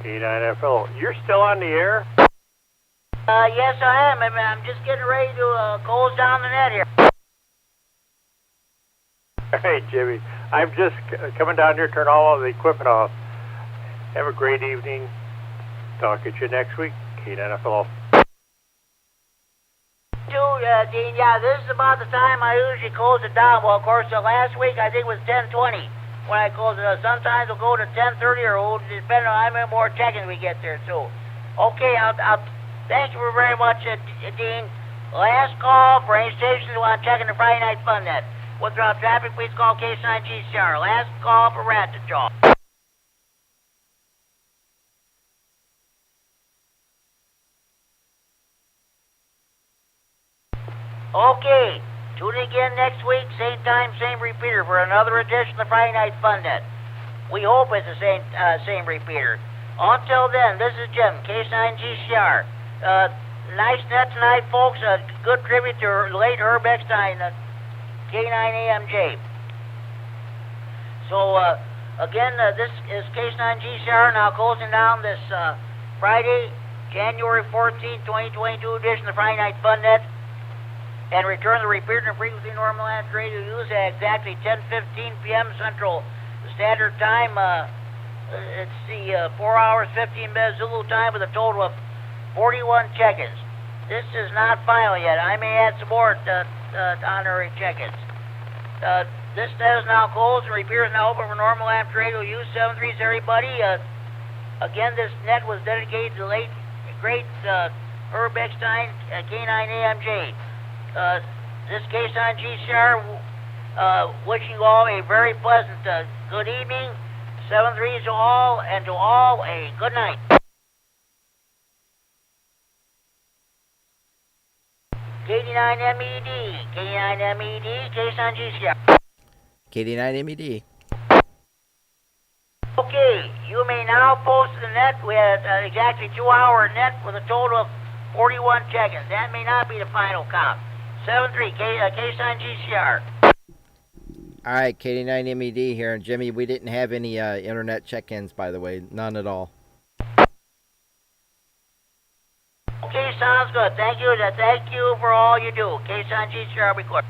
K9FL. You're still on the air? Yes, I am. I'm just getting ready to close down the net here. Hey, Jimmy. I'm just coming down here to turn all of the equipment off. Have a great evening. Talk at you next week. K9FL. Dean, yeah, this is about the time I usually close it down. Well, of course, last week I think it was 10:20 when I close it. Sometimes it'll go to 10:30 or it'll depend on how many more check-ins we get there, too. Okay, I'll thank you very much, Dean. Last call for any stations who want to check in the Friday Night Fun Net. Without traffic, please call K9GCR. Last call for Rat Jaw. Okay, tune in again next week, same time, same repeater, for another edition of the Friday Night Fun Net. We hope it's the same repeater. Until then, this is Jim, K9GCR. Nice net tonight, folks. A good tribute to late Herb Eckstein, K9AMJ. So, again, this is K9GCR, now closing down this Friday, January 14th, 2022 edition of the Friday Night Fun Net. And return the repeater and frequency normal after radio use at exactly 10:15 p.m. Central Standard Time. It's the 4 hours, 15 minutes Zulu time with a total of 41 check-ins. This is not final yet. I may add some more honorary check-ins. This net is now closed and repeater is now open for normal after radio use. 7-3s, everybody. Again, this net was dedicated to the late, great Herb Eckstein, K9AMJ. This K9GCR, wishing you all a very pleasant good evening. 7-3s to all, and to all a good night. KD9MED, K9MED, K9GCR. KD9MED. Okay, you may now post the net. We had exactly 2-hour net with a total of 41 check-ins. That may not be the final count. 7-3, K9GCR. All right, KD9MED here. And Jimmy, we didn't have any internet check-ins, by the way. None at all. Okay, sounds good. Thank you for all you do. Okay, Sanjit, sure, I'll record.